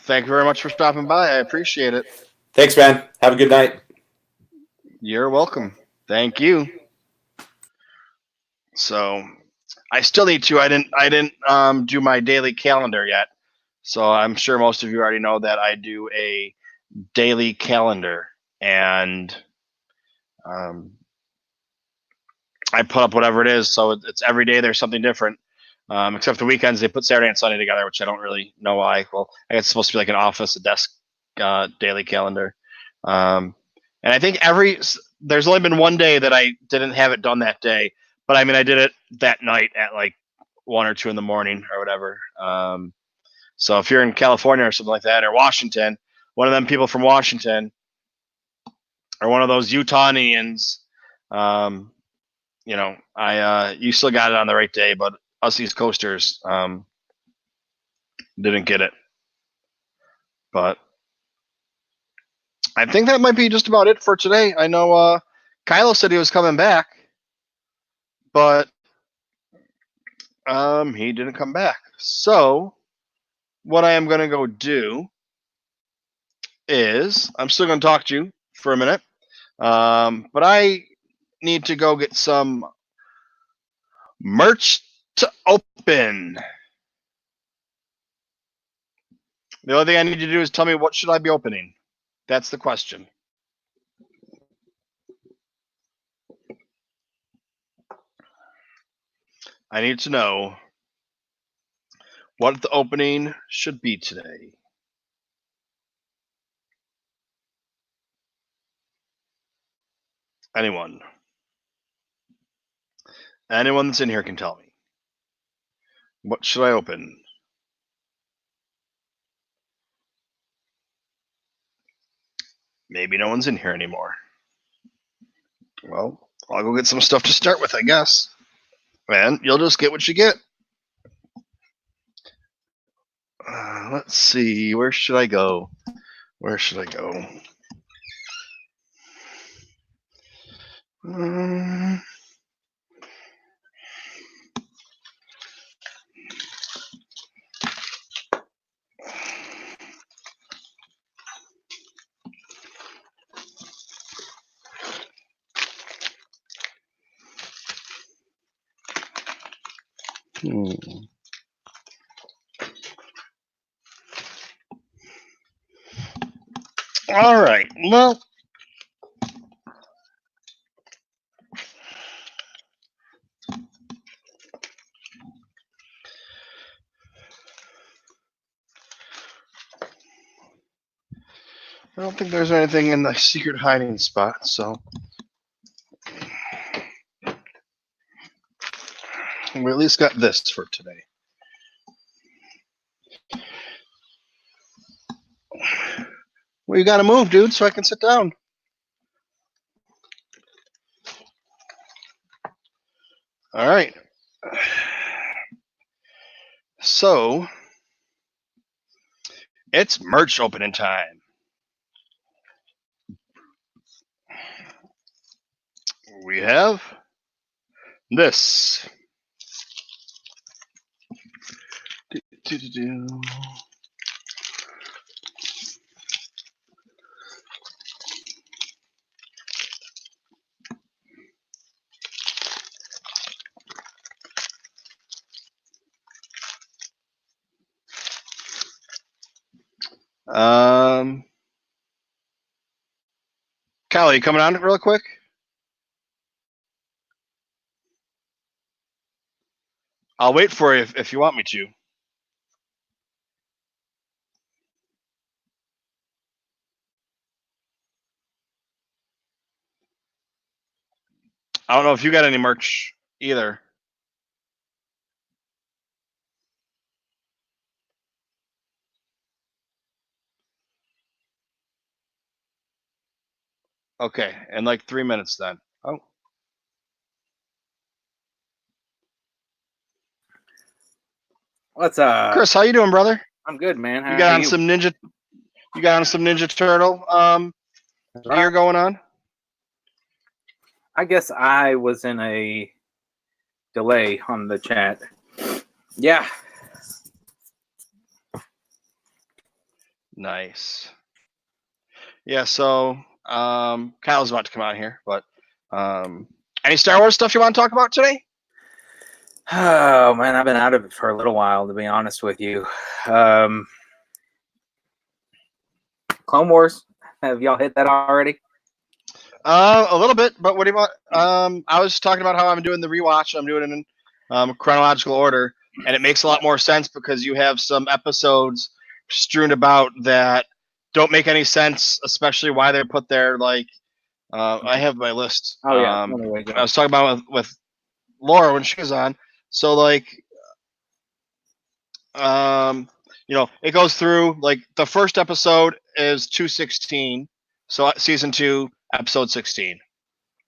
thank you very much for stopping by. I appreciate it. Thanks, man. Have a good night. You're welcome. Thank you. So I still need to. I didn't do my daily calendar yet. So I'm sure most of you already know that I do a daily calendar, and I put up whatever it is. So it's every day there's something different, except the weekends they put Saturday and Sunday together, which I don't really know why. Well, I guess it's supposed to be like an office, a desk daily calendar. And I think there's only been one day that I didn't have it done that day, but I mean I did it that night at like 1 or 2 in the morning or whatever. So if you're in California or something like that, or Washington, one of them people from Washington, or one of those Utahnians, you still got it on the right day, but us East Coasters didn't get it. But I think that might be just about it for today. I know Kylo said he was coming back, but he didn't come back. So what I am going to go do is I'm still going to talk to you for a minute, but I need to go get some merch to open. The only thing I need to do is tell me what should I be opening. That's the question. I need to know what the opening should be today. Anyone that's in here can tell me. What should I open? Maybe no one's in here anymore. Well, I'll go get some stuff to start with, I guess. And you'll just get what you get. Let's see. Where should I go? Mm. All right. Well, I don't think there's anything in the secret hiding spot, so we at least got this for today. Well, you got to move, dude, so I can sit down. All right. So it's merch opening time. We have this. Do-do-do. Callie, you coming on real quick? I'll wait for you if you want me to. I don't know if you got any merch either. Okay, in like 3 minutes then. Oh, What's Chris, how you doing, brother? I'm good, man. How You got are on you? some ninja. You got on some Ninja Turtle gear going on? I guess I was in a delay on the chat. Yeah. Nice. Yeah, so Kyle's about to come out here, but any Star Wars stuff you want to talk about today? Oh man, I've been out of it for a little while, to be honest with you. Clone Wars. Have y'all hit that already? A little bit, but what do you want? I was talking about how I'm doing the rewatch. I'm doing it in chronological order, and it makes a lot more sense because you have some episodes strewn about that don't make any sense, especially why they're put there. Like, I have my list. Oh yeah. I was talking about with Laura when she was on. So like, it goes through like the first episode is 216, so season 2, episode 16.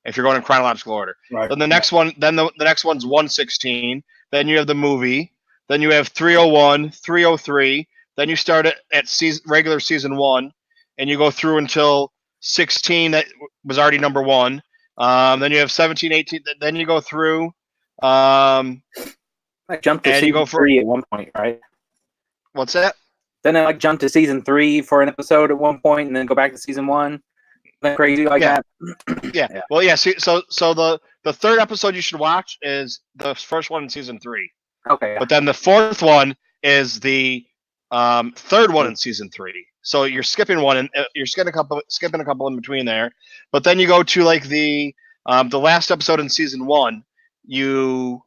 If you're going in chronological order, Right. then the next one, the next one's 116. Then you have the movie. Then you have 301, 303. Then you start at regular season 1, and you go through until 16. That was already number 1. Then you have 17, 18. Then you go through. I jumped to and season you go for 3 at one point, right? What's that? Then I jumped to season 3 for an episode at one point, and then go back to season 1. Then crazy like Yeah. that. Yeah. Well, yeah. So the third episode you should watch is the first one in season 3. Okay. But then the fourth one is the third one in season 3. So you're skipping one, and you're skipping a couple in between there. But then you go to like the last episode in season 1. You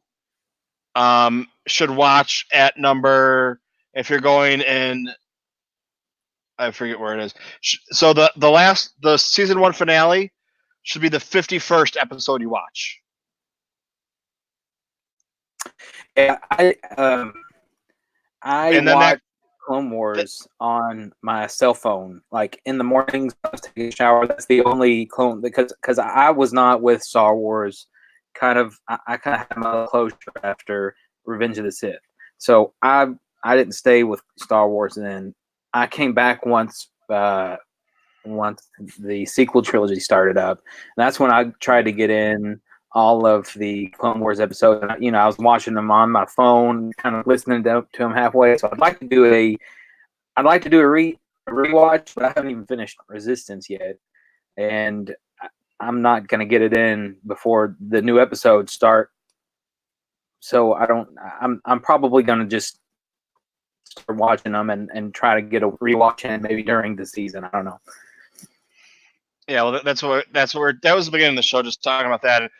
should watch at number, if you're going in, I forget where it is. So the season 1 finale should be the 51st episode you watch. Yeah, I And then watch Clone Wars on my cell phone, like in the mornings. I was taking a shower. That's the only clone because I was not with Star Wars. I kind of had my closure after Revenge of the Sith, so I didn't stay with Star Wars. And then I came back once once the sequel trilogy started up. And that's when I tried to get in all of the Clone Wars episodes. And, I was watching them on my phone, kind of listening to them halfway. So I'd like to do a rewatch, but I haven't even finished Resistance yet, and I'm not going to get it in before the new episodes start. So I'm probably going to just start watching them and try to get a rewatch in maybe during the season. I don't know. Yeah, well, that was the beginning of the show, just talking about that,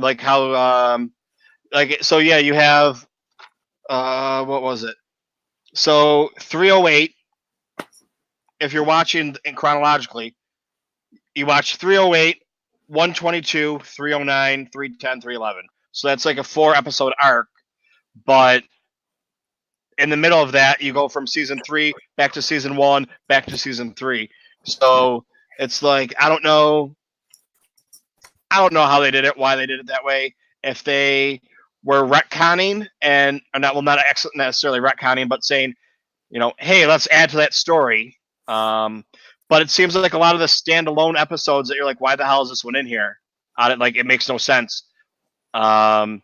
like how, so yeah, you have, what was it? So 308. If you're watching chronologically, you watch 308, 122, 309, 310, 311. So that's like a 4-episode arc. But in the middle of that, you go from season 3 back to season 1, back to season 3. So it's like I don't know how they did it, why they did it that way. If they were retconning and not necessarily retconning, but saying, hey, let's add to that story. But it seems like a lot of the standalone episodes that you're like, why the hell is this one in here? It makes no sense. Then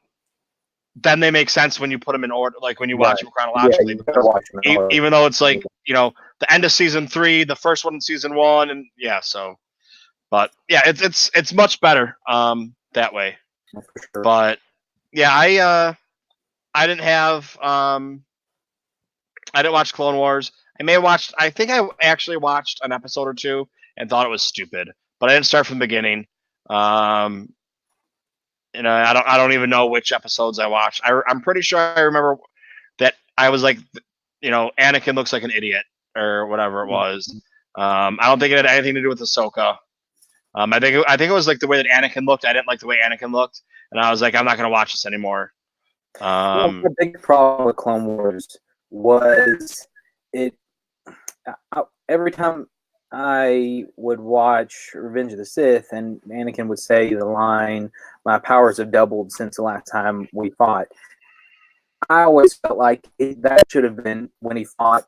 they make sense when you put them in order, like when you watch them chronologically. Yeah, watch them in order. Even though it's like, the end of season 3, the first one in season 1, and yeah, so. But yeah, it's much better that way. For sure. But yeah, I didn't have I didn't watch Clone Wars. I think I actually watched an episode or two and thought it was stupid, but I didn't start from the beginning. I don't even know which episodes I watched. I'm pretty sure I remember that I was like, Anakin looks like an idiot or whatever it was. I don't think it had anything to do with Ahsoka. I think it was like the way that Anakin looked. I didn't like the way Anakin looked, and I was like, I'm not going to watch this anymore. The big problem with Clone Wars was every time I would watch Revenge of the Sith and Anakin would say the line, "My powers have doubled since the last time we fought," I always felt like that should have been when they fought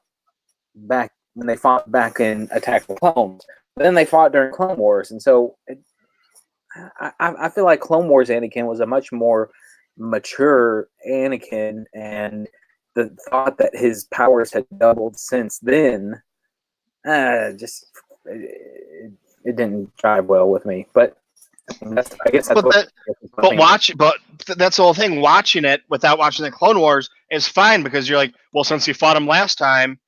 back in Attack of the Clones. But then they fought during Clone Wars, and so I feel like Clone Wars Anakin was a much more mature Anakin, and the thought that his powers had doubled since then, it didn't jive well with me. But I guess that's but that's the whole thing. Watching it without watching the Clone Wars is fine because you're like, well, since he fought him last time,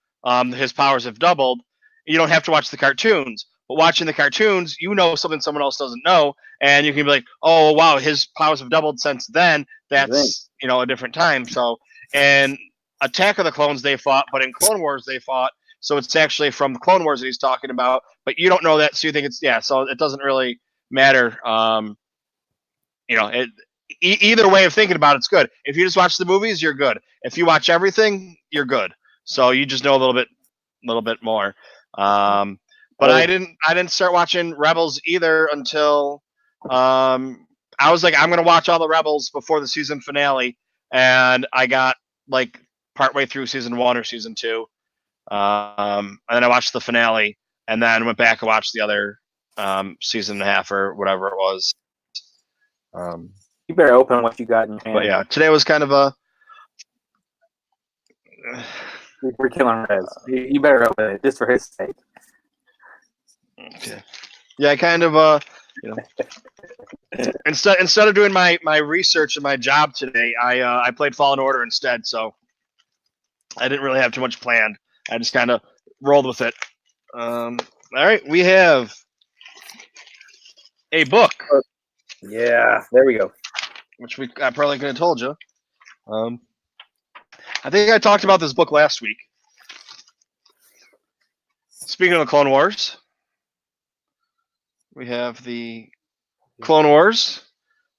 his powers have doubled. You don't have to watch the cartoons. But watching the cartoons, something someone else doesn't know, and you can be like, oh, wow, his powers have doubled since then. That's, a different time. So, and Attack of the Clones, they fought, but in Clone Wars, they fought. So it's actually from the Clone Wars that he's talking about, but you don't know that, so you think so it doesn't really matter. Either way of thinking about it's good. If you just watch the movies, you're good. If you watch everything, you're good. So you just know a little bit more. But I didn't start watching Rebels either until I was like, I'm gonna watch all the Rebels before the season finale, and I got like partway through season 1 or season 2, and then I watched the finale, and then went back and watched the other season and a half or whatever it was. You better open what you got in your hand. But yeah, today was kind of a. We're killing Rez. You better open it just for his sake. Okay. Yeah, I kind of instead of doing my research and my job today, I played Fallen Order instead. So I didn't really have too much planned. I just kind of rolled with it. All right, we have a book. Yeah, there we go. Which I probably could have told you. I think I talked about this book last week. Speaking of the Clone Wars, we have the Clone Wars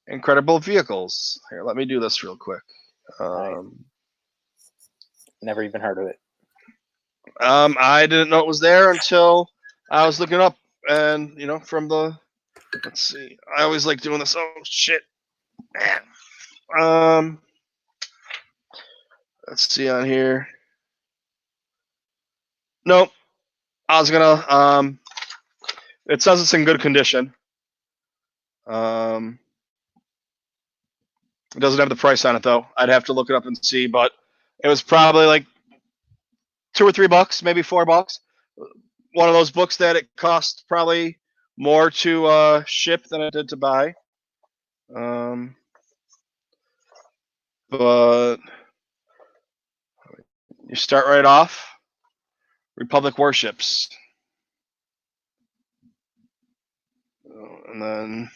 Incredible Vehicles. Here, let me do this real quick. Never even heard of it. I didn't know it was there until I was looking up, and from the. Let's see. I always like doing this. Oh shit, man. Let's see on here. Nope. I was gonna It says it's in good condition. It doesn't have the price on it though. I'd have to look it up and see, but it was probably like $2 or $3, maybe $4. One of those books that it cost probably more to ship than it did to buy. But you start right off. Republic warships. And then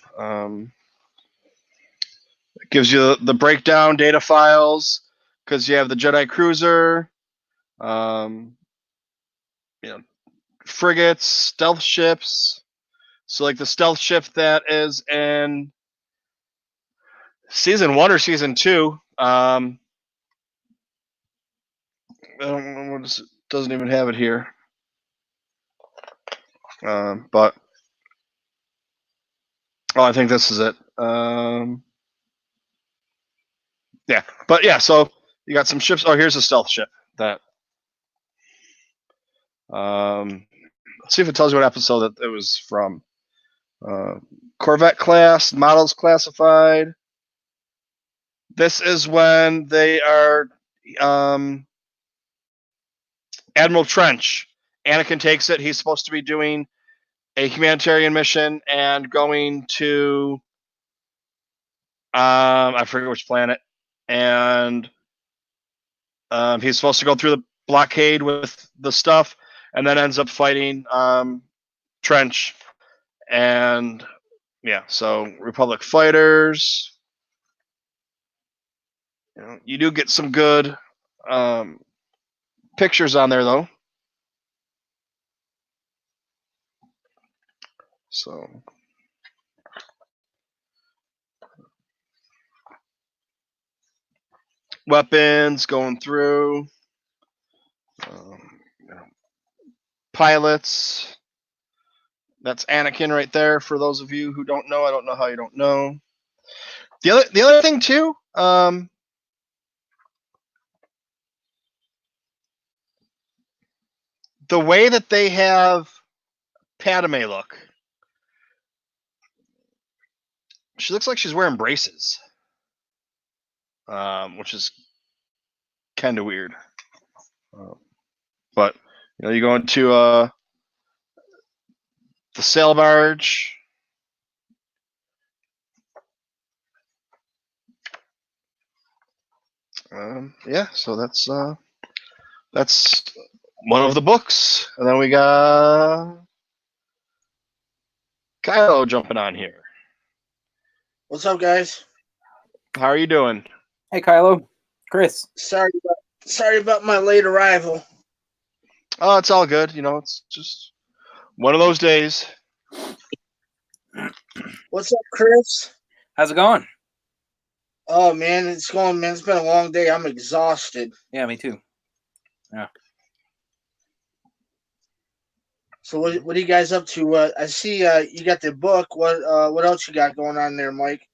it gives you the breakdown data files because you have the Jedi cruiser, frigates, stealth ships. So like the stealth ship that is in season 1 or season 2. I don't know what it doesn't even have it here. But I think this is it. Yeah, but yeah, so you got some ships. Oh, here's a stealth ship. That. Let's see if it tells you what episode that it was from. Corvette class, models classified. This is when they are Admiral Trench. Anakin takes it. He's supposed to be doing a humanitarian mission and going to I forget which planet. And he's supposed to go through the blockade with the stuff and then ends up fighting Trench. And yeah, so Republic fighters. You do get some good pictures on there, though. So weapons going through. Pilots. That's Anakin right there. For those of you who don't know, I don't know how you don't know. The other thing too. The way that they have Padme look. She looks like she's wearing braces. Which is kind of weird. But you go into the sail barge. Yeah, so that's one of the books, and then we got Kylo jumping on here. What's up, guys? How are you doing? Hey, Kylo. Chris. Sorry about my late arrival. Oh, it's all good. It's just one of those days. What's up, Chris? How's it going? Oh man, it's going, man. It's been a long day. I'm exhausted. Yeah, me too. Yeah. So what are you guys up to? I see you got the book. What else you got going on there, Mike?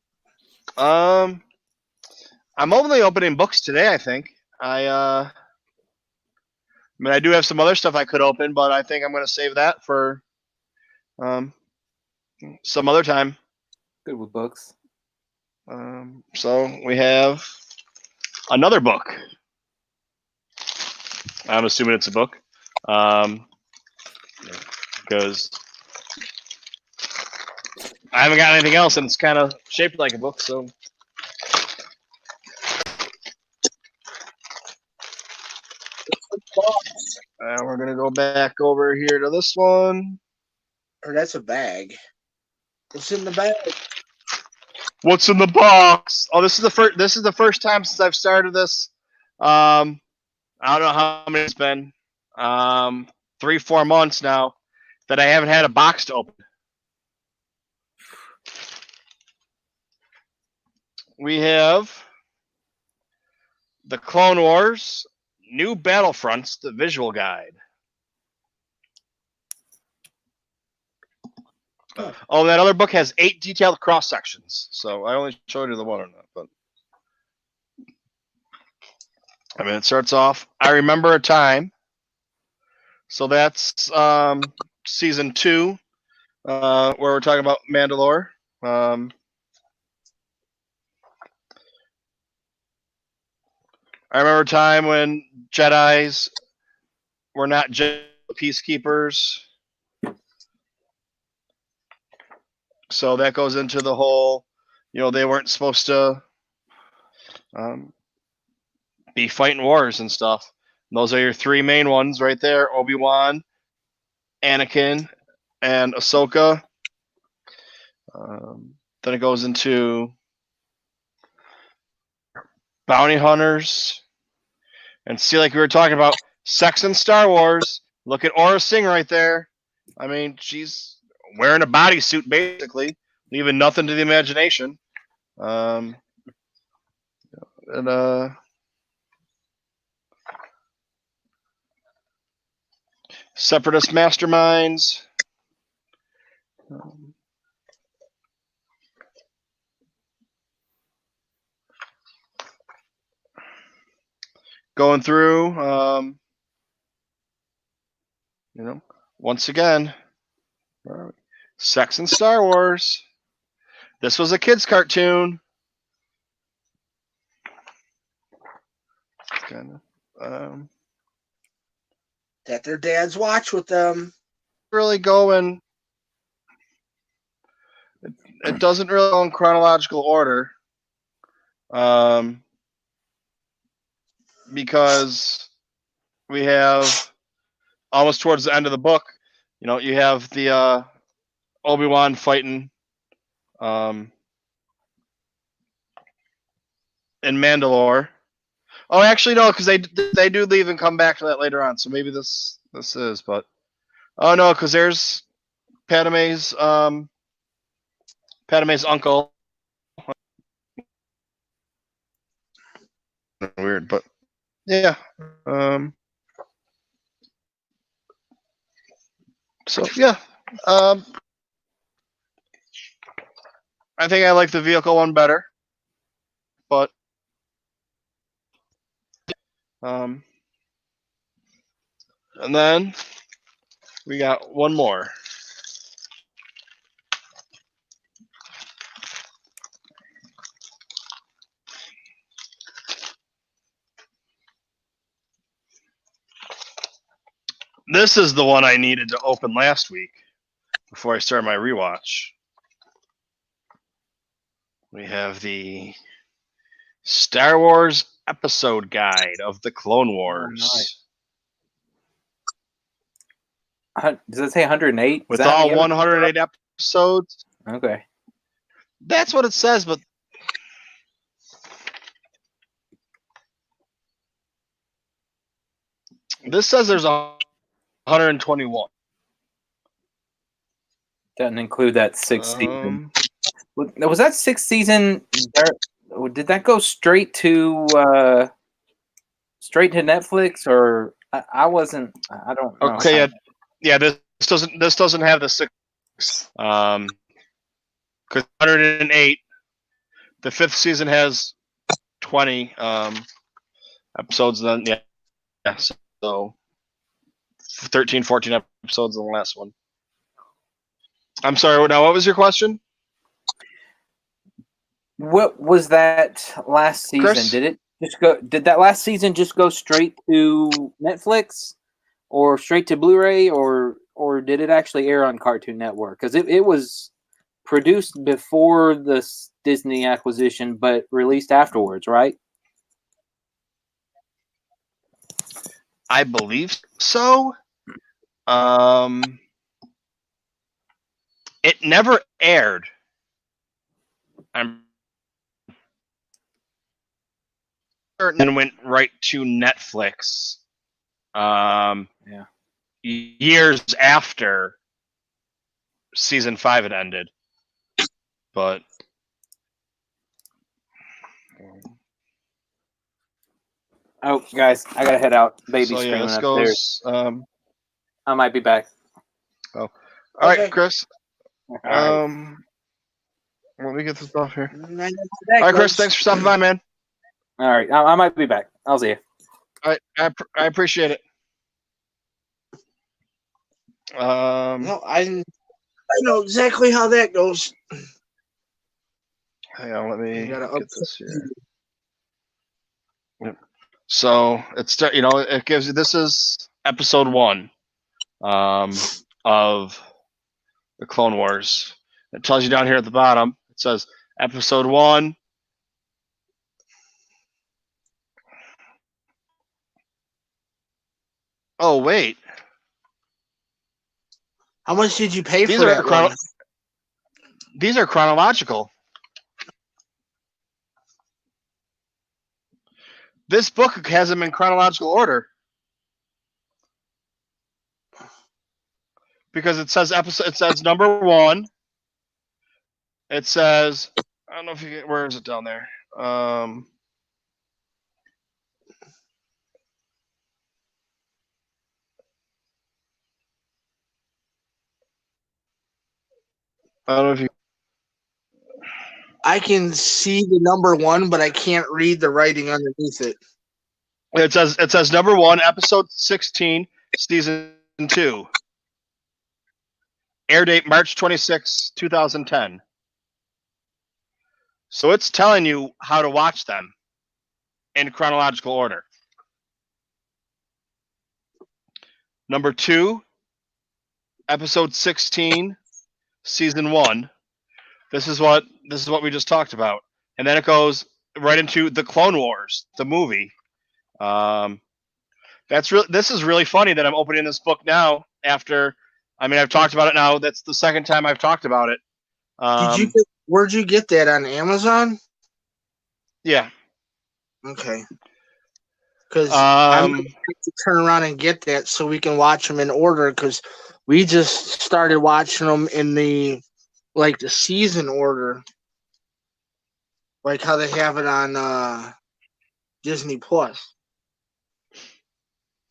I'm only opening books today, I think. I do have some other stuff I could open, but I think I'm going to save that for some other time. Good with books. So we have another book. I'm assuming it's a book. Because I haven't got anything else, and it's kind of shaped like a book, so. We're going to go back over here to this one. Or that's a bag. What's in the bag? What's in the box? Oh, this is the first time since I've started this. I don't know how many it's been. 3-4 months now that I haven't had a box to open. We have the Clone Wars New Battlefronts, the visual guide. Oh, that other book has 8 detailed cross sections. So I only showed you the one on that, but it starts off. I remember a time. So that's season 2, where we're talking about Mandalore. I remember a time when Jedis were not just peacekeepers. So that goes into the whole, they weren't supposed to be fighting wars and stuff. And those are your three main ones right there: Obi-Wan, Anakin, and Ahsoka. Then it goes into bounty hunters. And see, like we were talking about, sex in Star Wars. Look at Aura Singh right there. I mean, she's wearing a bodysuit, basically, leaving nothing to the imagination. Separatist masterminds. Going through, once again, sex in Star Wars. This was a kid's cartoon. That their dads watch with them. Really going. It doesn't really go in chronological order. Because we have almost towards the end of the book, you have the Obi-Wan fighting in Mandalore. Oh, actually no, because they do leave and come back to that later on. So maybe this is, but oh no, because there's Padme's uncle. Weird, but yeah. So yeah. I think I like the vehicle one better, but and then we got one more. This is the one I needed to open last week before I started my rewatch. We have the Star Wars episode guide of the Clone Wars. Oh, nice. Does it say 108? With all 108 episodes? Okay. That's what it says, but this says there's 121. Doesn't include that sixth season. Was that sixth season? Did that go straight to Netflix, or I wasn't? I don't know. Okay, yeah. This doesn't have the six. Because 108. The fifth season has 20 episodes. Then yeah. So 13, 14 episodes in the last one. I'm sorry. Now, what was your question? What was that last season? Chris? Did that last season just go straight to Netflix, or straight to Blu-ray, or did it actually air on Cartoon Network? Because it was produced before the Disney acquisition, but released afterwards, right? I believe so. It never aired. I'm certain and went right to Netflix. Years after season 5 had ended, but oh, guys, I gotta head out. Baby's so yeah, screaming this upstairs. goes. I might be back. Oh, all Okay. right, Chris. All right. Let me get this off here. All All right, Chris. Thanks for stopping by, man. All right, I might be back. I'll see you. All right, I appreciate it. No, I didn't. I know exactly how that goes. Hang on, let me You gotta get this here. Yep. So it's it gives you, this is episode 1 of the Clone Wars. It tells you down here at the bottom. It says episode 1. Oh wait, How much did you pay these for are that one? these are chronological. This book has them in chronological order because it says episode. It says number 1. It says, I don't know if you get, where is it down there? I don't know if you. I can see the number 1, but I can't read the writing underneath it. It says number 1, episode 16, season 2. Air date March 26, 2010. So it's telling you how to watch them in chronological order. Number 2, episode 16, season 1. This is what we just talked about, and then it goes right into the Clone Wars, the movie. This is really funny that I'm opening this book now. After, I mean, I've talked about it now. That's the second time I've talked about it. Where'd you get that, on Amazon? Yeah. Okay. Because I'm going to turn around and get that so we can watch them in order. Because we just started watching them in the season order, like how they have it on Disney Plus.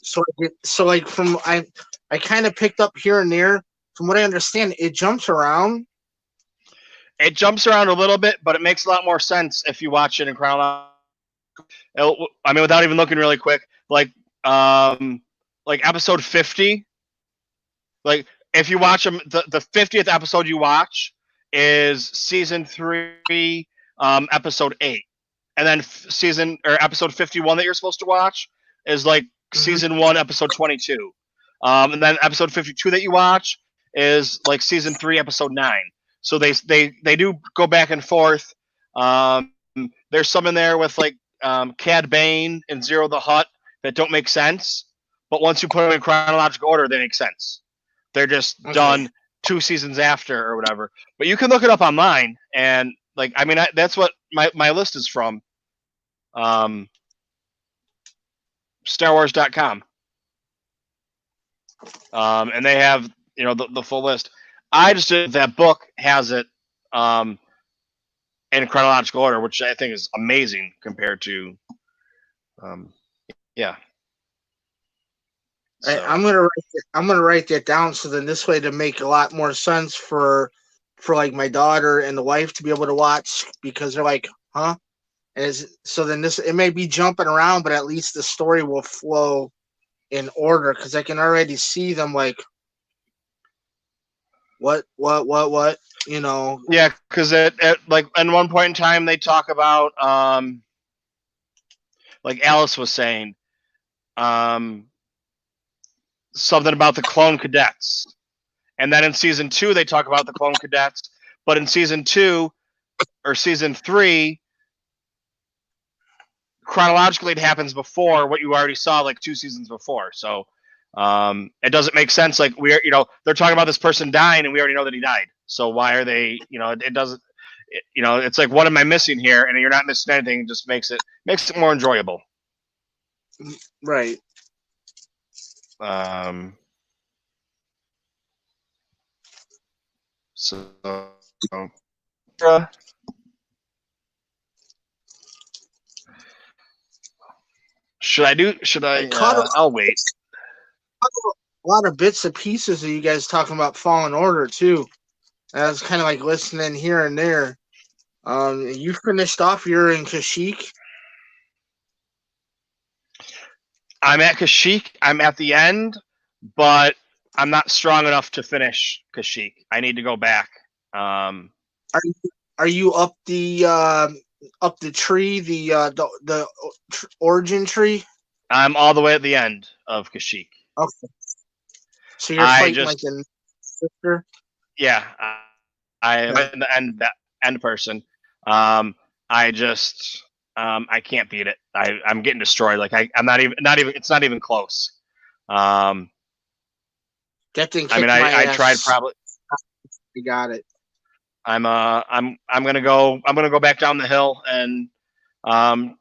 So I kind of picked up here and there. From what I understand, it jumps around. It jumps around a little bit, but it makes a lot more sense if you watch it in chronological. I mean, without even looking really quick, like episode 50. Like if you watch them, the 50th episode you watch is season 3, episode 8, and then episode 51 that you're supposed to watch is like season 1, episode 22, and then episode 52 that you watch is like season 3, episode 9. So they do go back and forth. There's some in there with like Cad Bane and Zero the Hutt that don't make sense, but once you put them in chronological order, they make sense. They're just done 2 seasons after or whatever. But you can look it up online, and like, I mean, that's what my list is from. StarWars.com. And they have, the full list. I just did that book has it in chronological order, which I think is amazing compared to yeah. So. I'm gonna write that down, so then this way to make a lot more sense for like my daughter and the wife to be able to watch, because they're like, huh? So then it may be jumping around, but at least the story will flow in order, because I can already see them like what, Yeah, because at like at one point in time they talk about like Alice was saying something about the clone cadets, and then in season 2 they talk about the clone cadets, but in season 2 or season 3 chronologically it happens before what you already saw like 2 seasons before. So it doesn't make sense. Like they're talking about this person dying and we already know that he died. So why are they, it doesn't, it's like, what am I missing here? And you're not missing anything. It just makes it more enjoyable. Right. Should I I'll wait. A lot of bits and pieces of you guys talking about Fallen Order too. I was kind of like listening here and there. You finished off. You're in Kashyyyk. I'm at Kashyyyk. I'm at the end, but I'm not strong enough to finish Kashyyyk. I need to go back. Are you up the tree, the origin tree? I'm all the way at the end of Kashyyyk. Okay. So you're fighting like a sister? Yeah, I am the end person. I just I can't beat it. I'm getting destroyed. Like I'm not even it's not even close. That didn't kick my I ass. tried probably. You got it. I'm gonna go back down the hill and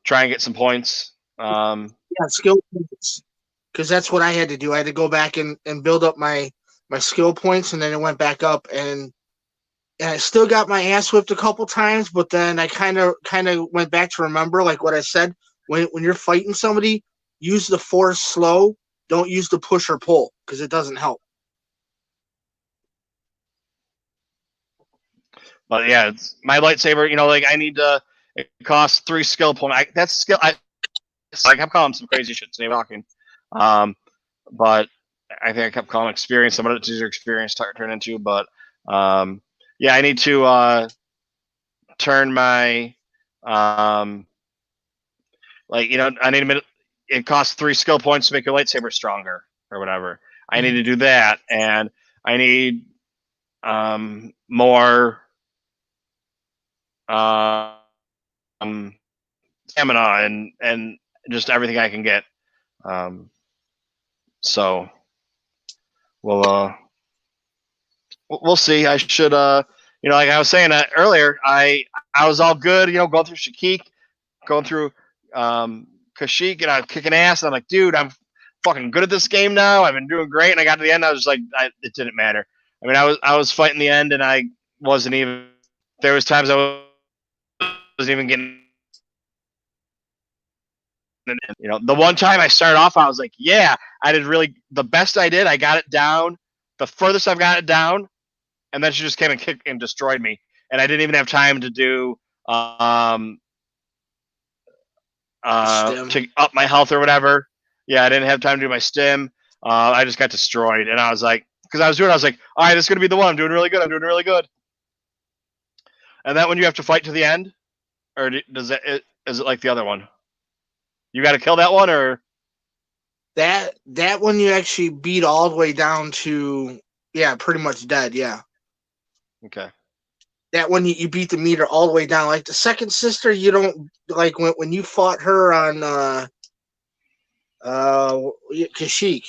try and get some points. Yeah, skill points. Because that's what I had to do. I had to go back and build up my skill points, and then it went back up, and I still got my ass whipped a couple times, but then I kind of went back to remember, like what I said, when you're fighting somebody, use the force slow, don't use the push or pull, because it doesn't help. But yeah, it's my lightsaber. Like I need to. It costs 3 skill points. That's skill. I kept calling him some crazy shit today talking. But I think I kept calling experience. Some of it's user experience turn into. But yeah, I need to turn my I need it costs 3 skill points to make your lightsaber stronger or whatever. I need to do that, and I need more stamina and just everything I can get. So we'll see. I should like I was saying earlier, I was all good, going through Kashyyyk, going through Kashyyyk, and I was kicking ass, and I'm like, dude, I'm fucking good at this game now. I've been doing great, and I got to the end, I was just like, it didn't matter. I mean, I was fighting the end, and I wasn't even. There was times I wasn't even getting. The one time I started off, I was like, yeah, I did really the best I did. I got it down, the furthest I've got it down, and then she just came and kicked and destroyed me, and I didn't even have time to do to up my health or whatever. Yeah, I didn't have time to do my stim. I just got destroyed, and I was like, because I was like, all right, this is gonna be the one. I'm doing really good. And that one you have to fight to the end, or is it like the other one? You got to kill that one, or that one you actually beat all the way down to pretty much dead. Yeah. Okay. That one you beat the meter all the way down. Like the second sister, you don't like when you fought her on Kashyyyk.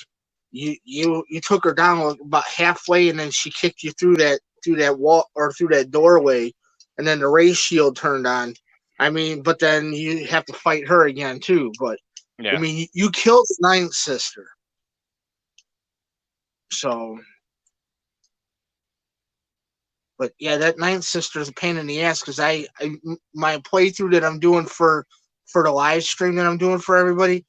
You took her down about halfway, and then she kicked you through that wall or through that doorway, and then the ray shield turned on. I mean, but then you have to fight her again too. But yeah. I mean, you killed the ninth sister. So, but yeah, that ninth sister is a pain in the ass because my playthrough that I'm doing for the live stream that I'm doing for everybody,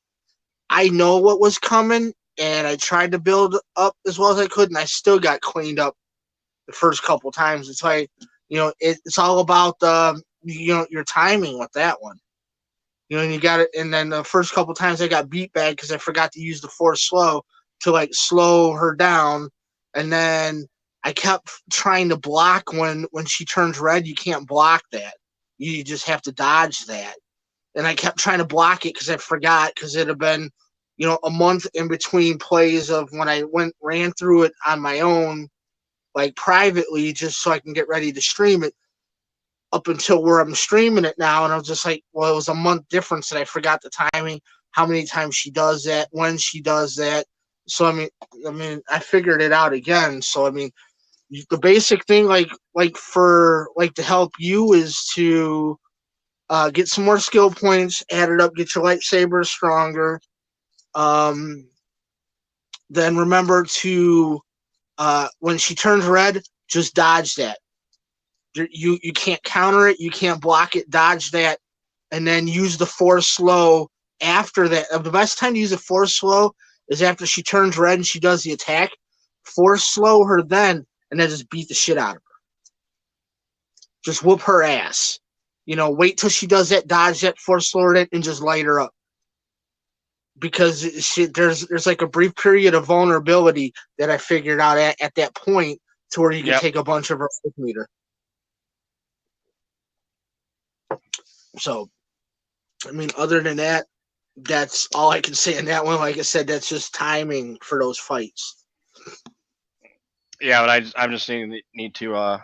I know what was coming, and I tried to build up as well as I could, and I still got cleaned up the first couple times. It's like, it's all about your timing with that one. And you got it. And then the first couple times I got beat bad because I forgot to use the force slow to like slow her down. And then I kept trying to block when she turns red. You can't block that. You just have to dodge that. And I kept trying to block it because I forgot, because it had been, a month in between plays of when I ran through it on my own, like privately, just so I can get ready to stream it, up until where I'm streaming it now. And I was just like, well, it was a month difference, and I forgot the timing, how many times she does that, when she does that. So I mean, I figured it out again. So I mean, the basic thing, like for to help you, is to get some more skill points, add it up, get your lightsaber stronger. Then remember to when she turns red, just dodge that. You can't counter it, you can't block it, dodge that, and then use the force slow after that. The best time to use the force slow is after she turns red and she does the attack. Force slow her then, and then just beat the shit out of her. Just whoop her ass. Wait till she does that, dodge that, force slow her, and just light her up. because there's like a brief period of vulnerability that I figured out at that point to where you can take a bunch of her meter. So, I mean, other than that, that's all I can say in that one. Like I said, that's just timing for those fights. Yeah, but I'm just need to. I'm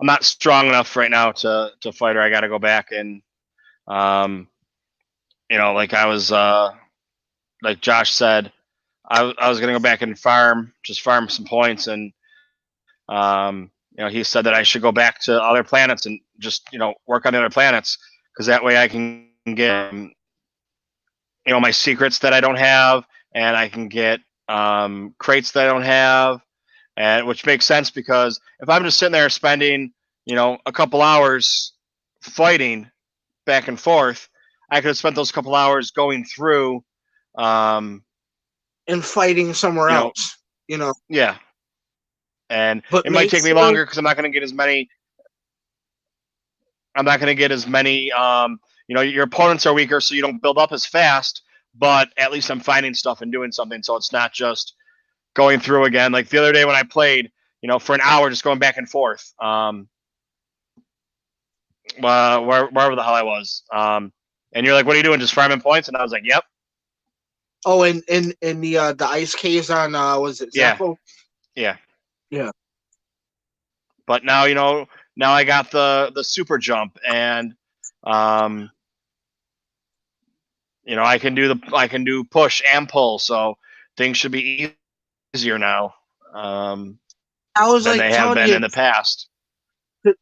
not strong enough right now to fight her. I got to go back and, like I was, like Josh said, I was gonna go back and farm some points, and he said that I should go back to other planets and just work on the other planets, because that way I can get my secrets that I don't have, and I can get crates that I don't have, and which makes sense, because if I'm just sitting there spending a couple hours fighting back and forth, I could have spent those couple hours going through and fighting somewhere else. Yeah. And it might take me longer because I'm not going to get as many. Your opponents are weaker, so you don't build up as fast, but at least I'm finding stuff and doing something, so it's not just going through again. Like the other day when I played, for an hour, just going back and forth, wherever the hell I was. And you're like, what are you doing? Just farming points? And I was like, yep. Oh, and the ice caves on, was it Zeppo? Yeah. Yeah. But now, now I got the super jump, and I can do push and pull, so things should be easier now. I was than like they have been in the past.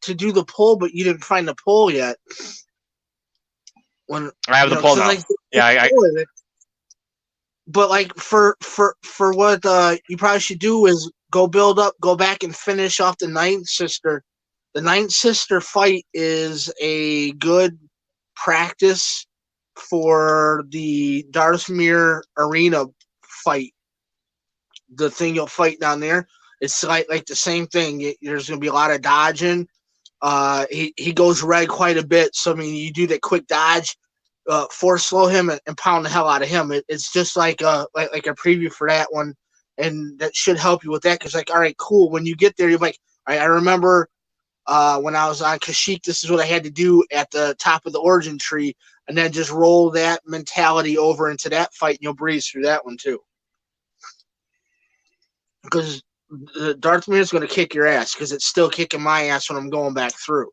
To do the pull, but you didn't find the pull yet. When I have the pull now. But like for what you probably should do is go back and finish off the Ninth Sister. The Ninth Sister fight is a good practice for the Darthmere arena fight. The thing you'll fight down there, it's like the same thing. There's gonna be a lot of dodging. He goes red quite a bit, so I mean, you do that quick dodge, force slow him and pound the hell out of him. It's just like a preview for that one, and that should help you with that. Because all right, cool. When you get there, you're like, all right, I remember when I was on Kashyyyk, this is what I had to do at the top of the origin tree, and then just roll that mentality over into that fight, and you'll breeze through that one too. Because the Darthmere is going to kick your ass, because it's still kicking my ass when I'm going back through.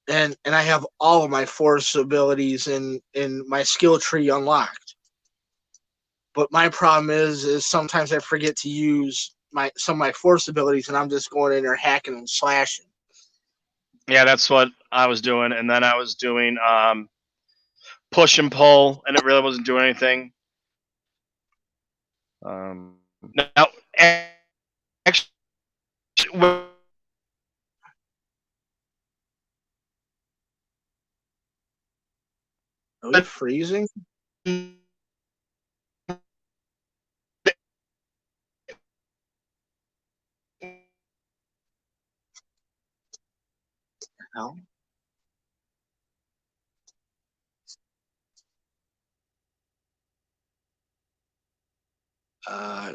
And I have all of my force abilities in my skill tree unlocked. But my problem is sometimes I forget to use some of my force abilities, and I'm just going in there hacking and slashing. Yeah, that's what I was doing, and then I was doing push and pull, and it really wasn't doing anything. Now, actually, are we freezing? No.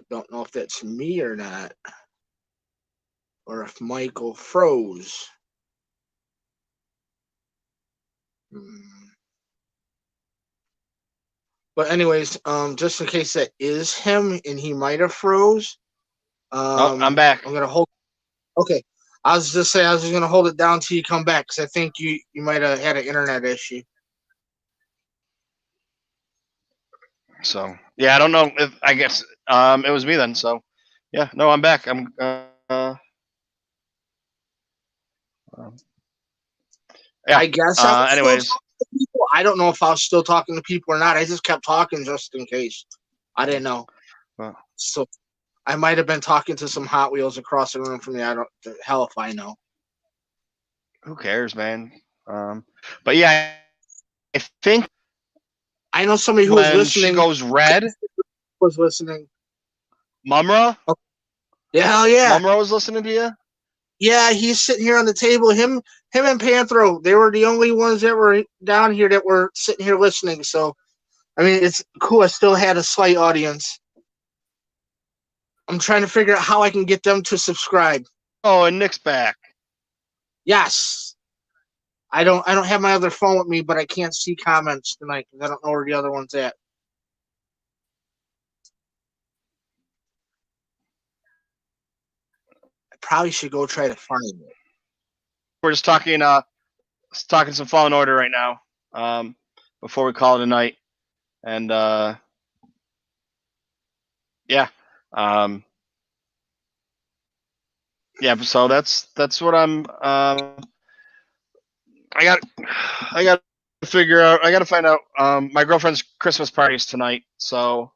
Don't know if that's me or not, or if Michael froze. But anyways, just in case that is him and he might have froze. I'm back. I'm gonna hold. Okay, I was just gonna hold it down till you come back, because I think you might have had an internet issue. So yeah, I don't know if I guess it was me then. So yeah, no, I'm back. I'm yeah. I guess. Anyways, I don't know if I was still talking to people or not. I just kept talking just in case. I didn't know. So I might have been talking to some Hot Wheels across the room from me. The hell if I know. Who cares, man? But yeah, I think I know somebody who was listening. She goes red. Was listening. Mumra? Oh. Yeah, hell yeah. Mumra was listening to you? Yeah, he's sitting here on the table. Him and Panthro, they were the only ones that were down here that were sitting here listening. So, I mean, it's cool. I still had a slight audience. I'm trying to figure out how I can get them to subscribe. Oh, and Nick's back. Yes. I don't have my other phone with me, but I can't see comments tonight because I don't know where the other one's at. I probably should go try to find it. We're just talking some Fallen Order right now. Before we call it a night. And yeah. Yeah, so that's what I'm I got to figure out. I got to find out. My girlfriend's Christmas party's tonight, so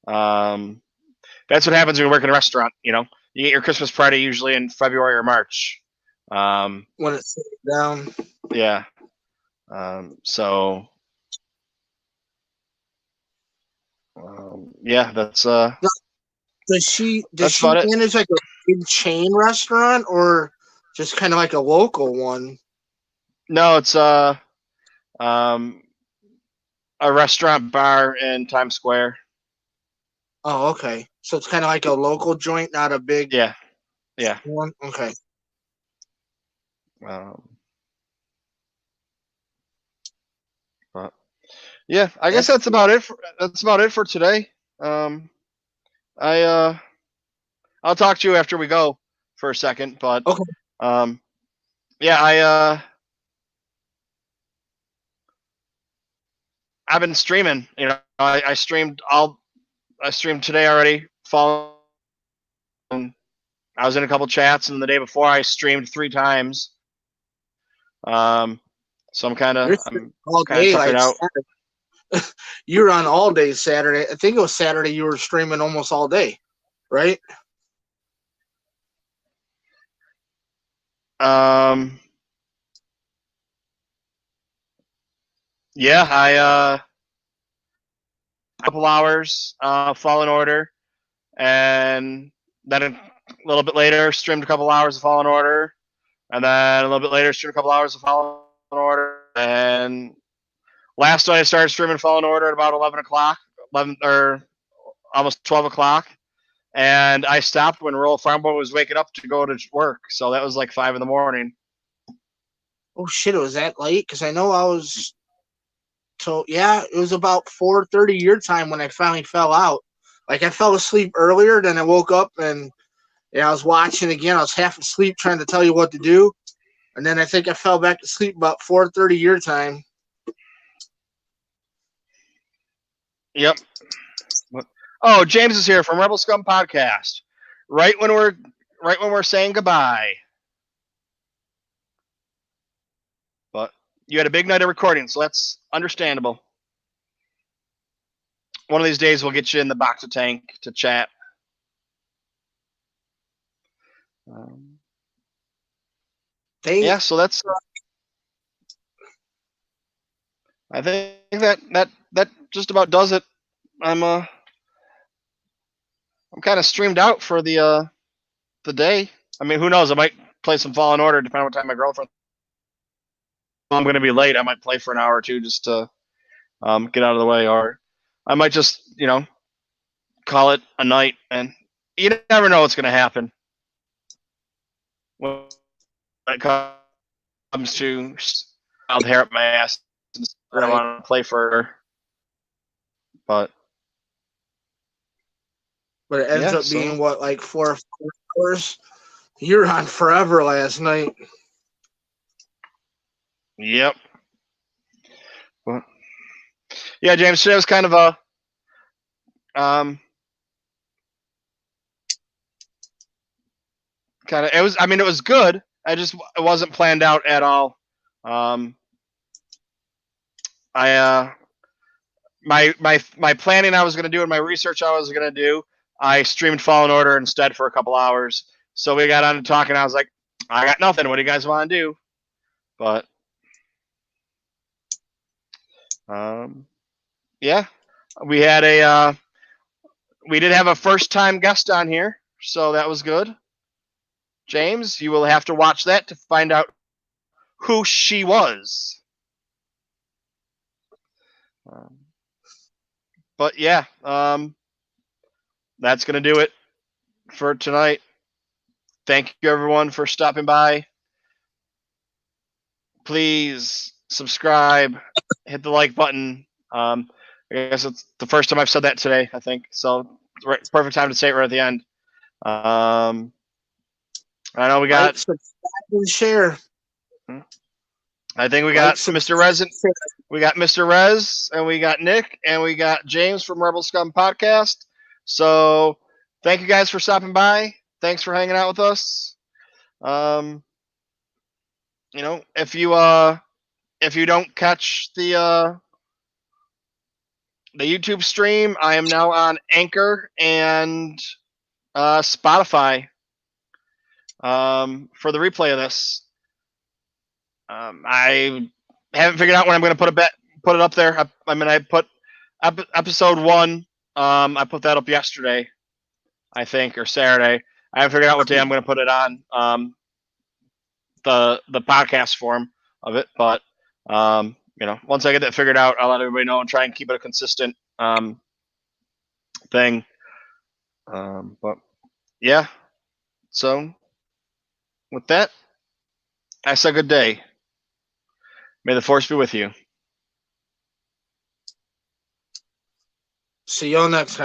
that's what happens when you work in a restaurant. You know, you get your Christmas party usually in February or March. When it's down. Yeah. So. Yeah, that's. Does she That's about it. manage like a big chain restaurant or just kind of like a local one? No, it's a restaurant bar in Times Square. Oh, okay. So it's kind of like a local joint, not a big Yeah. one. Okay. But yeah, I guess that's about it. That's about it for today. I'll talk to you after we go for a second, but okay. Yeah, I've been streaming. You know, I streamed today already. I was in a couple chats, and the day before I streamed 3 times. So I'm kind of tuckered out. You were on all day Saturday. I think it was Saturday. You were streaming almost all day, right? Yeah, a couple hours, Fallen Order, and then a little bit later streamed a couple hours of Fallen Order, and then a little bit later streamed a couple hours of Fallen Order, and last night I started streaming Fallen Order at about 11 or almost 12 o'clock, and I stopped when Royal Farmboy was waking up to go to work, so that was like 5 in the morning. Oh shit! It was that late? Because I know I was. So yeah, it was about 4:30 your time when I finally fell out. Like I fell asleep earlier, then I woke up and I was watching again. I was half asleep trying to tell you what to do, and then I think I fell back to sleep about 4:30 your time. Yep. Oh, James is here from Rebel Scum Podcast. Right when we're saying goodbye. But you had a big night of recording, so that's understandable. One of these days we'll get you in the Bacta tank to chat. Yeah, so that's. I think that just about does it. I'm kind of streamed out for the day. I mean, who knows? I might play some Fallen Order depending on what time my girlfriend. I'm going to be late. I might play for an hour or two just to get out of the way, or I might just call it a night. And you never know what's going to happen when it comes to wild hair up my ass. I want to play for her, but it ends up being what, like 4 or 5 hours? You're on forever last night. Yep. Well, yeah, James, today was kind of a it was good. It wasn't planned out at all. My planning I was going to do and my research I was going to do, I streamed Fallen Order instead for a couple hours. So we got on to talking. I was like, I got nothing. What do you guys want to do? But yeah, we did have a first time guest on here, so that was good. James, you will have to watch that to find out who she was. but yeah, that's gonna do it for tonight. Thank you everyone for stopping by. Please subscribe, hit the like button. I guess it's the first time I've said that today, I think. So perfect time to say it right at the end. I know we got. Like, subscribe, and share. I think we got Mr. Rez. We got Mr. Rez, and we got Nick, and we got James from Rebel Scum Podcast. So thank you guys for stopping by. Thanks for hanging out with us. If you don't catch the YouTube stream, I am now on Anchor and Spotify for the replay of this. I haven't figured out when I'm going to put it up there. I put episode 1. I put that up yesterday, I think, or Saturday. I haven't figured out what day I'm going to put it on the podcast form of it, but once I get that figured out, I'll let everybody know and try and keep it a consistent thing. But yeah, so with that, I say good day. May the force be with you. See y'all next time.